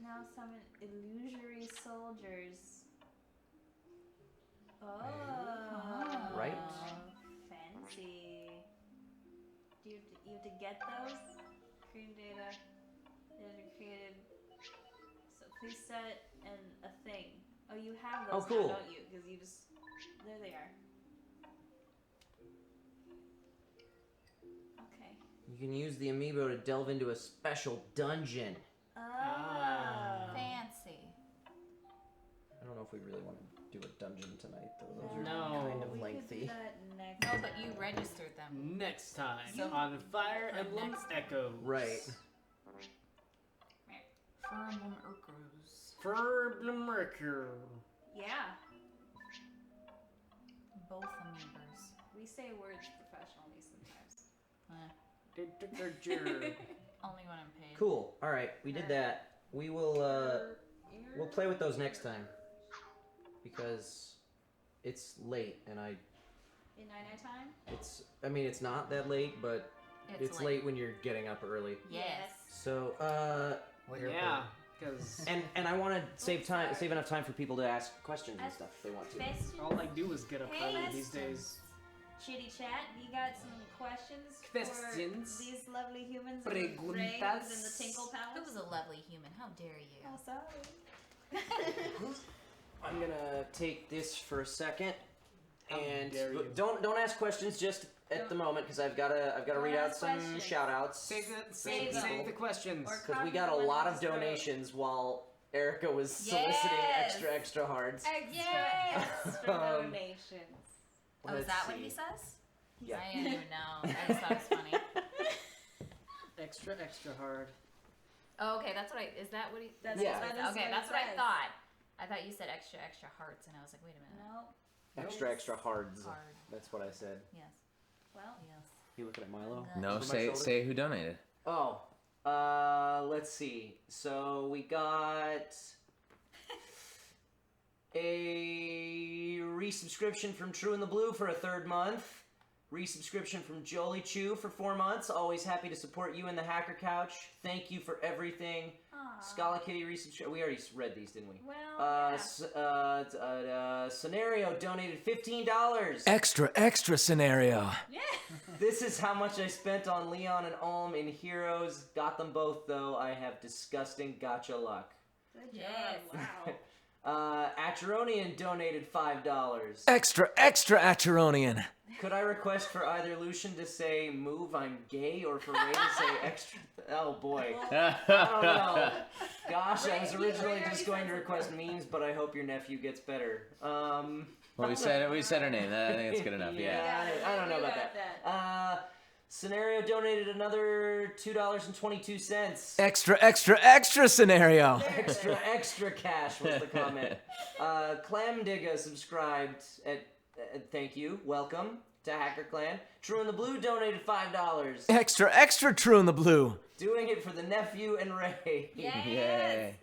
Now summon illusory soldiers. Oh. Right. Fancy. Do you have to get those? Create data. Data created. So please set and a thing. Oh, you have those Oh, cool. now, don't you? Because you just. There they are. Okay. You can use the amiibo to delve into a special dungeon. Oh. Fancy. I don't know if we really want to do a dungeon tonight, though. Those are No. kind of We could do lengthy. that next No, but you registered them. Next time So- on Fire For Emblem next- Echoes. Right. Fire Emblem Urkers. Fire Emblem Mercure. Yeah. Both amiibos. We say words professionally sometimes. They took their jerk. Only when I'm paid. Cool. All right, we did that. We will we'll play with those next time because it's late and In night time? I mean it's not that late, but it's late when you're getting up early. Yes. So Yeah, because and I want to save enough time for people to ask questions and stuff if they want to. Questions? all I do is get up Hey, early these days. Chitty chat, you got some questions Questions? for these lovely humans in the Ray who's in the Preguntas? Tinkle Who Palace? was a lovely human? How dare you? Oh, sorry. I'm gonna take this for a second, How and dare you. don't ask questions just at the moment because I've gotta Don't read out ask some questions. shout outs. Save Save them. the questions. Or Because we got a copy one lot of of his throat. donations while Erica was soliciting extra hards. Extra donations. Oh, is that what he says? Yeah. I didn't even know. I just thought it was funny. Extra hard. Oh, okay, that's what is that what he, That's okay, what that's it what I says. thought. I thought you said extra hearts, and I was like, wait a minute. No. Extra hards. Hard. That's what I said. Yes. Well. Yes. You looking at Milo? No, Over my shoulder? say who donated. Oh, let's see. So we got a resubscription from True in the Blue for a 3rd month. Resubscription from Jolie Chu for 4 months. Always happy to support you in the Hacker Couch. Thank you for everything. Scala Kitty resubscription. We already read these, didn't we? Well, Scenario donated $15. Extra scenario. Yeah. This is how much I spent on Leon and Alm in Heroes. Got them both, though. I have disgusting gotcha luck. Good job. Wow. Acheronian donated $5. Extra Acheronian. Could I request for either Lucian to say "move, I'm gay" or for Ray to say "extra"? Oh boy, I don't know. Gosh, I was originally just going to request memes, but I hope your nephew gets better. Well, we said her name. I think that's good enough. Yeah. I don't know about that. Scenario donated another $2.22. Extra scenario. Extra cash was the comment. Clamdigga subscribed at. Thank you. Welcome to Hacker Clan. True in the Blue donated $5. Extra True in the Blue. Doing it for the nephew and Ray. Yes. Yay.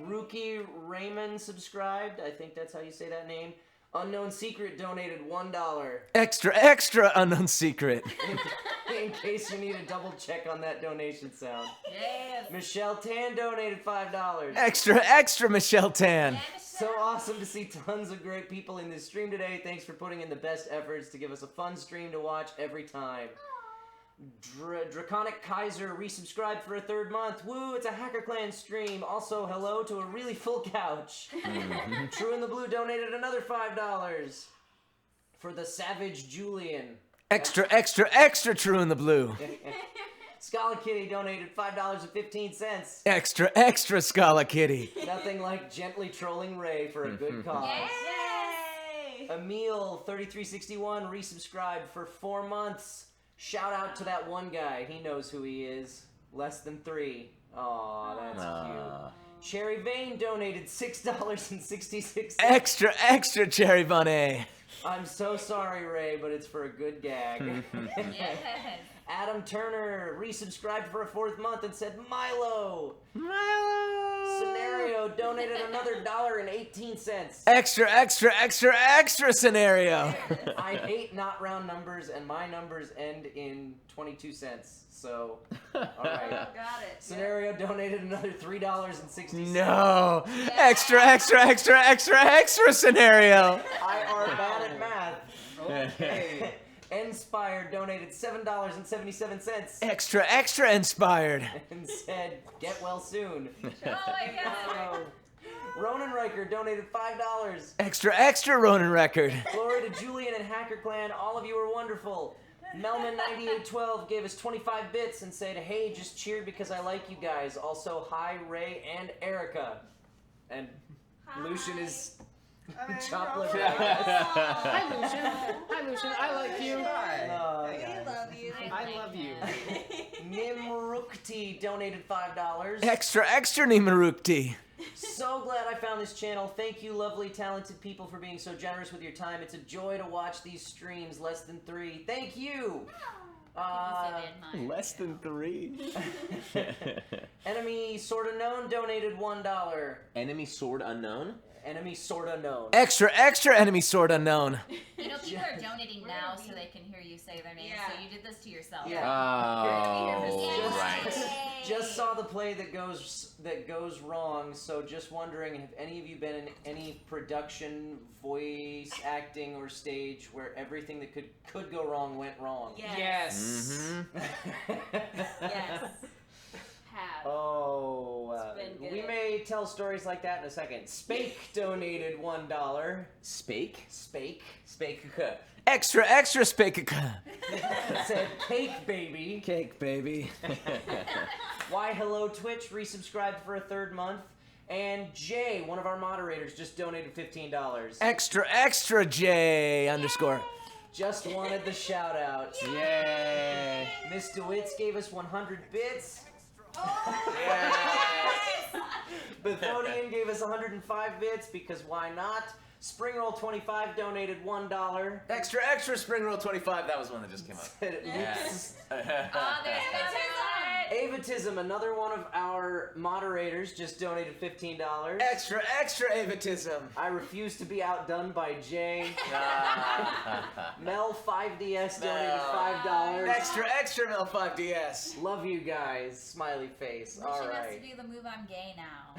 Rookie Raymond subscribed. I think that's how you say that name. Unknown Secret donated $1. Extra unknown secret. In case you need a double check on that donation sound. Yes. Michelle Tan donated $5. Extra Michelle Tan. So awesome to see tons of great people in this stream today. Thanks for putting in the best efforts to give us a fun stream to watch every time. Draconic Kaiser resubscribed for a 3rd month. Woo, it's a Hacker Clan stream. Also, hello to a really full couch. True in the Blue donated another $5. For the Savage Julian. Extra True in the Blue. Scala Kitty donated $5.15. Extra Scala Kitty. Nothing like gently trolling Ray for a good cause. Yay! Emil 3361 resubscribed for 4 months. Shout out to that one guy. He knows who he is. Less than 3. Aw, that's cute. Cherry Vane donated $6.66. Extra Cherry Bunny. I'm so sorry, Ray, but it's for a good gag. Yes. Adam Turner resubscribed for a 4th month and said Milo. Scenario donated another $1.18. Extra scenario. I hate not round numbers, and my numbers end in 22 cents. So, all right. Got it. Scenario donated another $3.60. No. Extra scenario. I are bad at math. Okay. Inspired donated $7.77. Extra inspired. And said, "Get well soon." Oh my god. Ronan Riker donated $5. Extra Ronin record. Glory to Julian and Hacker Clan. All of you are wonderful. Melman9812 gave us 25 bits and said, "Hey, just cheered because I like you guys. Also, hi, Ray and Erica." And Lucian is chocolate. Hi, Lucian. I like you. We love you. I love you. Nimrukti donated $5. Extra Nimarukti. So glad I found this channel. Thank you, lovely, talented people, for being so generous with your time. It's a joy to watch these streams. Less than 3. Thank you. Less than 3. Enemy Sorta Known donated $1. Enemy Sword Unknown? Enemy Sorta Known. Extra enemy sword unknown. You know, people are donating now so they can hear you say their names, so you did this to yourself. Yeah. Oh, right. Just saw the play that goes wrong, so just wondering, have any of you been in any production, voice acting, or stage where everything that could go wrong went wrong? Yes. Yes. Have. Oh, It's been we good. may tell stories like that in a second. Spake donated $1. Spake? Spake. Extra spakaka. Said cake baby. Cake baby. Why Hello Twitch resubscribed for a 3rd month. And Jay, one of our moderators, just donated $15. Extra J _ Just wanted the shout out. Yay! Miss DeWitz gave us 100 bits. Bethodian gave us 105 bits because why not? Springroll 25 donated $1. Extra Spring Roll 25. That was one that just came up. Yes. There's Avatism, another one of our moderators, just donated $15. Extra Avatism. I refuse to be outdone by Jay. Mel 5DS donated $5. Extra Mel 5DS. Love you guys. Smiley face. Lucian All has to right. do the move I'm gay now.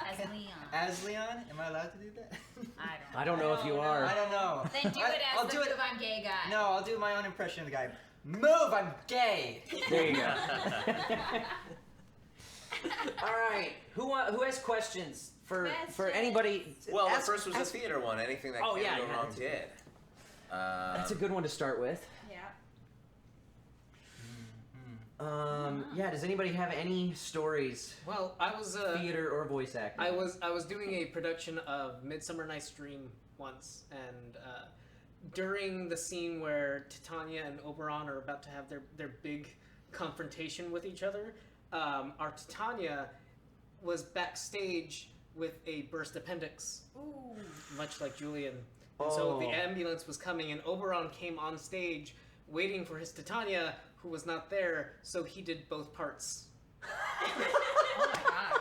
As Leon. As Leon? Am I allowed to do that? I don't know if you are. I don't know. Then do it as I'll the do move it. I'm gay guy. No, I'll do my own impression of the guy. Move, I'm gay. There you go. All right. Who has questions for anybody? Well, Ask- the first was ask- the theater one. Anything that Oh, can yeah, go yeah, wrong that's- did. That's a good one to start with. Yeah. Does anybody have any stories? Well, I was theater or voice acting. I was doing a production of Midsummer Night's Dream once, and during the scene where Titania and Oberon are about to have their big confrontation with each other, our Titania was backstage with a burst appendix, much like Julian. And so the ambulance was coming, and Oberon came on stage waiting for his Titania, who was not there, so he did both parts. Oh my gosh.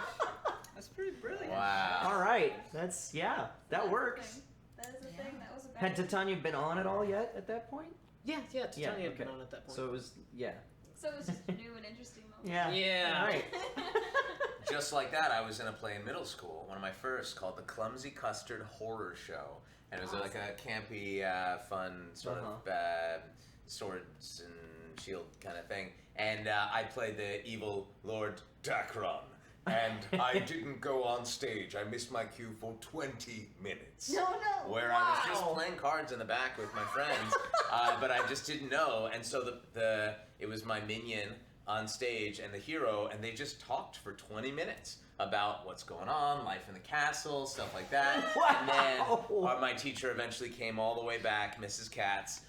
That's pretty brilliant. Wow. All right. That works. That is a thing. That was a Had Titania been on at all yet at that point? Yeah, Titania had been on at that point. So it was, So it was just a new and interesting moment. Yeah. All right. Just like that, I was in a play in middle school, one of my first, called The Clumsy Custard Horror Show. And it was like a campy, fun sort of swords and shield kind of thing. And I played the evil Lord Dacron. And I didn't go on stage. I missed my cue for 20 minutes. No. Where I was just playing cards in the back with my friends, but I just didn't know. And so it was my minion on stage and the hero, and they just talked for 20 minutes about what's going on, life in the castle, stuff like that. And then my teacher eventually came all the way back, Mrs. Katz.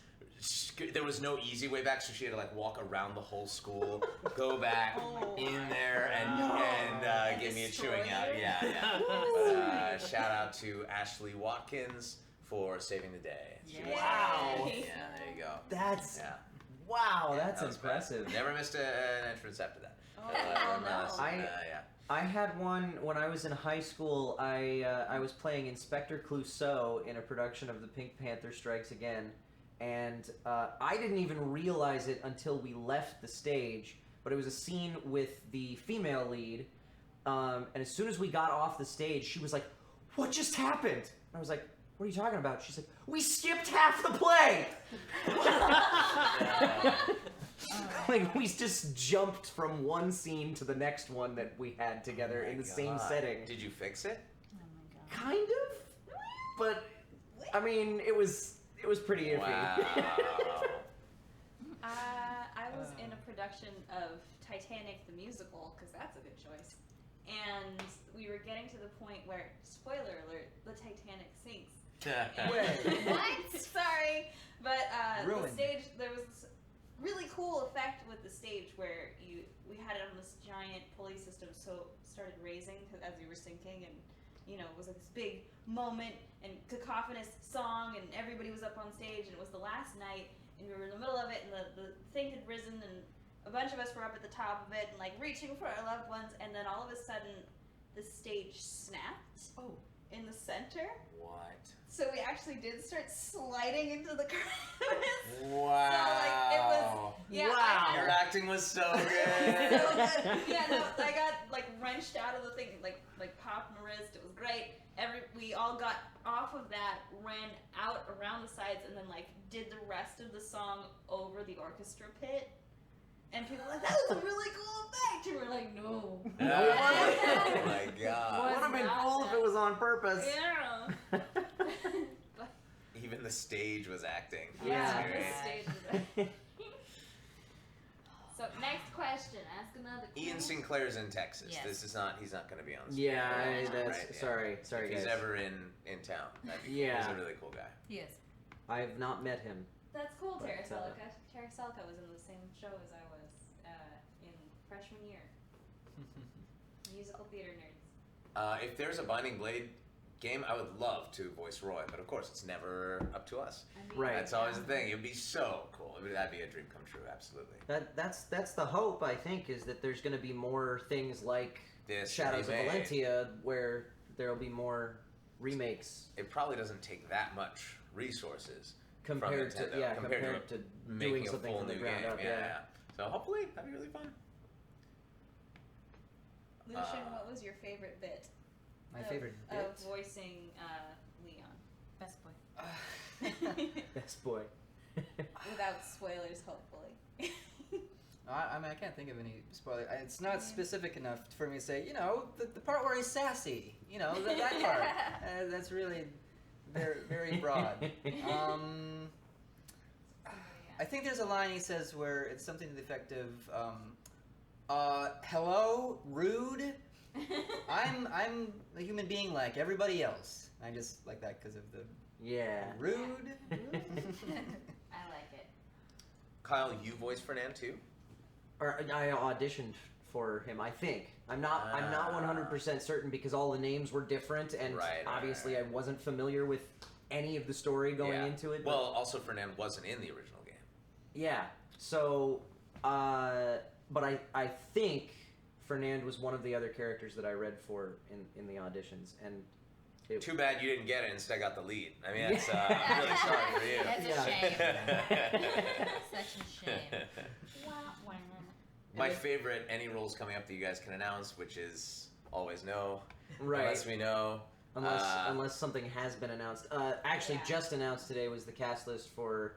There was no easy way back, so she had to like walk around the whole school, go back in there, and give me a chewing out. Yeah. But shout out to Ashley Watkins for saving the day. Wow. Yeah, there you go. That's Yeah. wow. Yeah, That's that was impressive. great. Never missed an entrance after that. I had one when I was in high school. I was playing Inspector Clouseau in a production of The Pink Panther Strikes Again, and I didn't even realize it until we left the stage. But it was a scene with the female lead, and as soon as we got off the stage, she was like, "What just happened?" And I was like, "What are you talking about?" She's like, "We skipped half the play." Like, we just jumped from one scene to the next one that we had together in the same setting. Did you fix it? Kind of, but I mean, it was pretty iffy. Wow. I was in a production of Titanic the musical, because that's a good choice. And we were getting to the point where, spoiler alert, the Titanic sinks. What? Sorry, but the stage, there was this really cool effect with the stage where we had it on this giant pulley system, so it started raising as we were sinking, and it was like this big moment and cacophonous song, and everybody was up on stage, and it was the last night, and we were in the middle of it, and the thing had risen, and a bunch of us were up at the top of it and like reaching for our loved ones, and then all of a sudden the stage snapped in the center. What? So we actually did start sliding into the crevice. Wow. So like it was Your acting was so good. so good. Yeah, no, I got like wrenched out of the thing, like popped my wrist. It was great. We all got off of that, ran out around the sides, and then like did the rest of the song over the orchestra pit. And people were like, that was a really cool effect. And we're like, no. Oh my god. Would have been cool if it was on purpose. Yeah. Even the stage was acting. Yeah, That's the great. stage was acting. So next question. question. Ask another question. Ian Sinclair's in Texas. Yes. This is not. He's not going to be on. The Yeah, stream, that's right? Yeah. sorry, If guys. he's ever in town, he's Yeah. a really cool guy. He is. I've not met him. That's cool, But, Terra Celica. Terra Celica was in the same show as I was in freshman year. Musical theater nerds. If there's a Binding Blade game, I would love to voice Roy, but of course, it's never up to us. I mean, Right. That's always the thing. It'd be so cool. That'd be a dream come true. Absolutely. That's the hope, I think, is that there's going to be more things like This Shadows of remake. Valentia, where there'll be more remakes It probably doesn't take that much resources compared from to Nintendo, compared to making doing a something full from the new ground game. up. Yeah. So hopefully that'd be really fun. Lucian, what was your favorite bit? My of, favorite of bit? voicing Leon, Best boy. Best boy. without spoilers, hopefully. I mean, I can't think of any spoiler. It's not specific enough for me to say, the part where he's sassy. That part. That's really very, very broad. I think there's a line he says where it's something to the effect of, hello, rude. I'm a human being like everybody else. I just like that because of the rude. I like it. Kyle, you voice Fernand too? Or I auditioned for him, I think. I'm not 100% certain because all the names were different, and obviously I wasn't familiar with any of the story going into it. Well, also Fernand wasn't in the original game. Yeah. So, but I think Fernand was one of the other characters that I read for in the auditions, and Too bad you didn't get it. Instead, got the lead. I mean, that's I'm really sorry for you. That's a shame. Such a shame. My favorite any roles coming up that you guys can announce, which is always no, Right. unless we know. Unless something has been announced. Actually, just announced today was the cast list for.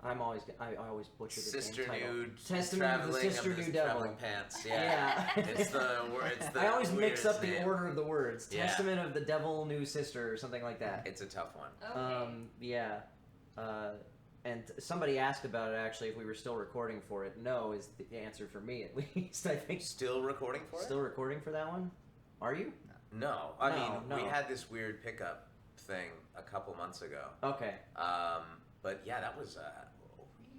I always butcher the Sister name title. Nude, Testament of the Sister Nude Devil. Traveling Pants. Yeah, it's the word. It's the I always mix up weirdest the name. order of the words. Yeah. Testament of the Devil, New Sister, or something like that. It's a tough one. Okay. Yeah. And somebody asked about it actually if we were still recording for it. No is the answer for me at least. I think. Still recording for it? Still recording for that one? Are you? No, I mean No. we had this weird pickup thing a couple months ago. Okay. But yeah, that was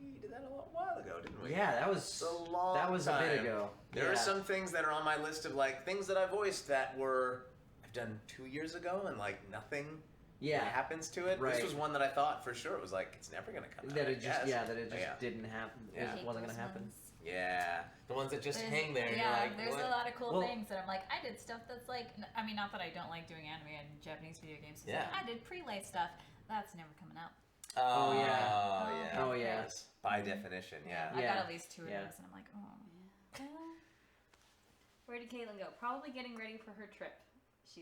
we did that a little while ago, didn't we? Yeah, that was It's a long That was time. a bit ago. There are Yeah. some things that are on my list of like things that I voiced that I've done 2 years ago and like nothing happens to it. Right. This was one that I thought for sure it was like it's never gonna come out. That I it just guess. that it just didn't happen. Yeah. It wasn't gonna happen. Yeah, the ones that just There's- hang there. And Yeah, you're like, there's what? a lot of cool Well- things that I'm like, I did stuff that's like, I mean, not that I don't like doing anime and Japanese video games. It's Yeah. like, I did pre-lay stuff. That's never coming out. Oh yeah. yeah. Oh, yeah. Yes. By definition, yeah. I got at least 2 of Yeah. those, and I'm like, oh. Where did Caitlin go? Probably getting ready for her trip.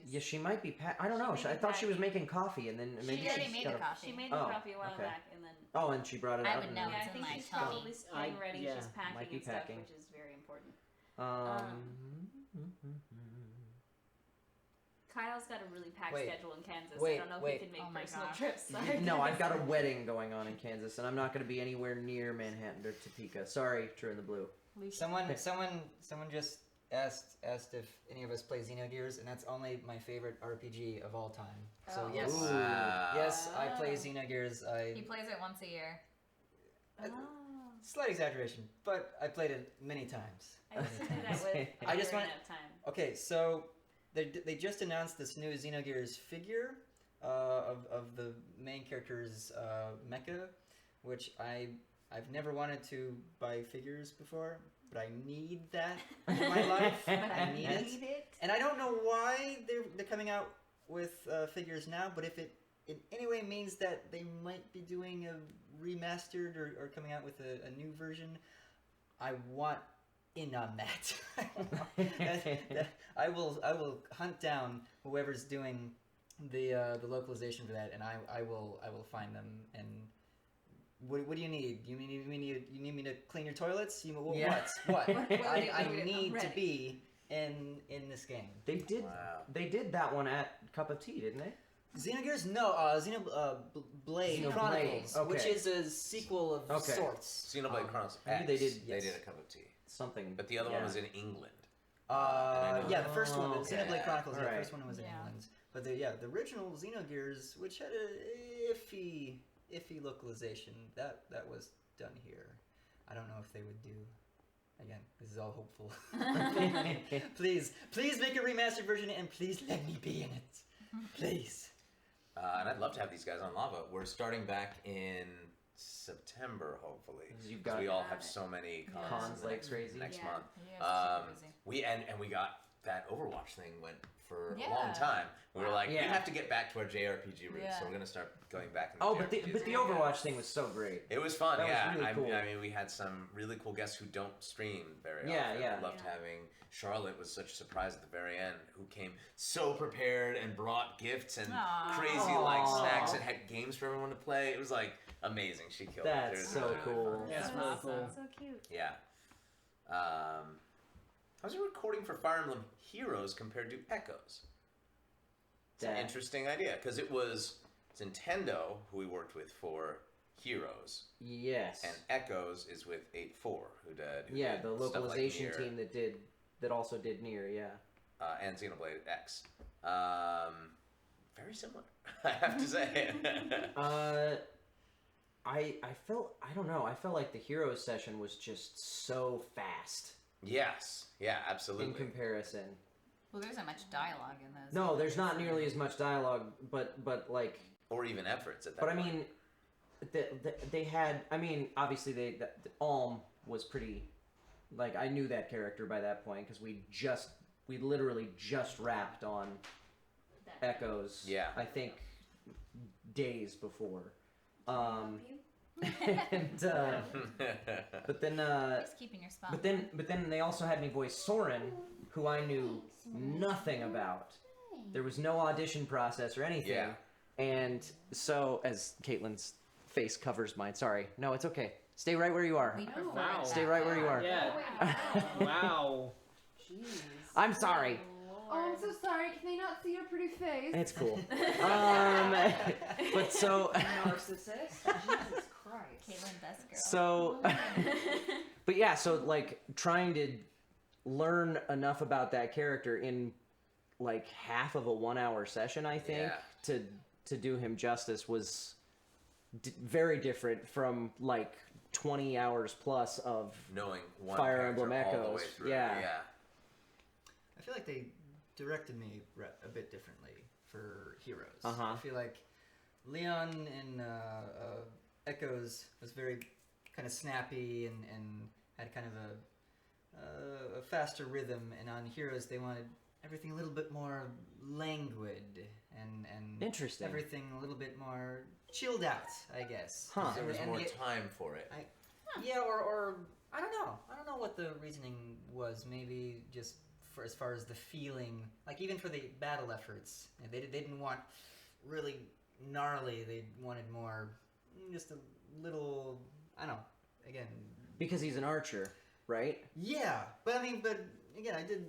Yeah, she might be. I don't know. I thought she was making coffee, and then maybe She already she's made got the coffee. She made the coffee a while okay. back, and then. Oh, and she brought it I out. would and know. then- Yeah, I It's in think my she's tummy. probably getting ready. yeah, She's might packing be and stuff, packing. which is very important. Kyle's got a really packed Wait. schedule in Kansas. Wait, I don't know if wait. he can make Oh my personal gosh. trips. Sorry. No, I've got a wedding going on in Kansas, and I'm not going to be anywhere near Manhattan or Topeka. Sorry, True in the Blue. Someone just asked if any of us play Xenogears, and that's only my favorite RPG of all time. So Oh. yes, Wow. yes, I play Xenogears. He plays it once a year. Oh. Slight exaggeration, but I played it many times. I used to do that with I just want- Ocarina of Time. Okay, so they just announced this new Xenogears figure of the main character's mecha, which I've never wanted to buy figures before, but I need that in my life. I need it. And I don't know why they're coming out with figures now, but if it in any way means that they might be doing a remastered or coming out with a new version, I want in on that. I will hunt down whoever's doing the localization for that, and I will find them. And what do you need? You need me to clean your toilets? What? I need to be in this game. They did. Wow. They did that one at Cup of Tea, didn't they? Xenogears? No, Blade Xenoblade, Chronicles, okay. which is a sequel of Okay. sorts. Xenoblade Chronicles maybe X. they did- They yes. did a cup of tea. Something. But the other one was in England. And I know- Yeah, the first one, okay. Xenoblade Chronicles, the Alright. first one was in Yeah. England. But the original Xenogears, which had a iffy localization, that was done here. I don't know if they would do. Again, this is all hopeful. please make a remastered version, and please let me be in it, please. And I'd love to have these guys on Lava. We're starting back in September, hopefully. You've 'Cause got we all have so many cons like crazy. next Yeah. month. Yeah, it's super busy. We got that Overwatch thing went for a Yeah. long time. We were like, we Yeah. have to get back to our JRPG roots, Yeah. so we're gonna start going back. Oh, but the Overwatch thing was so great. It was fun, That was yeah. really cool. I mean, we had some really cool guests who don't stream very Yeah, often. yeah. I loved having Charlotte was such a surprise at the very end, who came so prepared and brought gifts and Aw. crazy like Aw. snacks and had games for everyone to play. It was like amazing. She killed it. That's It was so really cool. fun. That's Yeah. really awesome. cool. So cute. Yeah. How's your recording for Fire Emblem Heroes compared to Echoes? It's an That- interesting idea because it's Nintendo who we worked with for Heroes, Yes. and Echoes is with 8-4 who did Yeah, the stuff like localization Nier, team that also did Nier, yeah. and Xenoblade X. Very similar, I have to say. I felt like the Heroes session was just so fast Yes, yeah, in absolutely. comparison. Well, there isn't much dialogue in those. No, there's not nearly as much dialogue, but like, Or even efforts at that but I point. mean, they had. I mean, obviously the Alm was pretty. Like, I knew that character by that point because we literally just wrapped on Echoes. Yeah. I think days before. And but then Just keeping your spot. but then they also had me voice Soren, who I knew nothing about. There was no audition process or anything. Yeah. And so, as Caitlin's face covers mine, sorry. No, it's okay. Stay right where you are. We prefer Wow. it Stay that right where you way. are. Yeah. Wow. Jeez. I'm sorry. Oh, I'm so sorry. Can they not see your pretty face? It's cool. But so, Narcissist. Jesus Christ. Caitlin, best girl. so, but yeah, so like trying to learn enough about that character in like half of a 1 hour session, I think, Yeah. to do him justice was very different from like 20 hours plus of Knowing one Fire character Emblem all the way Echoes. through. Yeah. I feel like they directed me a bit differently for Heroes. Uh-huh. I feel like Leon in Echoes was very kind of snappy and had kind of a faster rhythm, and on Heroes they wanted everything a little bit more languid and Interesting. everything a little bit more chilled out, I guess. Huh. There was And more the- time for it. Yeah, or I don't know. I don't know what the reasoning was. Maybe just for as far as the feeling, like even for the battle efforts, they didn't want really gnarly. They wanted more, just a little. I don't know. Again, because he's an archer, right? yeah. But I mean, but again, I did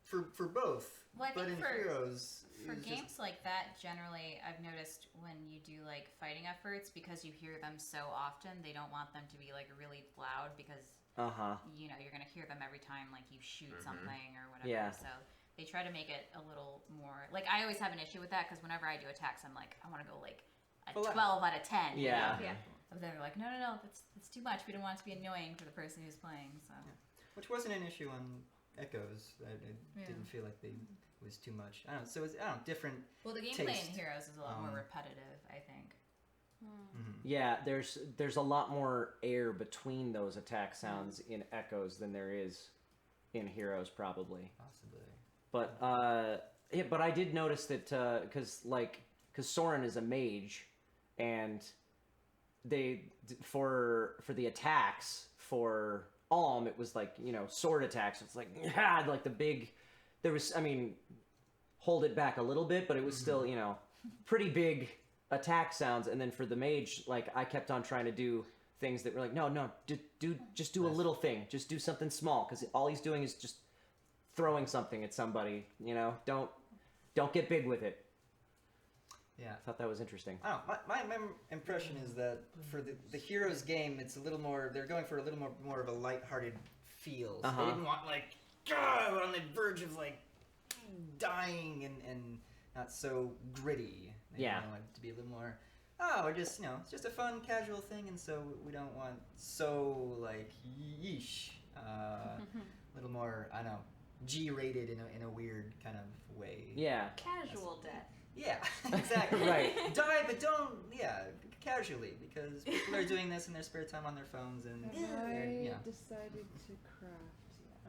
for both. Well, I but think in for- Heroes, For it was games like that, generally, I've noticed when you do like fighting efforts, because you hear them so often, they don't want them to be like really loud because Uh-huh. you know you're gonna hear them every time like you shoot Mhm. something or whatever. Yeah. So they try to make it a little more like I always have an issue with that because whenever I do attacks, I'm like I want to go like a Full out. 12 out of 10. you Yeah. know? But then they're like, no, that's too much. We don't want it to be annoying for the person who's playing. So which wasn't an issue on Echoes. I Yeah. didn't feel like it was too much. I don't know. So it was different. well, the gameplay Taste. in Heroes is a lot more Um, repetitive, I think. Yeah, there's a lot more air between those attack sounds in Echoes than there is in Heroes, probably. Possibly. But but I did notice that because Soren is a mage, and for the attacks for Alm it was like sword attacks. It's like like the big. There was hold it back a little bit, but it was still pretty big attack sounds. And then for the mage, like I kept on trying to do things that were like no, just do a little thing, just do something small, because all he's doing is just throwing something at somebody. Don't get big with it. Yeah. I thought that was interesting. I don't know. My impression is that for the Heroes game, it's a little more. They're going for a little more of a lighthearted feel. So they didn't want like, God, we're on the verge of like dying and not so gritty. They want it to be a little more. Oh, we're just it's just a fun, casual thing, and so we don't want so like yeesh. A little more, I don't know, G-rated in a weird kind of way. Yeah. Casual death. Yeah, exactly. Right. Die, but don't, casually, because people are doing this in their spare time on their phones, and Have I decided to craft yet?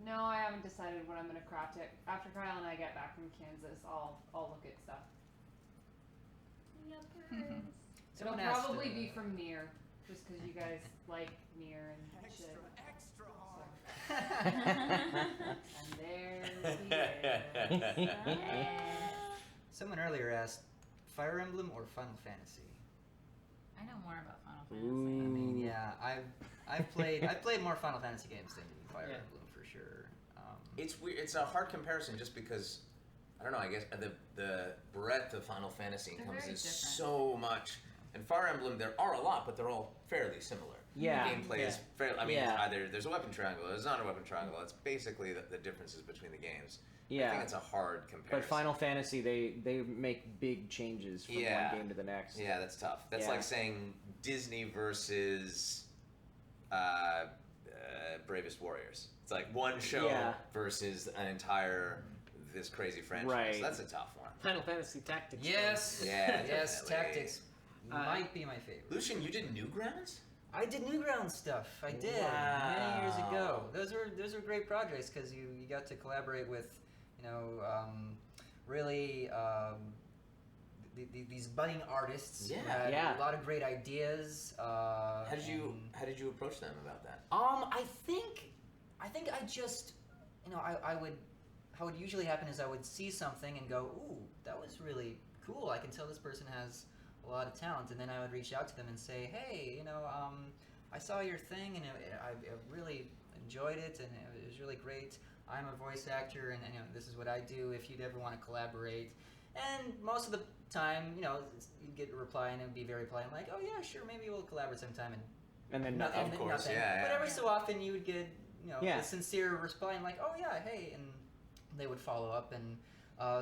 No, I haven't decided what I'm going to craft it. After Kyle and I get back from Kansas, I'll look at stuff. It'll probably be from Nier, just because you guys like Nier and shit. And there he is. Someone earlier asked, Fire Emblem or Final Fantasy? I know more about Final Fantasy. I mean, yeah, I've played more Final Fantasy games than Fire Emblem for sure. It's weird. It's a hard comparison just because I don't know. I guess the breadth of Final Fantasy encompasses so much. And Fire Emblem, there are a lot, but they're all fairly similar. Yeah. The gameplay is fairly. I mean, it's either there's a weapon triangle, there's not a weapon triangle. It's basically the differences between the games. Yeah. I think it's a hard comparison. But Final Fantasy, they make big changes from one game to the next. Yeah, that's tough. That's like saying Disney versus Bravest Warriors. It's like one show versus an entire this crazy franchise. Right. That's a tough one. Final Fantasy Tactics. Yes. Yeah. Yes, definitely. Tactics might be my favorite. Lucian, you did Newgrounds? I did Newgrounds stuff. I did many years ago. Those were great projects because you got to collaborate with, really these budding artists. Who had a lot of great ideas. How did you approach them about that? I think I just, how would usually happen is I would see something and go, ooh, that was really cool. I can tell this person has a lot of talent, and then I would reach out to them and say, hey, I saw your thing and I really enjoyed it and it was really great. I'm a voice actor and this is what I do if you'd ever want to collaborate. And most of the time, you'd get a reply and it would be very polite. I'm like, oh yeah, sure, maybe we'll collaborate sometime. And then nothing. Of course, nothing. yeah. But every so often you would get, a sincere reply and like, oh yeah, hey, and they would follow up. And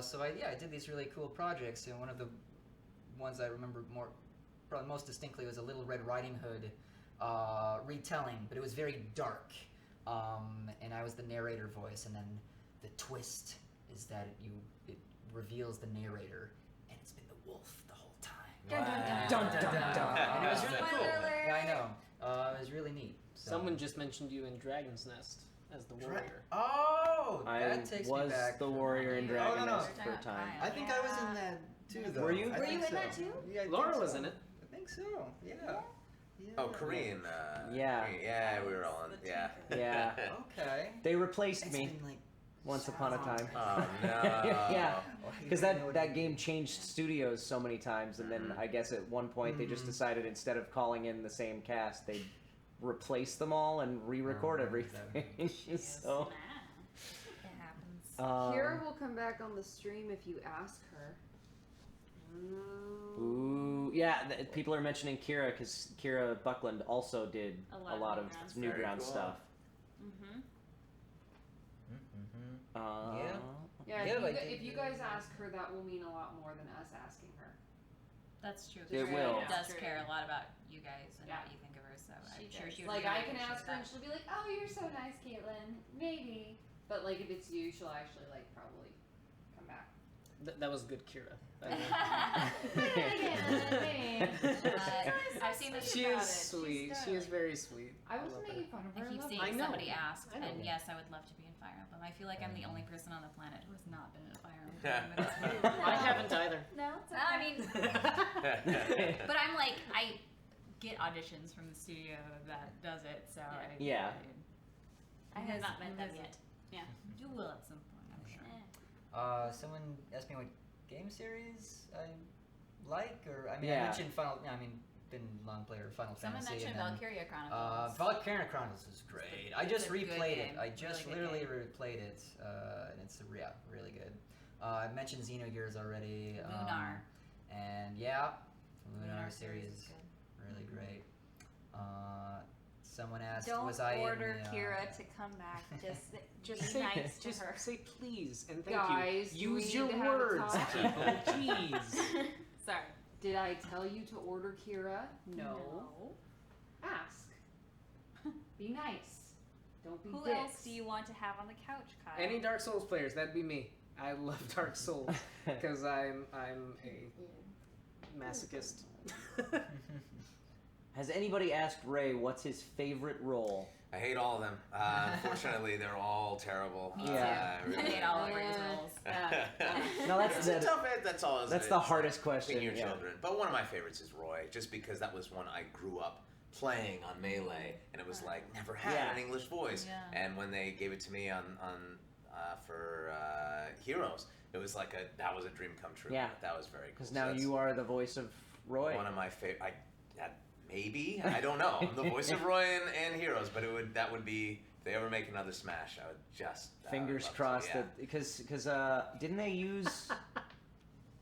so I did these really cool projects. And one of the ones I remember probably most distinctly was a Little Red Riding Hood retelling, but it was very dark. And I was the narrator voice, and then the twist is that it reveals the narrator, and it's been the wolf the whole time. Dun, dun, dun, Dun, dun, dun. And it was really cool. Spoiler alert. Yeah, I know. It was really neat. So. Someone just mentioned you in Dragon's Nest as the warrior. Oh, I that takes me was back. the warrior in Dragon no. Nest for a time. I think I was in that too, though. Were you? I Were think you in so. that too? Yeah, I think Laura so. was in it. I think so. Yeah. Oh, Korean. Yeah. Yeah, we were all in. Yeah. Yeah. Okay. They replaced It's me been like once upon a time. Oh no. Yeah, because that game changed studios so many times, and then I guess at one point they just decided instead of calling in the same cast, they'd replace them all and re-record everything. So It happens. Kira will come back on the stream if you ask her. Ooh, yeah. People are mentioning Kira because Kira Buckland also did a lot of Newgrounds cool. stuff. Yeah, Yeah, if you guys ask her, that will mean a lot more than us asking her. That's true. It will. She does care a lot about you guys and what you think of her, so I'm sure she would Like, really I can appreciate ask her that. and she'll be like, oh, you're so nice, Caitlin. Maybe. But, like, if it's you, she'll actually, like, probably come back. That was good, Kira. I've seen this. She is sweet. She is very sweet. I wasn't making fun of her. I keep seeing I know. somebody ask, I know. and yes, I would love to be in Fire Emblem. I feel like I'm the only person on the planet who has not been in a Fire Emblem. I haven't either. No, it's okay. I mean, but I'm like, I get auditions from the studio that does it, so I have not met them yet. Yeah. You will at some point, I'm sure. Someone asked me what game series I like, or I mean, Yeah. I mentioned been long player of Final Someone Fantasy. mentioned and then, Valkyria Chronicles. Valkyria Chronicles is great. I just it's a good replayed it. game. I just Really good literally replayed it, and it's really good. I mentioned Xenogears already. Lunar. And yeah, Lunar Lunar series series is is really great. Someone asked, Don't was I order in the, Kira to come back. Just Just be say, nice to just her. say please and thank Guys, you. do we Use need your to have a words, talk? people. Jeez. Sorry. Did I tell you to order Kira? No. Ask. Be nice. Don't be Who dicks. else do you want to have on the couch, Kyle? Any Dark Souls players, that'd be me. I love Dark Souls because I'm a masochist. Has anybody asked Ray what's his favorite role? I hate all of them. Unfortunately, they're all terrible. Me too. Yeah. I hate all of Ray's roles. No, that's It's a tough. That's all. That's the hardest question. Picking your Yeah. children. But one of my favorites is Roy, just because that was one I grew up playing on Melee, and it was like never had Yeah. an English voice. Yeah. And when they gave it to me for Heroes, it was like that was a dream come true. Yeah. That was very cool. Because So now that's you are the voice of Roy. one of my favorite. Maybe I don't know. I'm the voice of Roy and Heroes, but that would be if they ever make another Smash. I would just Fingers love to, crossed yeah. that because didn't they use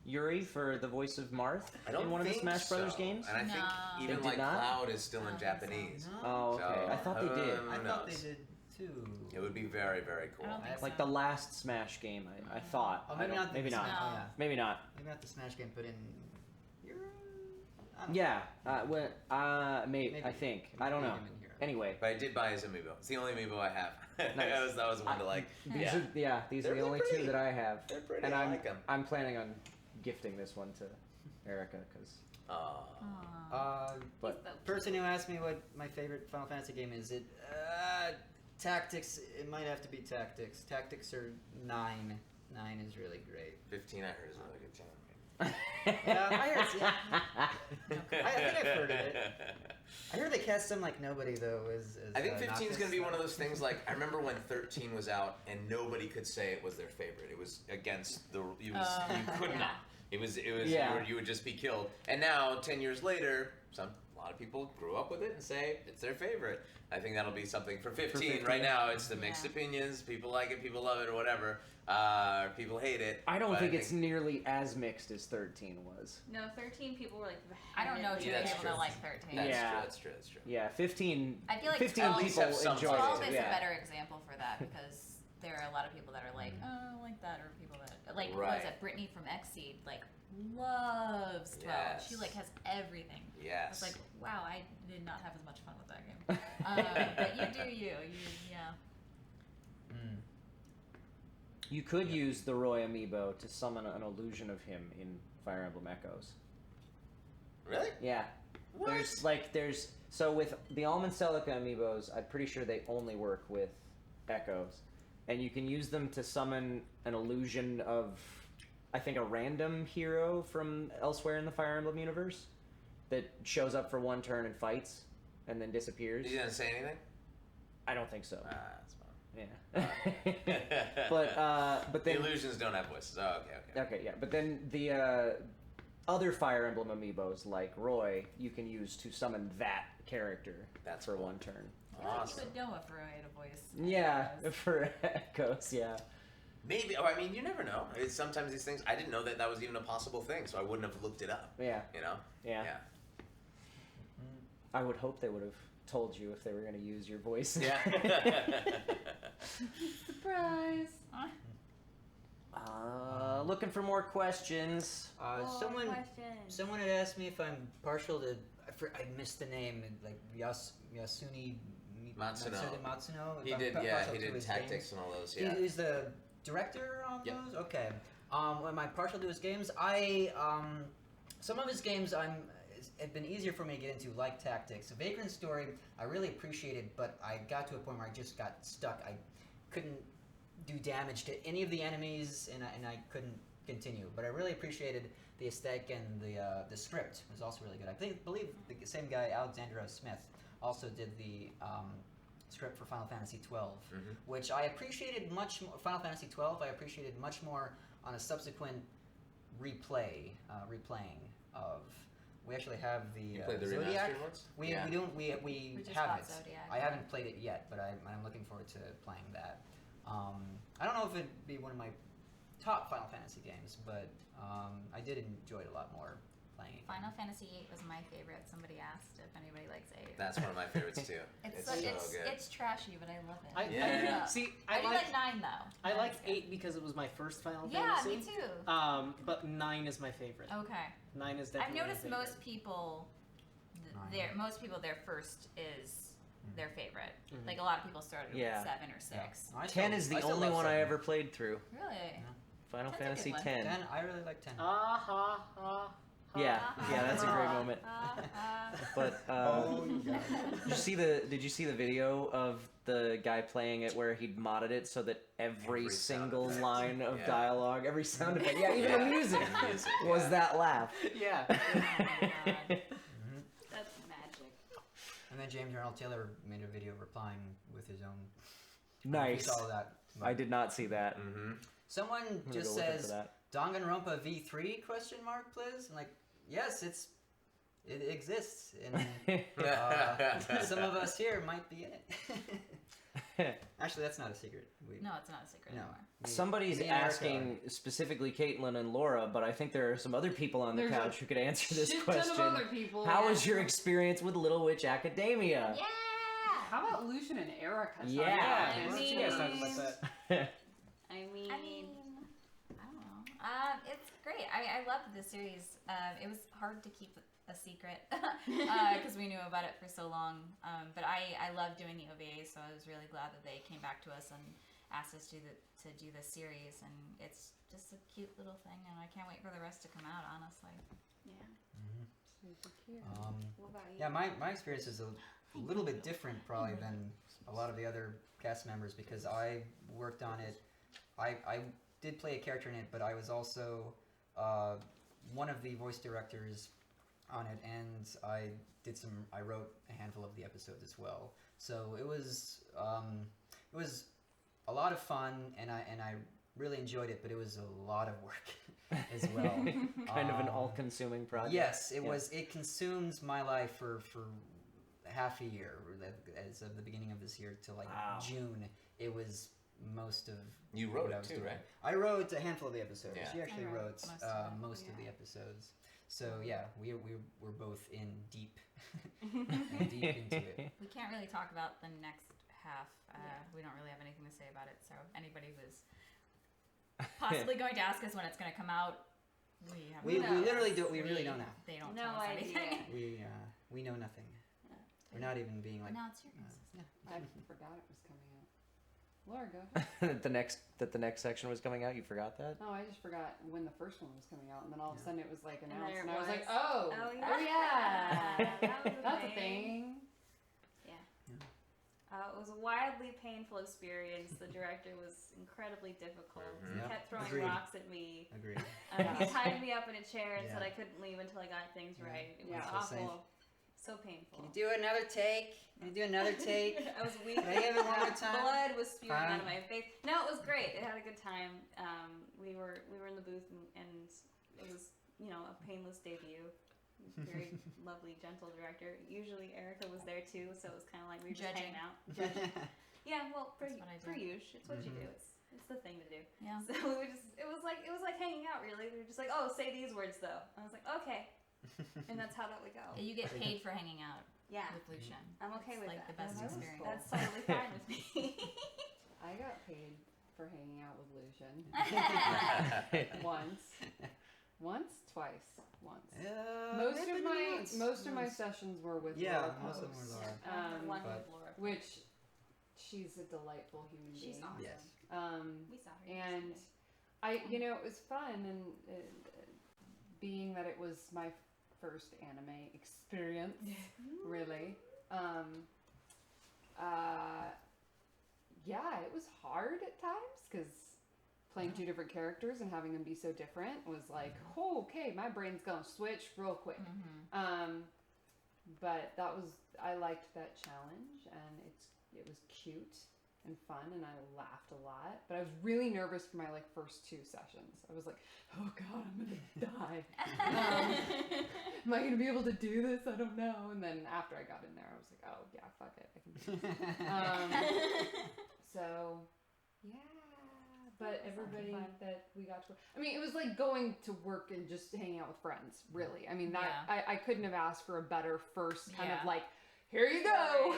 Yuri for the voice of Marth I don't in one of the think Smash Brothers so. games? And I think No. even They did like not? Cloud is still I in don't think so. Japanese. Oh, okay. So, I thought they did. who I thought they knows? did too. It would be very, very cool. I don't think Like so. the last Smash game, I thought. Oh, I maybe don't- not. Maybe not. No. Oh, yeah. Maybe not. Maybe not the Smash game, but in Euro. I don't Yeah. Maybe. Maybe. I think. I don't know. Maybe in Euro. Anyway. But I did buy his amiibo. It's the only amiibo I have. Nice. that was one to like. These are these They're are the really only pretty. two that I have, They're pretty. and I I'm like them. I'm planning on gifting this one to Erica because Aw. But- He's so Person who asked me what my favorite Final Fantasy game is, Tactics. It might have to be Tactics. Tactics are 9. 9 is really great. 15 I heard is a really good time. Yeah, I heard. Yeah. I think I've heard of it. I heard they cast some like nobody though. I think 15 is going to be one of those things like I remember when 13 was out and nobody could say it was their favorite. It was against the you could not. It was Yeah. you would just be killed. And now 10 years later, a lot of people grew up with it and say it's their favorite. I think that'll be something for 15. Right now it's the mixed Yeah. opinions. People like it, people love it or whatever. People hate it. I don't but think it's nearly as mixed as 13 was. No, 13 people were like. I don't know too Yeah, many that's people true. that like 13. That's Yeah. true, that's true, that's true. Yeah, 15. I feel like 15 12 At least have people some enjoyed 12 it. is Yeah. a better example for that because there are a lot of people that are like, oh, I like that, or people that like what Right. was it? Brittany from Xseed like loves 12. She Yes. like has everything. I Yes. was like, wow, I did not have as much fun with that game. But you do you. Yeah. Mm. You could use the Roy amiibo to summon an illusion of him in Fire Emblem Echoes. Really? Yeah. What? There's so with the Almond Celica amiibos, I'm pretty sure they only work with Echoes. And you can use them to summon an illusion of I think a random hero from elsewhere in the Fire Emblem universe that shows up for one turn and fights and then disappears. You didn't say anything? I don't think so. That's fine. Yeah. but The then illusions don't have voices. Oh, okay. okay, yeah. But then the other Fire Emblem amiibos like Roy, you can use to summon that character That's for cool. I one turn. feel Awesome. like you would know if Roy had a voice. Yeah, for Echoes, yeah. Maybe. Oh, I mean, you never know. It's sometimes these things. I didn't know that was even a possible thing, so I wouldn't have looked it up. Yeah. You know. Yeah. I would hope they would have told you if they were going to use your voice. Yeah. Surprise. Looking for more questions. Someone had asked me if I'm partial to. I missed the name. Like Yasuni Matsuno. Matsuno. He if I'm did. partial Yeah, he to did his tactics games. and all those. Yeah. Is the director on Yep. those? Okay. Am I partial to his games? Some of his games have been easier for me to get into, like Tactics. Vagrant Story, I really appreciated, but I got to a point where I just got stuck. I couldn't do damage to any of the enemies, and I couldn't continue. But I really appreciated the aesthetic, and the script was also really good. I believe the same guy, Alexander O. Smith, also did the script for Final Fantasy XII, which I appreciated much more. Final Fantasy XII, I appreciated much more on a subsequent replaying of. We actually have the You played the Zodiac. remastered ones? We Yeah. we just have bought it. Zodiac, I yeah. haven't played it yet, but I'm looking forward to playing that. I don't know if it'd be one of my top Final Fantasy games, but I did enjoy it a lot more playing it. Final Fantasy VIII was my favorite. Somebody asked if anybody likes 8. That's one of my favorites too. It's so good. It's trashy, but I love it. I do like 9 though. I like 8 because it was my first Final Yeah, Fantasy. me too. But 9 is my favorite. Okay. 9 is I've definitely noticed my favorite. most people, their first is their favorite. Like a lot of people started with 7 or 6. 10 is the only one I ever played through. Really? Final 10's a Fantasy good one. 10. 10, I really like 10. Yeah, that's a great moment. But did you see the video of the guy playing it where he'd modded it so that every single line of dialogue, every sound effect, even the music was that laugh. Yeah. That's magic. And then James Arnold Taylor made a video replying with his own. Nice. Saw that. I did not see that. Someone I'm just gonna go look says into Danganronpa V3 question mark please. I'm like, yes, it exists, and some of us here might be in it. Actually, that's not a secret. No, it's not a secret anymore. Somebody's asking specifically Caitlin and Laura, but I think there are some other people on the There's couch who could answer this shit question. ton of other people, How was your experience with Little Witch Academia? Yeah. How about Lucian and Erica? Yeah. Why don't you guys talk about that? I mean, I don't know. It's great. I loved the series. It was hard to keep a secret because we knew about it for so long. But I love doing the OVA, so I was really glad that they came back to us and asked us to do this series. And it's just a cute little thing, and I can't wait for the rest to come out. Honestly. Yeah. Super cute. What about you? Yeah, my experience is a little bit different probably than a lot of the other cast members because I worked on it. I did play a character in it, but I was also one of the voice directors on it, and I wrote a handful of the episodes as well. So it was a lot of fun, and I really enjoyed it, but it was a lot of work as well. Kind of an all-consuming project. Yes, it was. It consumed my life for half a year, as of the beginning of this year to like June. It was most of. You wrote what I it was too, doing. right? I wrote a handful of the episodes. Yeah. She actually I wrote wrote most of the episodes. So yeah, we were both in deep, deep into it. We can't really talk about the next half. We don't really have anything to say about it. So anybody who's possibly going to ask us when it's going to come out, we literally don't. We really don't know. They don't No tell us idea. anything. We know nothing. We're not even being like. Now it's yours. I forgot it was coming out. Laura, go ahead. that the next section was coming out. You forgot that? No, I just forgot when the first one was coming out, and then all of a sudden it was like there announced, it and I was like, was. oh yeah, That was that's a thing. Yeah. It was a wildly painful experience. The director was incredibly difficult. He Yep. kept throwing Agreed. rocks at me. Agreed. He tied me up in a chair and said Yeah. I couldn't leave until I got things right. It was Yeah. awful. So painful. Can you do another take? Can you do another take? I was weak. Can I have it one more time? Blood was spewing out of Fine. my face. No, it was great. It had a good time. We were in the booth and it was a painless debut. Very lovely, gentle director. Usually Erica was there too, so it was kind of like we were just Judging. hanging out. Judging. Yeah, well, for That's what I do. Yush, it's what you do. It's the thing to do. Yeah. So it was like hanging out really. We were just like, oh, say these words though. I was like, okay. And that's how that would go. You get paid for hanging out. Yeah. With Lucian. I'm okay It's with like that. the best Yeah, that was experience. cool. That's totally fine with me. I got paid for hanging out with Lucian once, twice, once. Most of my sessions were with Laura most of them Post. were Laura. One but- with Laura. Which she's a delightful human being. She's awesome. Yes. We saw her. And yesterday. it was fun, and being that it was my first anime experience, really. Yeah, it was hard at times because playing two different characters and having them be so different was like, oh, okay, my brain's gonna switch real quick. But I liked that challenge, and it was cute and fun, and I laughed a lot. But I was really nervous for my first two sessions. I was like, oh god, I'm gonna die. Am I gonna be able to do this? I don't know. And then after I got in there, I was like, oh yeah, fuck it, I can do this. So yeah, but everybody that we got to, I mean, it was like going to work and just hanging out with friends, really. I mean, that I couldn't have asked for a better first kind of like, here you go,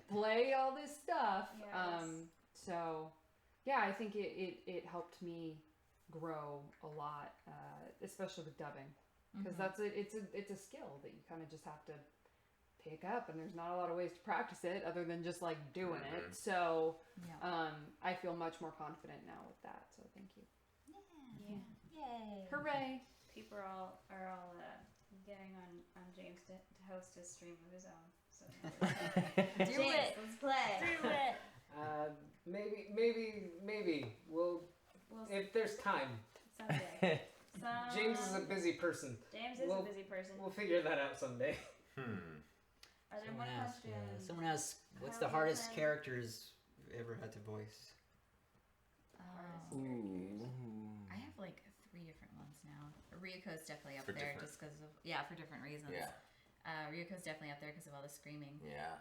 play all this stuff. Yes. So, yeah, I think it helped me grow a lot, especially with dubbing, because it's a skill that you kind of just have to pick up, and there's not a lot of ways to practice it other than just like doing it. So I feel much more confident now with that. So thank you. Yay! Hooray! People are all getting on James to host a stream of his own. So Do James, it. let's play. Do it. Maybe we'll if there's time. Someday. James is a busy person. James is a busy person. We'll figure that out someday. Are there more questions? Someone asks, what's How the hardest then- characters you've ever had to voice? I have like 3 different ones now. Ryuko's definitely up there just because of for different reasons. Yeah. Ryuko's definitely up there because of all the screaming. Yeah.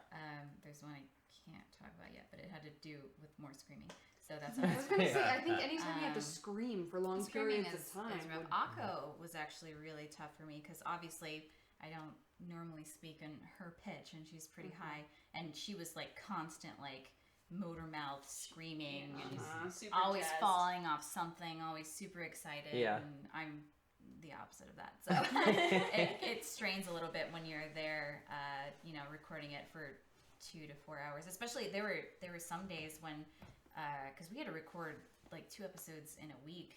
There's one I can't talk about yet, but it had to do with more screaming. So that's I was gonna say, I think anytime you have to scream for long screaming periods of time. is rough. Akko was actually really tough for me because obviously I don't normally speak in her pitch, and she's pretty high, and she was like constant like motor mouth screaming and Super always jazzed. falling off something, always super excited. Yeah. And I'm the opposite of that, so it strains a little bit when you're there, recording it for 2 to 4 hours. Especially there were some days when, because we had to record like 2 episodes in a week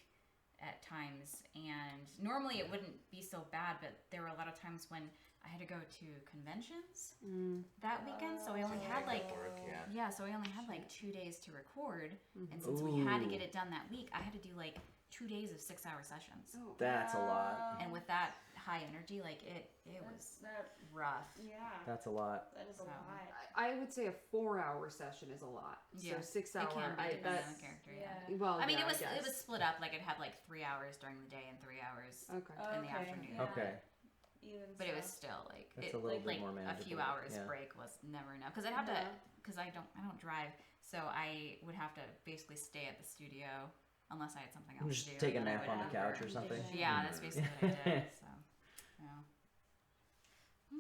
at times, and normally it wouldn't be so bad, but there were a lot of times when I had to go to conventions that weekend, so I only had like so I only had like 2 days to record, and since we had to get it done that week, I had to do like 2 days of 6-hour sessions. That's a lot. And with that high energy, like it was rough. Yeah. That's a lot. That is a lot. I would say a 4-hour session is a lot. Yeah. So 6 hour. It can be depending on the character. Yeah. Well, I mean, yeah, it was split up. Like it had like 3 hours during the day and 3 hours in the afternoon. Okay. But it was still like That's a little bit like more a few manageable, hours yeah. break was never enough because I'd have to because I don't drive, so I would have to basically stay at the studio unless I had something else Just to do. take a and then I nap on would the couch or something. Yeah, that's basically what I did. So,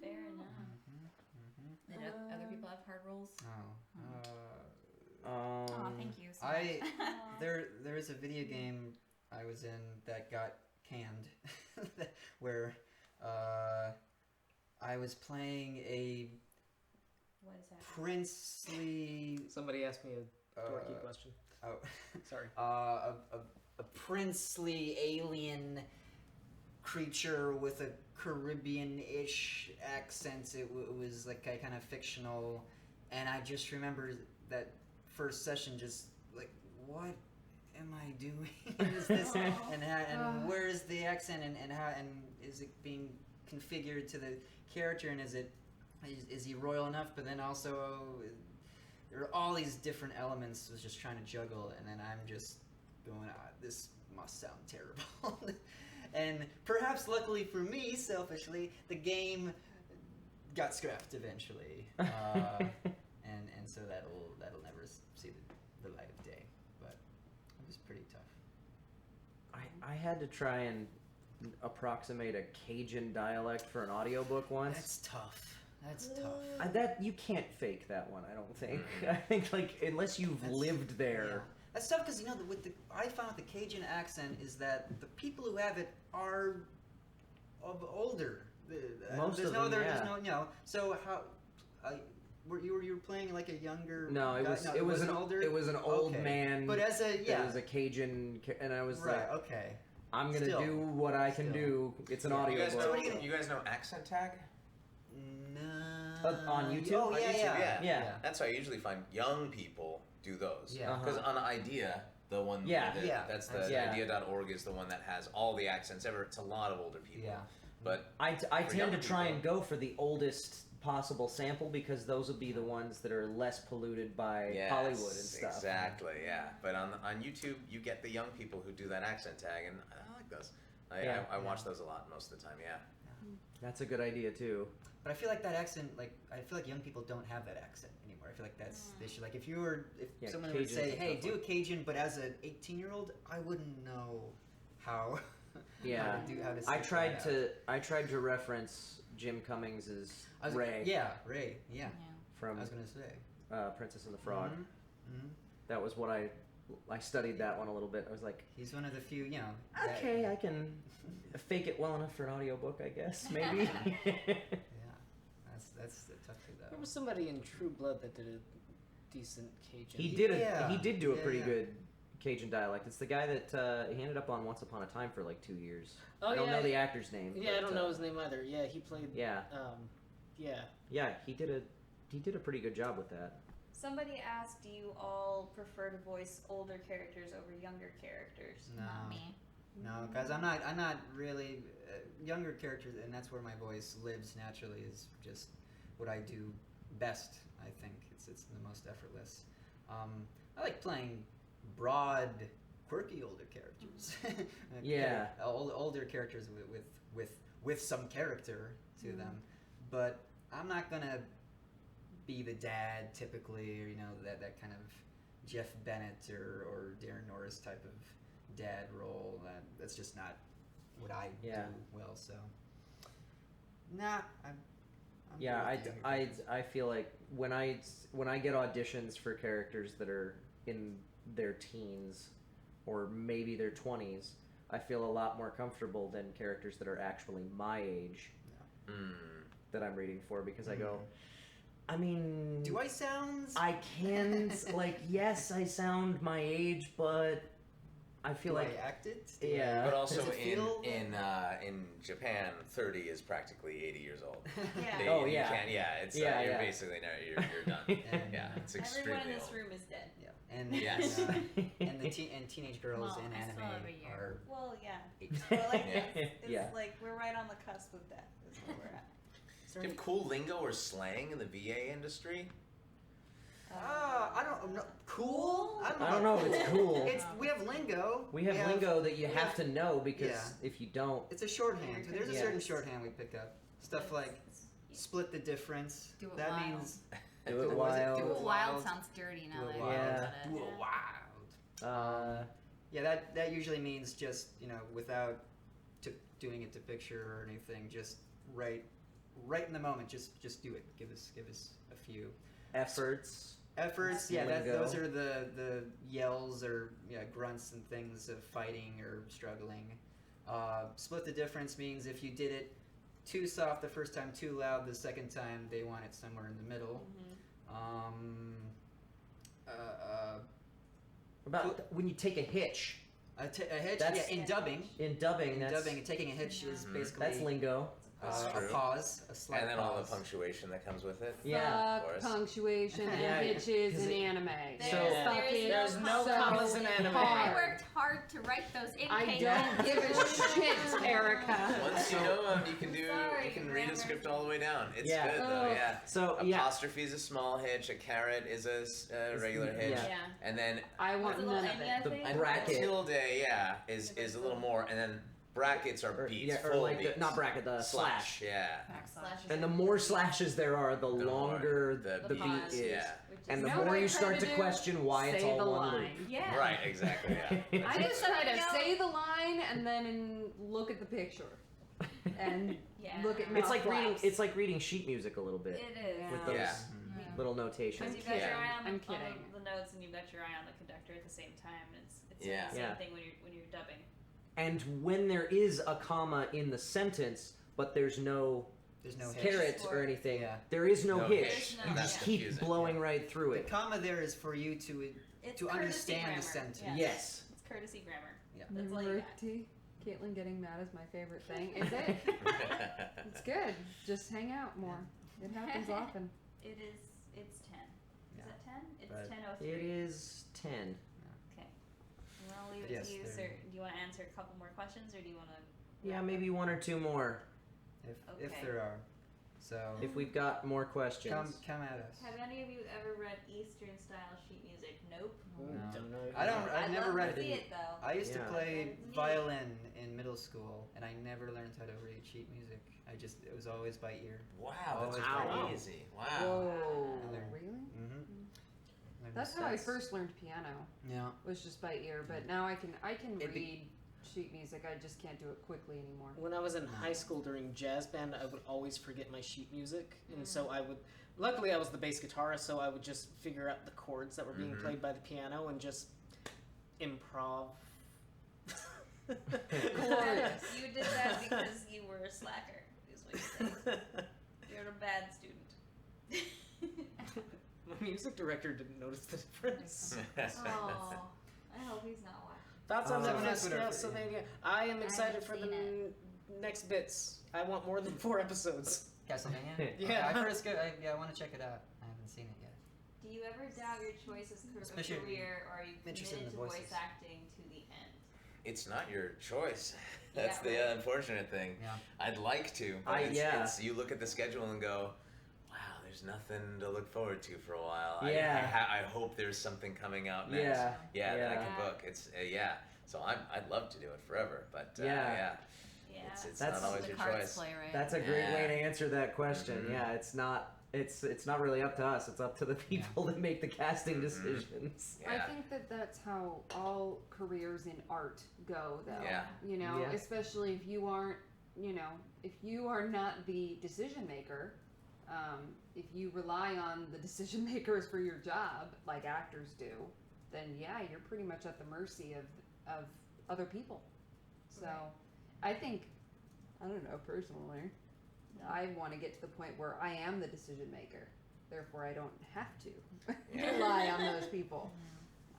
Fair enough. Did other people have hard roles? Oh, thank you. So there is a video game I was in that got canned, where I was playing a What is that? princely. Somebody asked me a dorky question. Oh, Sorry. A princely alien creature with a Caribbean-ish accent. It was like a kind of fictional, and I just remember that first session, just like, what am I doing? Is this and where is the accent and how and is it being configured to the character, and is he royal enough? But then also there are all these different elements I was just trying to juggle, and then I'm just going, this must sound terrible. And perhaps luckily for me, selfishly, the game got scrapped eventually, and so that'll never see the light of day. But it was pretty tough. I had to try and approximate a Cajun dialect for an audiobook once. That's tough. That you can't fake that one. I don't think. I think like unless you've lived there. Yeah. That's tough because I found with the Cajun accent is that the people who have it are older. Most there's of no them, other, yeah. There's no, so how you were playing like a younger? No, it guy? was No, it was an older. it was an old man. But as a It was a Cajun, and I was right. like, Okay. I'm gonna do what I can do. It's an audio book. You guys know accent tag? No. On YouTube? Oh, On yeah, YouTube, yeah. That's how I usually find young people do those. Yeah. Because on Idea, the one that's the idea.org is the one that has all the accents ever. It's a lot of older people. Yeah. But I tend younger to try people- and go for the oldest possible sample because those will be the ones that are less polluted by Hollywood and stuff. Exactly, yeah. But on YouTube, you get the young people who do that accent tag, and I like those. I watch those a lot most of the time, yeah. That's a good idea too. But I feel like that accent, I feel like young people don't have that accent anymore. anymore. I feel like they should, like, if Yeah, someone would Cajuns say, and hey, stuff do a like- Cajun, but as an 18-year-old, I wouldn't know how. Yeah, how to I seek tried that out. to reference Jim Cummings's Ray. Yeah, Ray. Yeah. From I was gonna say. Princess and the Frog. Mm-hmm. That was what I studied that one a little bit. I was like, he's one of the few, you know. Okay, I can fake it well enough for an audiobook, I guess. Maybe. Yeah, that's tough to though. There was somebody in True Blood that did a decent Cajun. He did do a pretty good Cajun dialect. It's the guy that he ended up on Once Upon a Time for like 2 years. Oh, I don't yeah. know the actor's name. Yeah, but, I don't know his name either. Yeah, he played. Yeah. Yeah. Yeah, he did a pretty good job with that. Somebody asked, do you all prefer to voice older characters over younger characters? No. Not me. No, because I'm not really younger characters, and that's where my voice lives naturally. Is just what I do best. I think it's the most effortless. I like playing broad, quirky older characters. Yeah. Older characters with some character to them, but I'm not gonna be the dad typically, or that kind of Jeff Bennett or Darren Norris type of dad role. That's just not what I do well. So, nah. I'm Yeah, good with the younger characters. I feel like when I get auditions for characters that are in their teens or maybe their 20s, I feel a lot more comfortable than characters that are actually my age that I'm reading for, because I go, I mean, do I sound? I can like, yes, I sound my age, but I feel Do like I act it? Yeah. But also Does it feel- in Japan, 30 is practically 80 years old. Yeah. Oh, You yeah. can't, it's Yeah, you're yeah. basically you're done. Yeah, it's extremely Everyone in this old. room is dead. Yeah, and Yes. and the teenage girls Well, in I still have a anime year. are. Well, yeah. Well, like, it's Yeah. like we're right on the cusp of death. Is where we're at. Do you have cool lingo or slang in the VA industry? I don't know. Cool? I don't know if it's cool. We have lingo. We have lingo that you we have to know, because Yeah. if you don't, It's a shorthand. There's a Yeah. certain shorthand we pick up. Stuff like split the difference. Do it That wild. means Do it what is wild. Do Do it wild sounds dirty now Do that it I wild. think about it. Do it wild. Yeah, that usually means just, without doing it to picture or anything, just right in the moment, just do it. Give us a few efforts. Yeah, Lingo. those are the yells or grunts and things of fighting or struggling. Split the difference means if you did it too soft the first time, too loud the second time, they want it somewhere in the middle. About when you take a hitch. A hitch, That's- in dubbing. In dubbing, Taking a hitch is basically that's lingo. That's a true. pause, a slight And then pause. all the punctuation that comes with it. Yeah. Of course. Punctuation Yeah, and hitches 'cause in it- anime. There's no so commas in anime. I hard. worked hard to write those in I paper. don't give a shit, Erica. Once you know them, you can Sorry, you can read grammar. a script all the way down. It's Yeah. good though, yeah. So Apostrophe is a small hitch. A caret is a regular hitch. yeah. Yeah. And then I want What's a little none of Enya it. The thing? and bracket. tilde, is a little more, and then brackets are beats, Yeah, or full like beats. not bracket, the slash. Yeah. Backslash. And the more slashes there are, the The more longer the the beat beat pause. is. Yeah. And You the know more what I you try start to to do? question why it's Say all the one loop. line. Yeah. Right, exactly, yeah. I just try to know. say the line and then look at the picture and Yeah. look at It's like reading. flaps. It's like reading sheet music a little bit It is. Yeah. with those Yeah. little Because notations. you've got your eye on, I'm on kidding. the notes and you've got your eye on the conductor at the same time. And it's Yeah. the same Yeah. thing when you're dubbing. And when there is a comma in the sentence, but there's no There's no hitch. carrots or anything, Yeah. there is no No hitch. hitch, and You that's just keep confusing, blowing right through The it. comma there is for you to It's to courtesy understand grammar. the sentence. Yeah. Yes. It's courtesy grammar. Yeah. That's all you got. Pretty. Caitlin getting mad is my favorite thing. Is it? It's good. Just hang out more. It happens often. It is. It's 10. Yeah. Is it 10? It's But 10:03. It is 10. Okay. I'm gonna leave But it yes, to you, there- sir. Do you want to answer a couple more questions, or do you want to? Yeah, maybe one or two more If Okay. there are. So if we've got more questions. come at us. Have any of you ever read Eastern style sheet music? Nope. No. Don't know. I don't I'd never love read to see it. it though. I used to Yeah. play It's neat. violin in middle school, and I never learned how to read sheet music. It was always by ear. Wow, that's Wow. crazy. Wow. Whoa. I learned- Really? Mm-hmm. That's how I first learned piano. Yeah. Was just by ear, but now I can It'd be- read sheet music. I just can't do it quickly anymore. When I was in high school during jazz band, I would always forget my sheet music, and so I would. Luckily, I was the bass guitarist, so I would just figure out the chords that were being played by the piano and just improv. Glorious. You did that because you were a slacker, is what you're saying. You're a bad student. My music director didn't notice the difference. Oh, I hope he's not watching. Thoughts on Someone the else would have- Castlevania? I am excited haven't for the seen next bits. I want more than 4 episodes. Castlevania? Yeah. I've heard it's good. I want to check it out. I haven't seen it yet. Do you ever doubt your choice as a Especially career, or are you interested committed in to the voice voices. acting to the end? It's not your choice. That's Yeah, the right. unfortunate thing. Yeah. I'd like to, but yeah. it's you look at the schedule and go, wow, there's nothing to look forward to for a while. Yeah. I hope there's something coming out next. Yeah. that I can Yeah. book. It's yeah. So I'd love to do it forever, but Yeah. Yeah. it's That's- not always the your cards choice. play, right? That's a great Yeah. way to answer that question. Mhm. Yeah, it's not really up to us. It's up to the people that make the casting decisions. I Yeah. think that's how all careers in art go, though. Yeah. You know, Yeah. especially if you aren't, if you are not the decision maker, if you rely on the decision makers for your job, like actors do, then yeah, you're pretty much at the mercy of other people. So, I think, I don't know, personally, I want to get to the point where I am the decision maker. Therefore, I don't have to Yeah. rely on those people.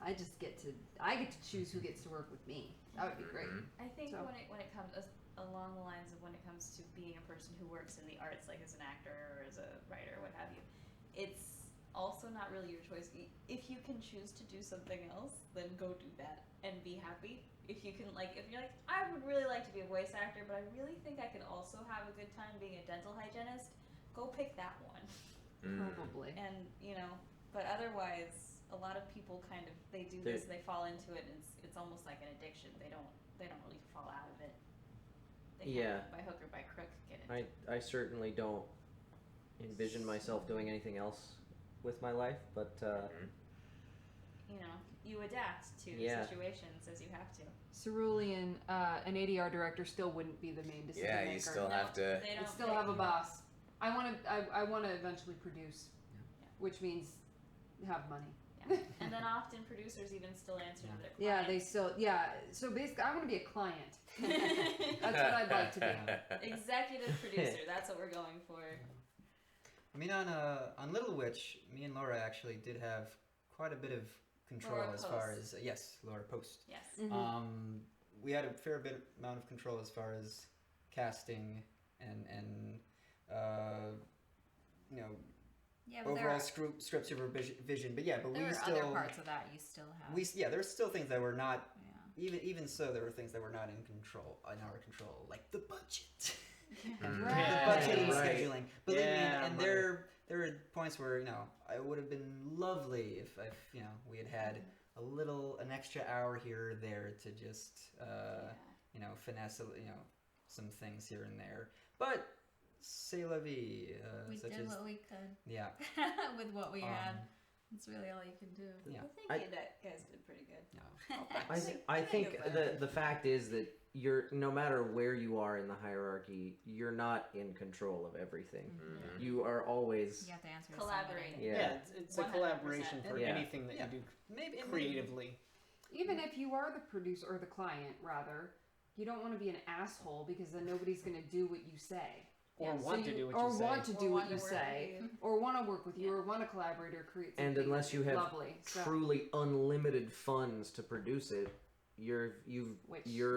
I get to choose who gets to work with me. That would be great. Mhm. I think So- when it comes along the lines of when it comes to being a person who works in the arts, like as an actor or as a writer, what have you, it's also not really your choice. If you can choose to do something else, then go do that and be happy. If you can, if you're like, I would really like to be a voice actor, but I really think I could also have a good time being a dental hygienist, go pick that one. Probably. And but otherwise, a lot of people they do this, they fall into it, and it's almost like an addiction. They don't really fall out of it. They Yeah. by hook or by crook get it. I certainly don't envision myself doing anything else with my life, but You adapt to Yeah. situations as you have to. Cerulean, an ADR director still wouldn't be the main decision Yeah, maker. you still No, have to. They I'd don't still pick- have a boss. I want to eventually produce, which means have money. Yeah. And then often producers even still answer to their Yeah, they clients. still So basically, I want to be a client. That's what I'd like to be. Executive producer. That's what we're going for. I mean, on Little Witch, me and Laura actually did have quite a bit of control Laura as far Post. as yes, Laura Post. Yes. Mhm. We had a fair bit amount of control as far as casting and Yeah, but overall script supervision. But yeah, but there we are still other parts of that you still have. there's still things that were not. Yeah. Even so, there were things that were not in our control, like the budget. And Right. the budget and the Right. scheduling. Believe me, Yeah, and money. there were points where I would have been lovely if we had an extra hour here or there to just finesse some things here and there. But c'est la vie. We such did as, what we could yeah. with what we had. Um, It's really all you can do. Yeah. I think you guys did pretty good. I think the fact is that no matter where you are in the hierarchy, you're not in control of everything. Mhm. You are always You have to answer to Collaborating. somebody. Yeah. It's a 100%. collaboration for Yeah. anything that Yeah. you do Maybe creatively. Even if you are the producer or the client, rather, you don't want to be an asshole because then nobody's going to do what you say. Or So want to you- do what or you say. want to Or do want what to you work say, with you. or want to work with you, or want to collaborate or create something and unless you have lovely. So, truly unlimited funds to produce it, you're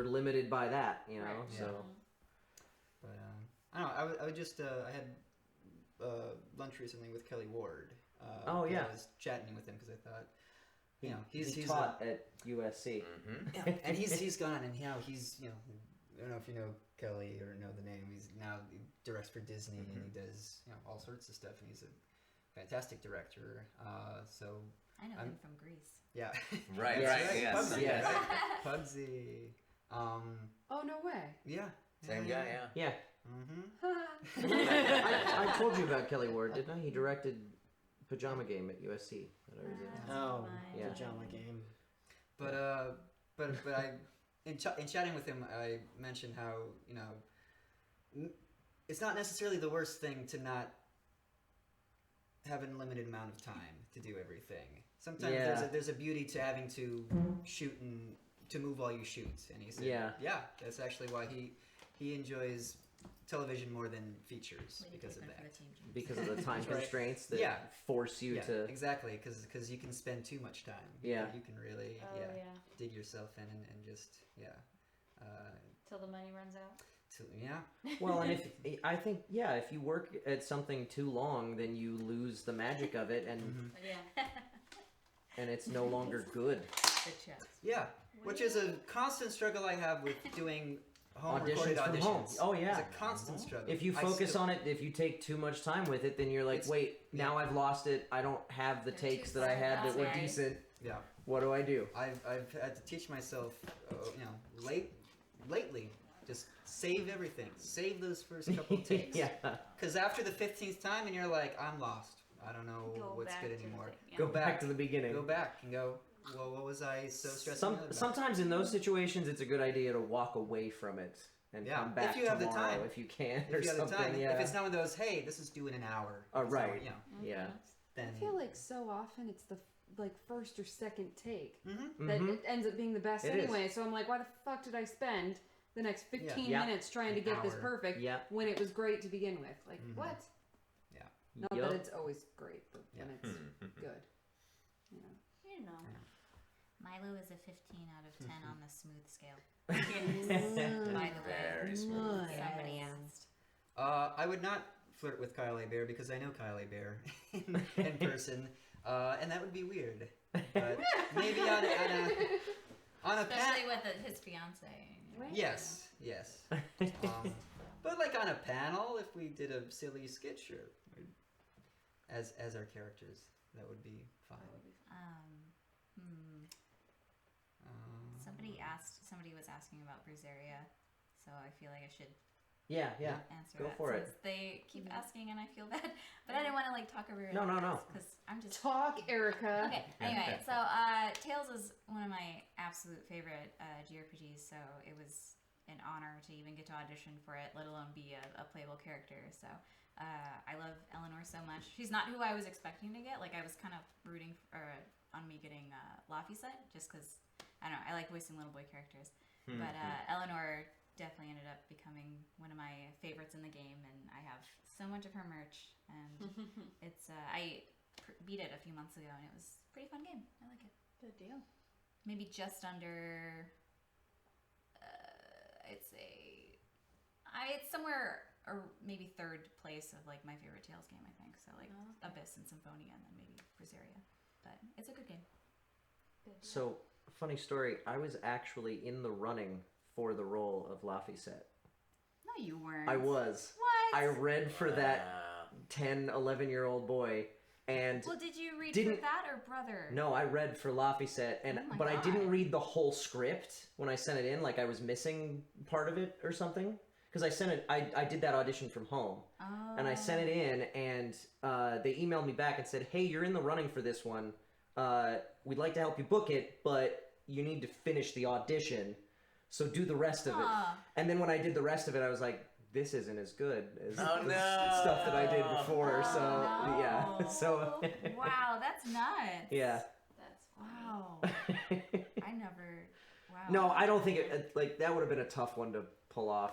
limited by that, Right. So But I don't know. I would just I had lunch recently with Kelly Ward. Oh, yeah. I was chatting with him because I thought, he's he's taught at USC. Mhm. and he's gone, and he's I don't know if you know Kelly or know the name. He directs for Disney, and he does all sorts of stuff, and he's a fantastic director. So I know him from Greece. Yeah. Right, That's right, yes. Pugsy, Yes. right? Pugsy. Oh, no way. Yeah. Same guy, yeah. Yeah. Mm-hmm. I told you about Kelly Ward, didn't I? He directed Pajama Game at USC that I was in. Oh, Yeah. Pajama Game. But I in chatting with him, I mentioned how it's not necessarily the worst thing to not have an unlimited amount of time to do everything. Sometimes there's a beauty to having to shoot and to move while you shoot. And he said, yeah, that's actually why he enjoys television more than features because of that. Because of the time constraints that Yeah. force you to. Exactly, because you can spend too much time. Yeah. You can really dig yourself in and just Till the money runs out. Well, and if you work at something too long, then you lose the magic of it, and and it's no longer good. Yeah, which is a constant struggle I have with doing home recorded Auditions from auditions. home. Oh yeah, it's a constant struggle. If you focus on it, if you take too much time with it, then you're like, wait, now I've lost it. I don't have the takes that I had that were decent. Yeah. What do I do? I've had to teach myself, lately, just save everything. Save those first couple takes. Yeah. Because after the 15th time, and you're like, I'm lost. I don't know what's good anymore. Go back to the beginning. Go back and go, well, what was I so stressed out about? Sometimes in those situations, it's a good idea to walk away from it and come back if you have tomorrow the time. if you can, if or you have something. the time. Yeah. If it's not one of those, hey, this is due in an hour. Oh, It's right. not, Yeah. Then I feel like so often it's the first or second take Mm-hmm. that it ends up being the best It anyway. is. So I'm like, why the fuck did I spend the next 15 Yeah. minutes trying to An get this hour. perfect when it was great to begin with? Like, what? Yeah. Not that it's always great, but when it's good. You know. Milo is a 15 out of 10 on the smooth scale. By the way, Very smooth. somebody asked. I would not flirt with Kyle Bear because I know Kyle Bear in person, and that would be weird. But maybe on a Especially with his fiance. Yes. But like on a panel, if we did a silly skit, sure, as our characters, that would be fine. Somebody was asking about Berseria, so I feel like I should answer Go that for it. since they keep asking and I feel bad, but I didn't want to talk over it. No. Because I'm just talk, Erica. Okay. Anyway, so Tales is one of my absolute favorite JRPGs, so it was an honor to even get to audition for it, let alone be a playable character. So I love Eleanor so much. She's not who I was expecting to get. Like I was kind of rooting on me getting Laphicet, just because I don't know. I like voicing little boy characters, but Eleanor definitely ended up becoming one of my favorites in the game, and I have so much of her merch, and it's I beat it a few months ago, and it was a pretty fun game. I like it. Good deal. Maybe just under. It's somewhere or maybe third place of like my favorite Tales game. I think so. Like Abyss and Symphonia, and then maybe Berseria, but it's a good game. So, funny story. I was actually in the running for the role of Laphicet. No, you weren't. I was. What? I read for that 10, 11-year-old boy, and well, did you read for that or Brother? No, I read for Laphicet, and but I didn't read the whole script when I sent it in. Like I was missing part of it or something. Because I sent it, I did that audition from home, and I sent it in, and they emailed me back and said, "Hey, you're in the running for this one. We'd like to help you book it, but you need to finish the audition, so do the rest of it." And then when I did the rest of it, I was like, "This isn't as good as the stuff that I did before." So Wow, that's nuts. Yeah. That's wow. I never. Wow. No, I don't think it like that would have been a tough one to pull off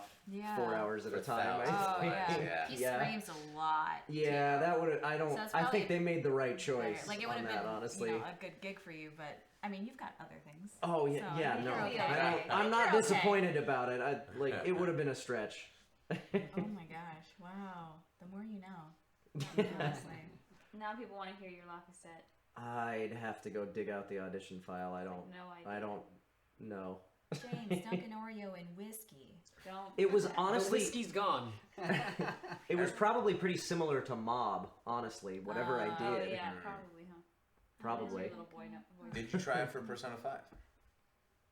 4 hours at a time. Oh yeah. He screams a lot. Yeah, that would. I don't. So I think they made the right choice. Like it would have been, honestly, a good gig for you. But I mean, you've got other things. Oh yeah, so yeah. No, okay. I'm not disappointed about it. It would have been a stretch. Oh my gosh! Wow. The more you know. Honestly. Now people want to hear your Laphicet. I'd have to go dig out the audition file. I don't. No idea. I don't know. James, Dunkin' Oreo and whiskey. Don't. It was honestly. The whiskey's gone. It was probably pretty similar to Mob, honestly. Whatever I did. Oh yeah, probably, huh? Probably. Little boy voice. Did you try it for Persona 5?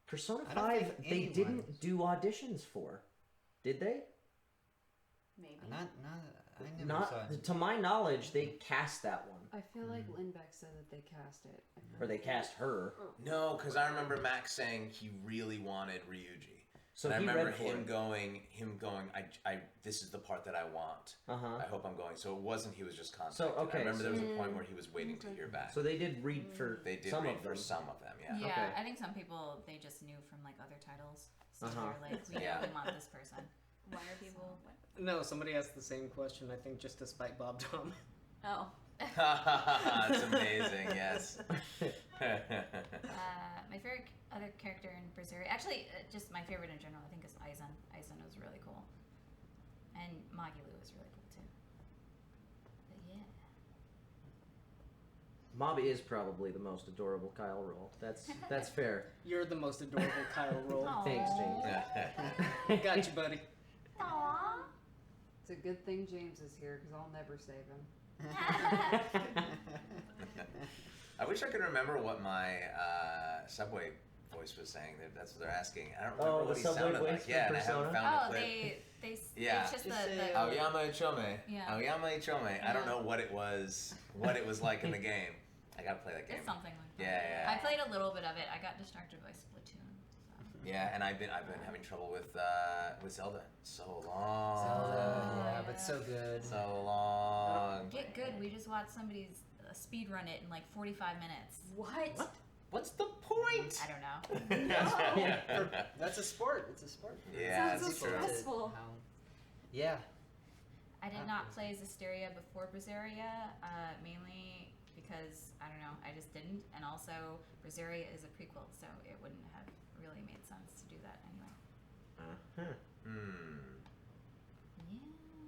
Persona I don't 5, think they anyone- didn't do auditions for. Did they? Maybe. Not. I never Not saw it. to my knowledge, they cast that one. I feel like Lindbeck said that they cast it. Or they cast her. No, because I remember Max saying he really wanted Ryuji. So and I he remember read for him it. going, this is the part that I want. Uh-huh. I hope I'm going. So it wasn't he was just contacted. So, okay, I remember so- there was a point where he was waiting to hear back. So they did read for They did some read of for them. some of them, yeah. Yeah, Okay. I think some people they just knew from like other titles. So Uh-huh. they're like, we Yeah. really want this person. Why are people? No, somebody asked the same question. I think just to spite Bob Tom. Oh. That's amazing, yes. My favorite other character in Berseria, actually, just my favorite in general, I think is Aizen. Aizen was really cool, and Magilu was really cool too. But yeah, Mob is probably the most adorable Kyle Roll. That's fair. You're the most adorable Kyle Roll. Thanks, James. Got you, buddy. aww. It's a good thing James is here because I'll never save him. I wish I could remember what my Subway voice was saying. That's what they're asking. I don't remember Oh, what the he Subway sounded voice like. from Yeah, and I Persona? haven't found Oh, a clip. Yeah. it's just Just the say, Aoyama Ichome. Yeah. Aoyama Ichome. I don't Yeah. know what it was like in the game. I gotta play that game. it's something like that. Yeah. I played a little bit of it. I got distracted by Splatoon. So. Yeah, and I've been having trouble with Zelda. So long. Yeah, but so good. So long. Get good. We just watched somebody's speed run it in like 45 minutes. What? What's the point? I don't know. That's a sport. It's a sport. Yeah, Sounds that's so true. stressful. Yeah. I did not play Zestiria before Berseria, mainly because, I don't know, I just didn't. And also, Berseria is a prequel, so it wouldn't have really made sense to do that anyway.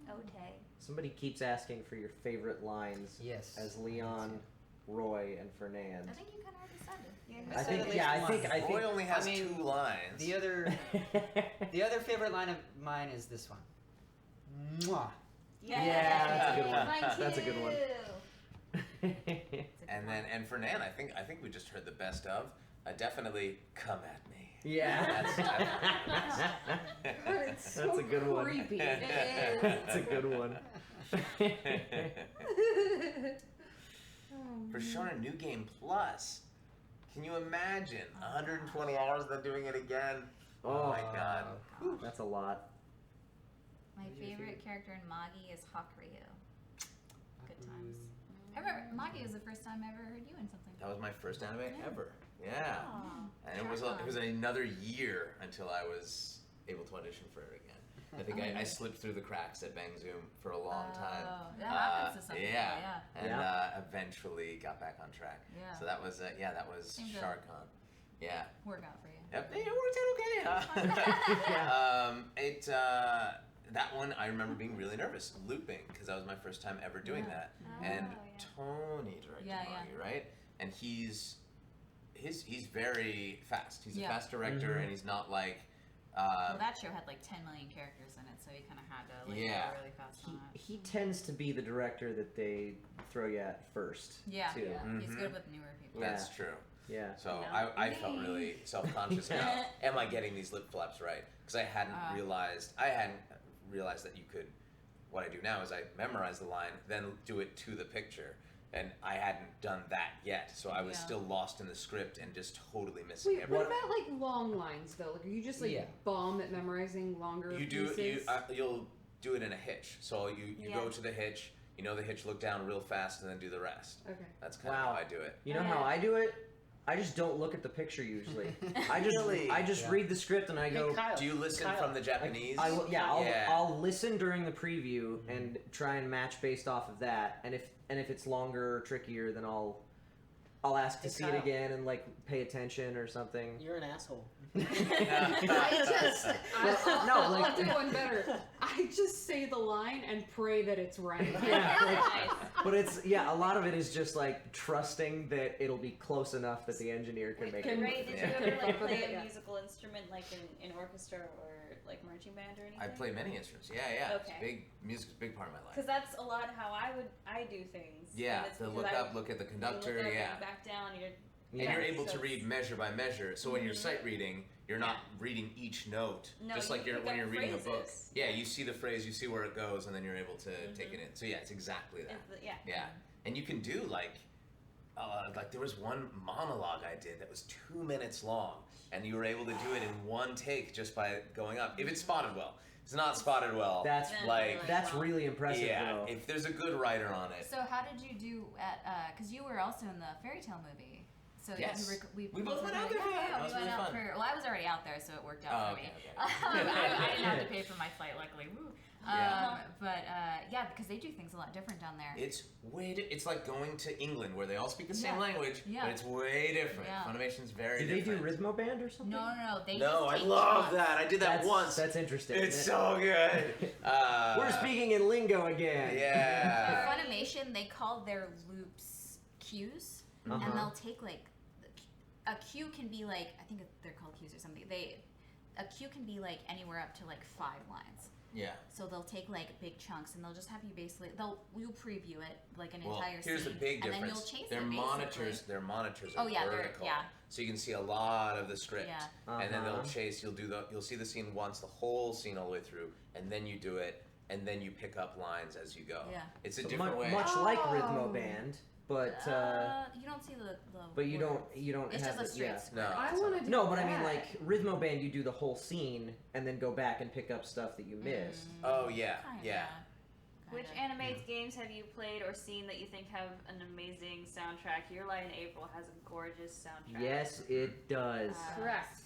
Yeah. Okay. Somebody keeps asking for your favorite lines Yes. as Leon, Roy, and Fernand. I think you kind of already said it. I said at least one. Roy only has I mean, 2 lines. The other favorite line of mine is this one. Mwah. Yeah, that's a good one. Mine That's a good one. too. And Fernand, I think we just heard the best of. Definitely come at me. Yeah. It's so That's a good one. creepy. That's a good one. Persona New Game Plus. Can you imagine 120 hours then doing it again? Oh my god. That's a lot. My favorite character in Magi is Hakuryu. Good times. I remember Magi was the first time I ever heard you in something. That was my first anime ever. Yeah. And it was another year until I was able to audition for it again. I think I slipped through the cracks at Bang Zoom for a long time. That happens to some people, yeah. And eventually got back on track. Yeah. So that was Seemed to Sharkon. Yeah. Work out for you. Yep, it worked out okay. That one I remember being really nervous, looping, because that was my first time ever doing that. And Tony directed Magi, right? And he's very fast. He's a fast director, and he's not like. Well, that show had like 10 million characters in it, so you kind of had to like go really fast on it. He tends to be the director that they throw you at first. Yeah, too. He's good with newer people. That's true. Yeah. So I felt really self-conscious about, am I getting these lip flaps right? Because I hadn't realized that you could, what I do now is I memorize the line, then do it to the picture. And I hadn't done that yet, so I was still lost in the script and just totally missing Wait, everything. what about like long lines though? Like, are you just like bomb at memorizing longer pieces? You'll do it in a hitch. So you go to the hitch, you know the hitch, look down real fast, and then do the rest. Okay. That's kind of how I do it. You know how I do it? I just don't look at the picture usually. I just read the script and I go. Do you listen from the Japanese? I'll listen during the preview and try and match based off of that. And if it's longer or trickier, then I'll ask to see it again and like pay attention or something. You're an asshole. I'll do one better. I just say the line and pray that it's right. Yeah, but it's a lot of it is just like trusting that it'll be close enough that the engineer can make it. Ray, did you ever like play a musical instrument like in orchestra or like marching band or anything? I play many instruments. Yeah. Okay. Music's a big part of my life. Because that's a lot how I do things. Yeah, And it's to because look up, look at the conductor. you look up Yeah. and back down. And you're able to read measure by measure. So when you're sight reading, you're not reading each note. No, just you like pick when up you're reading a book. phrases. Yeah, you see the phrase, you see where it goes, and then you're able to take it in. So yeah, it's exactly that. Yeah. And you can do like there was one monologue I did that was 2 minutes long, and you were able to do it in one take just by going up. If it's spotted well. If it's not spotted well. That's really impressive. Yeah, though. if there's a good writer on it. So how did you do at? Because you were also in the fairy tale movie. So yes. we both went out there for that. Yeah, That was we went really out fun. for. Well, I was already out there, so it worked out for me. Okay. I didn't have to pay for my flight, luckily. Woo. But because they do things a lot different down there. It's it's like going to England where they all speak the same language, Yeah. but it's way different. Yeah. Funimation's very Do they different. do Rhythmo Band or something? No. They No, just I take love chunks. that. I did that once. That's interesting. It's so good. We're speaking in lingo again. Yeah. Funimation, they call their loops cues, and they'll take like a cue can be like I think they're called cues or something. A cue can be like anywhere up to like 5 lines. Yeah. So they'll take like big chunks and they'll just have you basically you'll preview it like an Well, entire here's scene. the big difference. And then you'll chase their it, monitors, basically. their monitors Oh, are yeah, they're- vertical, yeah. so you can see a lot of the script. Yeah. And then they'll chase. You'll see the scene once, the whole scene all the way through, and then you do it, and then you pick up lines as you go. Yeah. It's a So different way. much like Rhythmo Band, but you don't see the but you words. don't It's have just a the, straight yeah. script. No. I want to do No, but I that. mean, like Rhythmo Band, you do the whole scene and then go back and pick up stuff that you missed. Oh yeah, yeah. Which animated games have you played or seen that you think have an amazing soundtrack? Your Light in April has a gorgeous soundtrack. Yes, it does. Correct.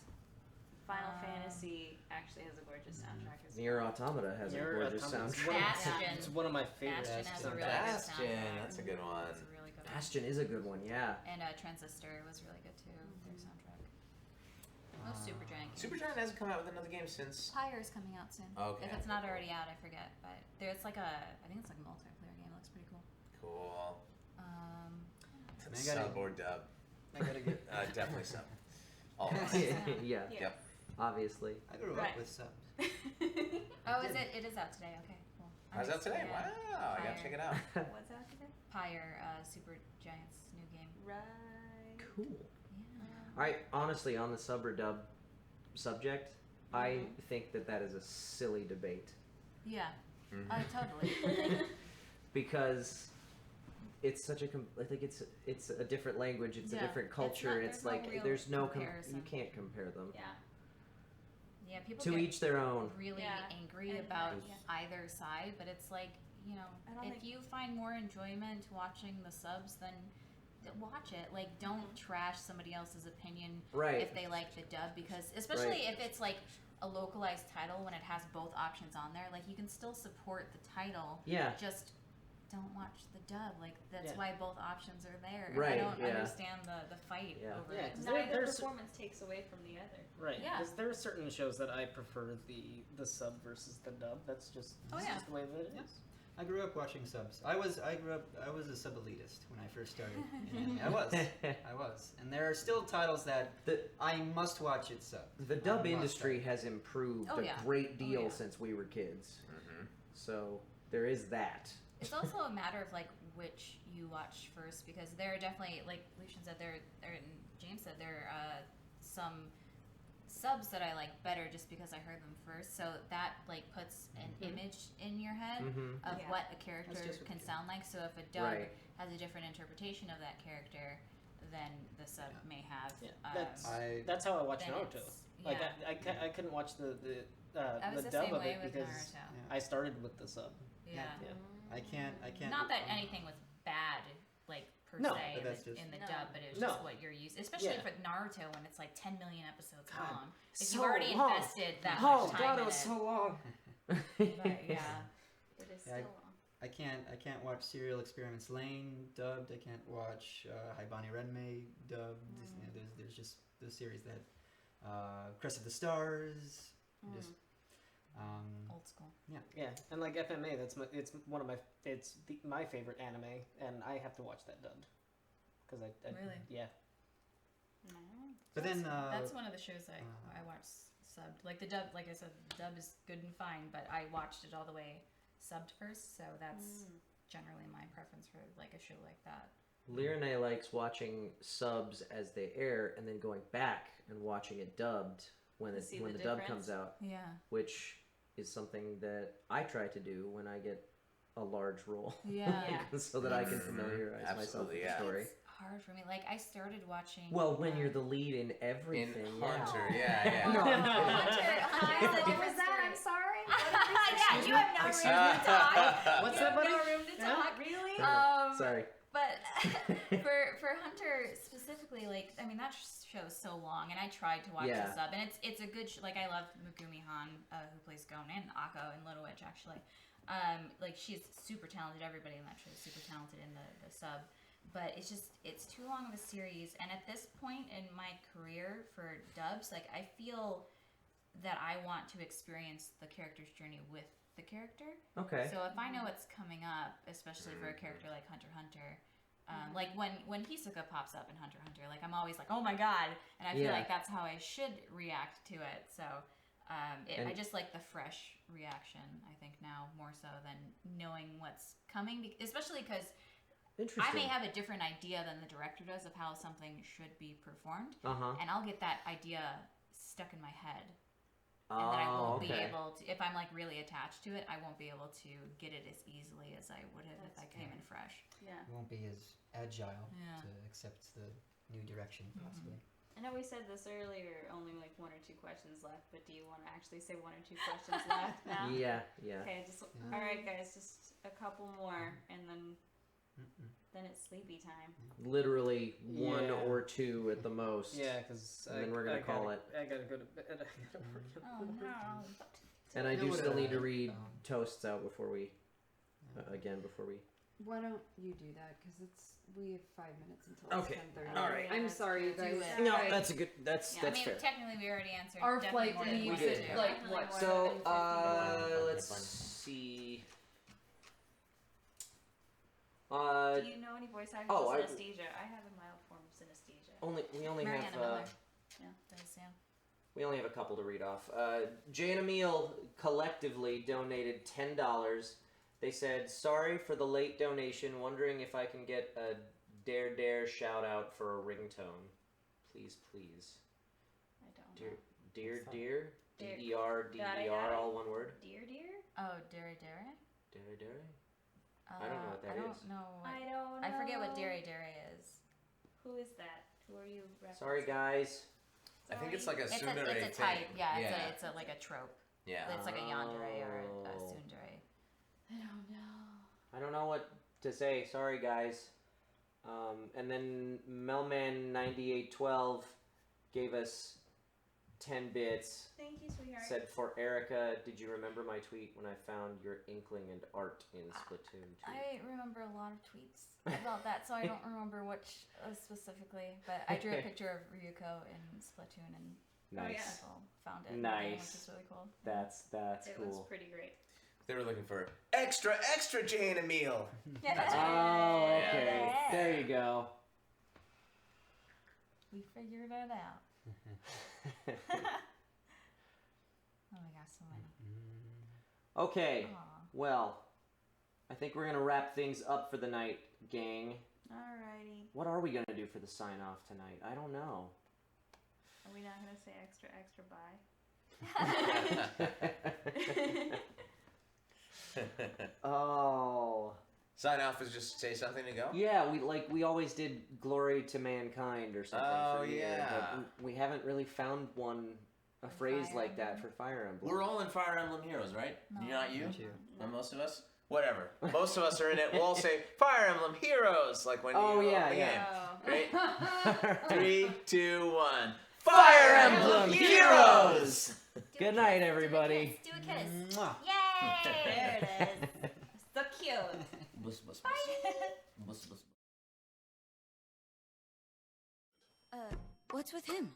Final Fantasy actually has a gorgeous soundtrack as well. Nier Automata has a gorgeous soundtrack. Bastion. It's one of my favorite. Bastion has a really good Bastion, soundtrack. that's a good one. It's a really good one. Bastion is a good one, yeah. And Transistor was really good too. Their soundtrack. Most Supergiant games. Supergiant hasn't come out with another game since. Pyre's coming out soon. Okay. If it's not already out, I forget. But there's like I think it's like a multiplayer game. It looks pretty cool. Cool. I gotta- Sub or dub. I gotta get. Definitely sub. All Yeah. Yep. Obviously. I grew Right. up with subs. Oh, is it? It is out today. Okay, cool. How's that today? Wow, I gotta check it out. What's out today? Pyre, Supergiant's new game. Right. Cool. Honestly, on the sub or dub subject, I think that is a silly debate. Yeah. Mm-hmm. Totally. Because it's such I think it's a different language, it's a Yeah. different It's culture. not- It's there's no like real there's no comparison. you can't compare them. Yeah. Yeah, people To get each their own. really angry And, about yeah. either side, but it's like, you know, I don't if think- you find more enjoyment watching the subs, then watch it. Like, don't trash somebody else's opinion Right. if they like the dub, because especially if it's like a localized title when it has both options on there, like you can still support the title. Yeah. Just don't watch the dub. Like that's Yeah. why both options are there. Right, I don't yeah. understand the fight over Yeah, it. 'cause Neither there's performance takes away from the other. right. Yeah. Because there are certain shows that I prefer the sub versus the dub. That's just Oh, yeah. just the way that it is. I grew up watching subs. I was a sub elitist when I first started. And I was. And there are still titles that I must watch it sub. The dub I must industry watch. has improved Oh, a yeah. great Oh, deal yeah. since we were kids. Mm-hmm. So there is that. It's also a matter of like which you watch first, because there are definitely, like Lucian said, and James said, there are some subs that I like better just because I heard them first. So that like puts an image in your head Mhm. of Yeah. what a character That's just what can you do. sound like. So if a dub Right. has a different interpretation of that character than the sub may have, Yeah, I- that's how I watch then Naruto. it's- Like yeah. I couldn't watch the I was the the dub same of way it with because Naruto. I started with the sub. Yeah. Yeah. I can't. Not that anything was bad, like per No, se, but that's just- in the No. dub, but it was No. just what you're used. Especially Yeah. for Naruto when it's like 10 million episodes God, long. If so you've already long. invested that Oh much time god, in it was so long. But yeah. It is Yeah, still long. I can't watch Serial Experiments Lane dubbed. I can't watch Haibani Renmei dubbed. You know, there's just the series that Crest of the Stars. Just Old school. Yeah, and like FMA, it's my favorite anime, and I have to watch that dubbed because I Really? Yeah. No. But then That's one of the shows I watched subbed. Like the dub, like I said, the dub is good and fine, but I watched it all the way subbed first, so that's generally my preference for like a show like that. Lirene likes watching subs as they air and then going back and watching it dubbed when To see the the dub difference? comes out. Yeah. Which is something that I try to do when I get a large role. Yeah. So that I can familiarize myself with the story. It's hard for me. Like I started watching. Well, when you're the lead in everything. In Hunter, yeah. No, Hunter's a different story. I'm sorry. Yeah, you have no room to talk. What's You that, have buddy? no room to talk. Really? Sorry. But for Hunter specifically, like I mean that show is so long, and I tried to watch the sub, and it's a good like I love Megumi Han, who plays Gon, and Akko in Little Witch actually. Like she's super talented. Everybody in that show is super talented in the sub, but it's too long of a series. And at this point in my career for dubs, like I feel that I want to experience the character's journey with the character. Okay. So if I know what's coming up, especially for a character like Hunter x Hunter, like when Hisoka pops up in Hunter x Hunter, like I'm always like, oh my god, and I feel like that's how I should react to it. So I just like the fresh reaction, I think, now more so than knowing what's coming, especially because I may have a different idea than the director does of how something should be performed, and I'll get that idea stuck in my head. And then I won't be able to, if I'm like really attached to it, I won't be able to get it as easily as I would have if I came in fresh. Yeah. You won't be as agile Yeah. to accept the new direction, possibly. I know we said this earlier, only like 1 or 2 questions left, but do you want to actually say 1 or 2 questions left now? Yeah. Okay, all right, guys, just a couple more, and then it's sleepy time. Literally 1 or 2 at the most. Yeah, because and then we're gonna call it. I gotta go to bed. I gotta work. Oh no. And I do still need to read toasts out before we, before we. Why don't you do that? Because we have 5 minutes until it's 10:30. All right. I'm sorry, you guys. No, that's a good. That's I mean, fair. technically we already answered. Our definitely flight more than leaves one or at two. like what? So 7:50? let's see. Do you know any voice actors of synesthesia? I have a mild form of synesthesia. We only Mariana have. Miller. Yeah, does yeah. We only have a couple to read off. Jay and Emil collectively donated $10. They said, sorry for the late donation, wondering if I can get a dare shout out for a ringtone. Please. I don't know. Dear. Daddy. DER, all one word. Dear? Oh, Dere? Dare? I don't know what that I is. don't know. I don't know. I forget what Dere is. Who is that? Who are you referencing? Sorry, guys. I think it's like a It's tsundere a thing. type. Yeah, it's a like a trope. Yeah. It's like a yandere or a Oh. tsundere. I don't know. I don't know what to say. Sorry, guys. And then Melman9812 gave us 10 bits. Thank you, sweetheart. Said, for Erica, did you remember my tweet when I found your inkling and art in Splatoon 2? I remember a lot of tweets about that, so I don't remember which specifically. But I drew a picture of Ryuko in Splatoon and Nice. people found it. Nice. Which is really cool. That's It cool. was pretty great. They were looking for extra Jane and Emil. Oh, okay. Yeah. There you go. We figured it out. Oh my gosh, so many. Okay. Aw. Well, I think we're gonna wrap things up for the night, gang. Alrighty. What are we gonna do for the sign off tonight? I don't know. Are we not gonna say extra bye? Oh. Sign off is just say something to go? Yeah, we always did glory to mankind or something. Oh, for years, yeah. but we haven't really found a phrase like that for Fire Emblem. We're all in Fire Emblem Heroes, right? No. You're not you? Me too. And most of us? Whatever. Most of us are in it. We'll all say Fire Emblem Heroes, like when Oh, you yeah, open the yeah. game. Great. 3, 2, 1. Fire Emblem Heroes! Good night, everybody. Do a kiss. Mwah. Yay! There it is. So cute. Bus, bus, Bye. bus, bus, bus. What's with him?